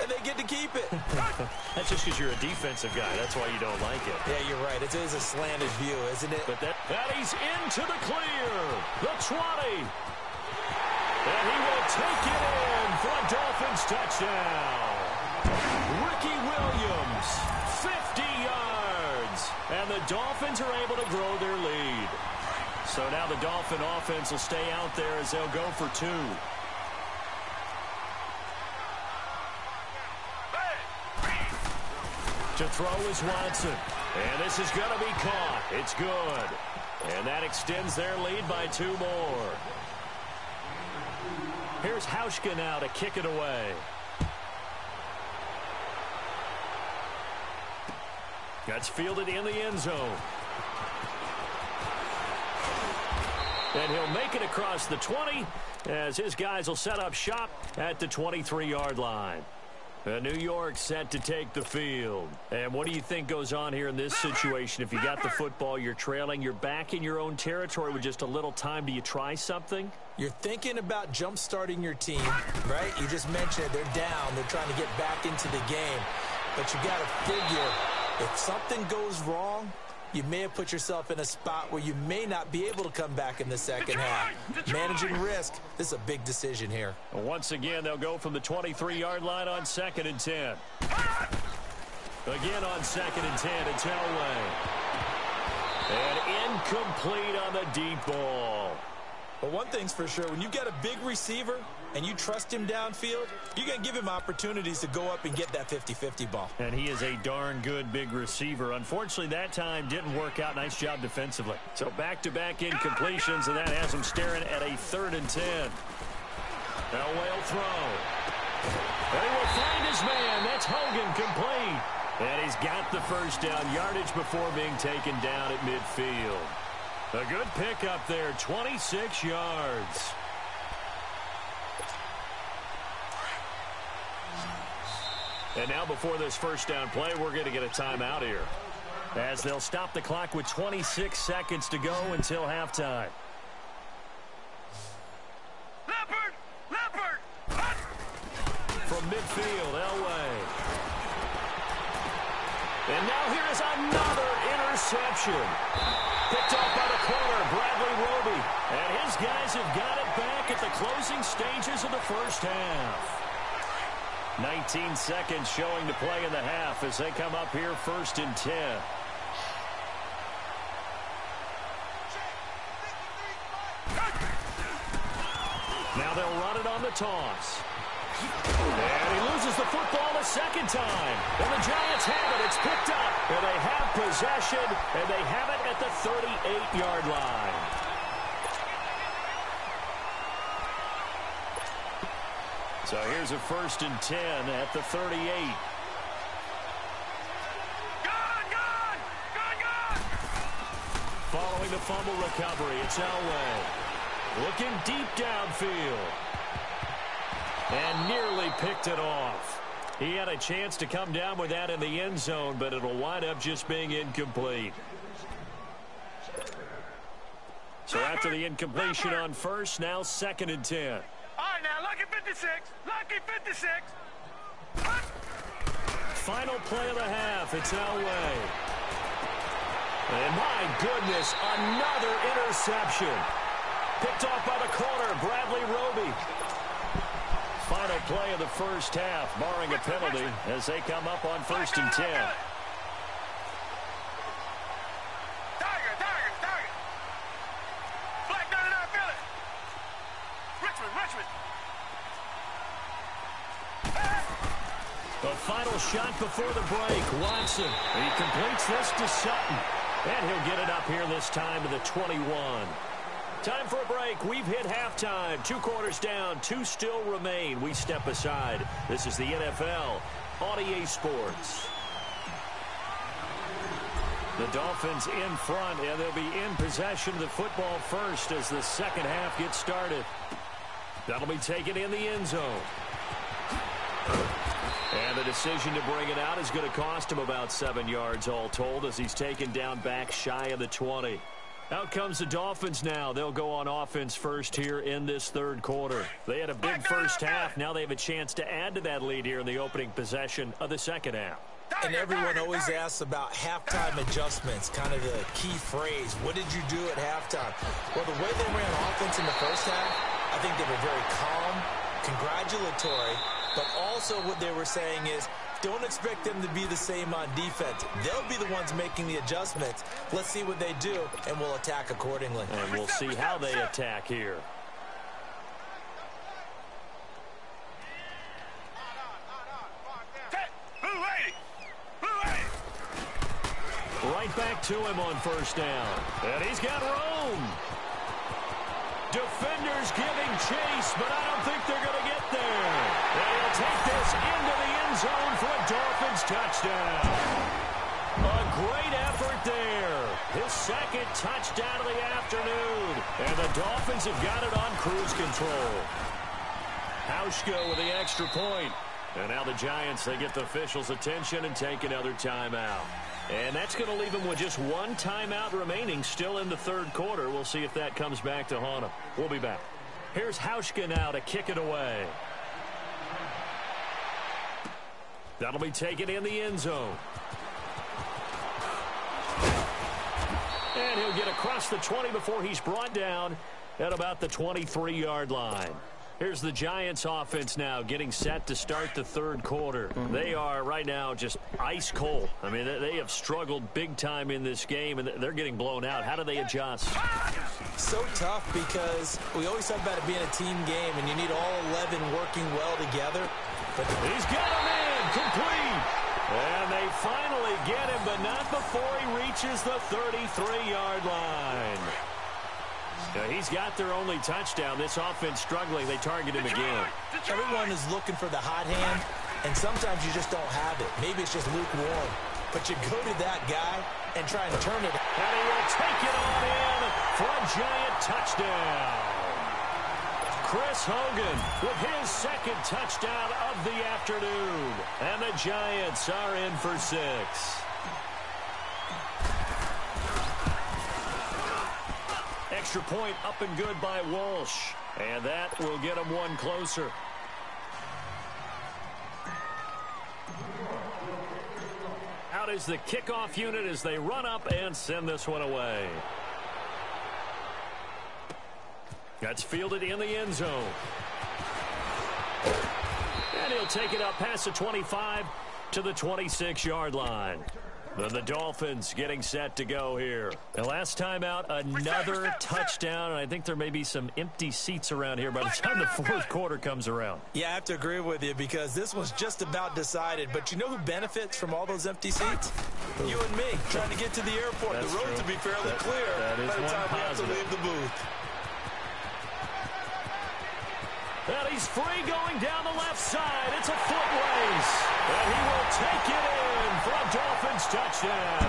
and they get to keep it. That's just because you're a defensive guy. That's why you don't like it. Yeah, you're right. It is a slanted view, isn't it? But that he's into the clear. The 20. And he will take it in for a Dolphins touchdown. Ricky Williams, 50 yards. And the Dolphins are able to grow their lead. So now the Dolphin offense will stay out there as they'll go for 2. To throw is Watson. And this is going to be caught. It's good. And that extends their lead by 2 more. Here's Hauschka now to kick it away. That's fielded in the end zone. And he'll make it across the 20 as his guys will set up shop at the 23-yard line. New York set to take the field. And what do you think goes on here in this situation? If you got the football, you're trailing, you're back in your own territory with just a little time. Do you try something? You're thinking about jump-starting your team, right? You just mentioned it. They're down. They're trying to get back into the game. But you got to figure, if something goes wrong, you may have put yourself in a spot where you may not be able to come back in the second half. Managing risk, this is a big decision here. Once again, they'll go from the 23-yard line on 2nd and 10. Again on 2nd and 10, it's Elway. And incomplete on the deep ball. But one thing's for sure, when you've got a big receiver and you trust him downfield, you're going to give him opportunities to go up and get that 50-50 ball. And he is a darn good big receiver. Unfortunately, that time didn't work out. Nice job defensively. So back-to-back incompletions, and that has him staring at a 3rd and 10. Elway will throw. And he will find his man. That's Hogan, complete. And he's got the first down, yardage before being taken down at midfield. A good pickup there, 26 yards. And now before this first down play, we're going to get a timeout here, as they'll stop the clock with 26 seconds to go until halftime. Leopard! From midfield, Elway. And now here is another interception. Picked off by the corner, Bradley Roby. And his guys have got it back at the closing stages of the first half. 19 seconds showing to play in the half as they come up here 1st and 10. Now they'll run it on the toss. And he loses the football a second time. And the Giants have it. It's picked up. And they have possession. And they have it at the 38-yard line. So here's a 1st and 10 at the 38. Gone! Following the fumble recovery, it's Elway. Looking deep downfield. And nearly picked it off. He had a chance to come down with that in the end zone, but it'll wind up just being incomplete. So after the incompletion on first, now 2nd and 10. All right, now, lucky 56. Lucky 56. Final play of the half, it's Elway. And my goodness, another interception. Picked off by the corner, Bradley Roby. Final play of the first half, barring a penalty, as they come up on 1st and 10. Tiger. Black 99 Philly. Richmond. The final shot before the break, Watson. He completes this to Sutton. And he'll get it up here this time to the 21. Time for a break. We've hit halftime. 2 quarters down. 2 still remain. We step aside. This is the NFL on EA Sports. The Dolphins in front, and they'll be in possession of the football first as the second half gets started. That'll be taken in the end zone. And the decision to bring it out is going to cost him about 7 yards all told, as he's taken down back shy of the 20. Out comes the Dolphins now. They'll go on offense first here in this third quarter. They had a big first half. Now they have a chance to add to that lead here in the opening possession of the second half. And everyone always asks about halftime adjustments, kind of the key phrase. What did you do at halftime? Well, the way they ran offense in the first half, I think they were very calm, congratulatory, but also what they were saying is, don't expect them to be the same on defense. They'll be the ones making the adjustments. Let's see what they do, and we'll attack accordingly. And we'll see how they attack here. Right back to him on first down. And he's got room. Defenders giving chase, but I don't think they're going to get there. And he'll take this into the end zone for a Dolphins touchdown. A great effort there. His second touchdown of the afternoon. And the Dolphins have got it on cruise control. Hauschka with the extra point. And now the Giants, they get the officials' attention and take another timeout. And that's going to leave them with just 1 timeout remaining still in the third quarter. We'll see if that comes back to haunt them. We'll be back. Here's Hauschka now to kick it away. That'll be taken in the end zone. And he'll get across the 20 before he's brought down at about the 23-yard line. Here's the Giants offense now getting set to start the third quarter. They are right now just ice cold. I mean, they have struggled big time in this game, and they're getting blown out. How do they adjust? So tough because we always talk about it being a team game, and you need all 11 working well together. But he's got him in, complete. And they finally get him, but not before he reaches the 33-yard line. Now, he's got their only touchdown. This offense struggling. They target him again. Everyone is looking for the hot hand, and sometimes you just don't have it. Maybe it's just lukewarm. But you go to that guy and try and turn it. And he will take it on in for a Giant touchdown. Chris Hogan with his second touchdown of the afternoon. And the Giants are in for 6. Extra point up and good by Walsh. And that will get him one closer. Out is the kickoff unit as they run up and send this one away. That's fielded in the end zone. And he'll take it up past the 25 to the 26-yard line. Then the Dolphins getting set to go here. The last time out, another touchdown, and I think there may be some empty seats around here by the time the fourth quarter comes around. Yeah, I have to agree with you because this one's just about decided. But you know who benefits from all those empty seats? You and me, trying to get to the airport. That's the roads true. will be fairly clear that is by the one time we have to positive. leave the booth. And he's free going down the left side. It's a foot race. And he will take it in for a Dolphins touchdown.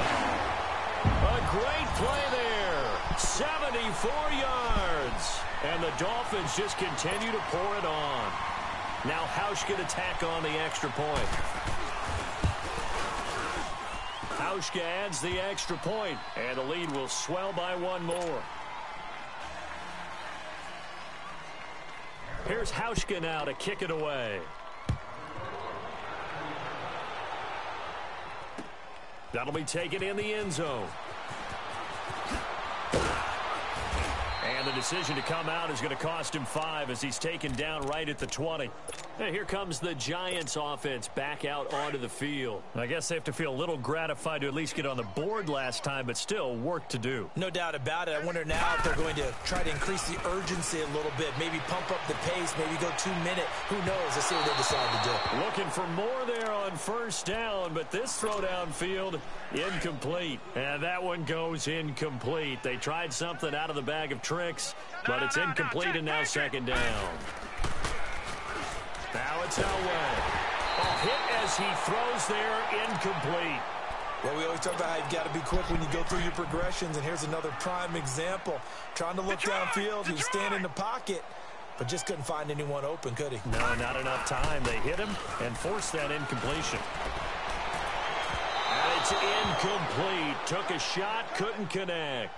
A great play there. 74 yards. And the Dolphins just continue to pour it on. Now Hausch can attack on the extra point. Hauschka adds the extra point, and the lead will swell by one more. Here's Hauschka now to kick it away. That'll be taken in the end zone. And the decision to come out is going to cost him 5 as he's taken down right at the 20. And here comes the Giants offense back out onto the field. I guess they have to feel a little gratified to at least get on the board last time, but still work to do. No doubt about it. I wonder now if they're going to try to increase the urgency a little bit, maybe pump up the pace, maybe go 2-minute. Who knows? Let's see what they decide to do. Looking for more there on first down, but this throw downfield incomplete. And that one goes incomplete. They tried something out of the bag of tricks, but it's incomplete and now second down. Now it's Elway. A hit as he throws there, incomplete. Well, we always talk about how you've got to be quick when you go through your progressions, and here's another prime example. Trying to look downfield, he was standing in the pocket, but just couldn't find anyone open, could he? No, not enough time. They hit him and forced that incompletion. And it's incomplete. Took a shot, couldn't connect.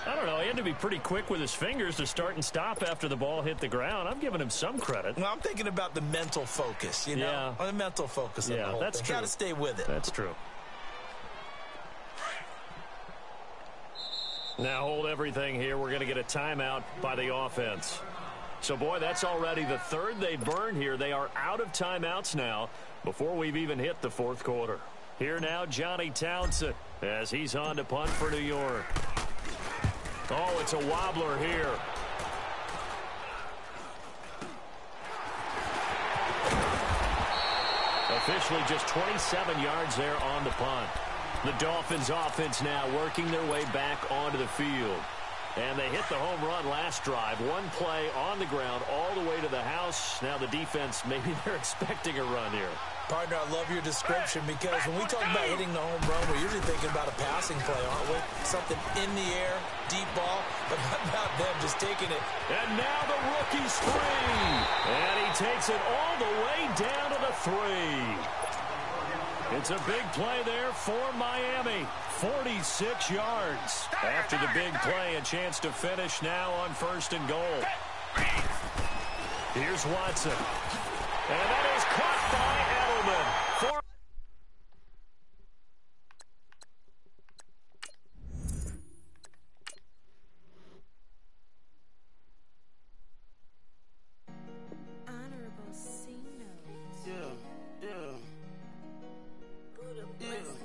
I don't know. He had to be pretty quick with his fingers to start and stop after the ball hit the ground. I'm giving him some credit. Well, I'm thinking about the mental focus, you know? Yeah. The mental focus on the whole that's thing. true. Got to stay with it. That's true. Now hold everything here. We're going to get a timeout by the offense. So, boy, that's already the third they burned here. They are out of timeouts now before we've even hit the fourth quarter. Here now, Johnny Townsend as he's on to punt for New York. Oh, it's a wobbler here. Officially just 27 yards there on the punt. The Dolphins offense now working their way back onto the field. And they hit the home run last drive. One play on the ground all the way to the house. Now the defense, maybe they're expecting a run here. Partner, I love your description because when we talk about hitting the home run, we're usually thinking about a passing play, aren't we? Something in the air, deep ball, but how about them just taking it? And now the rookie's free. And he takes it all the way down to the 3. It's a big play there for Miami. 46 yards. After the big play, a chance to finish now on first and goal. Here's Watson. And that is caught by Edelman. Yeah.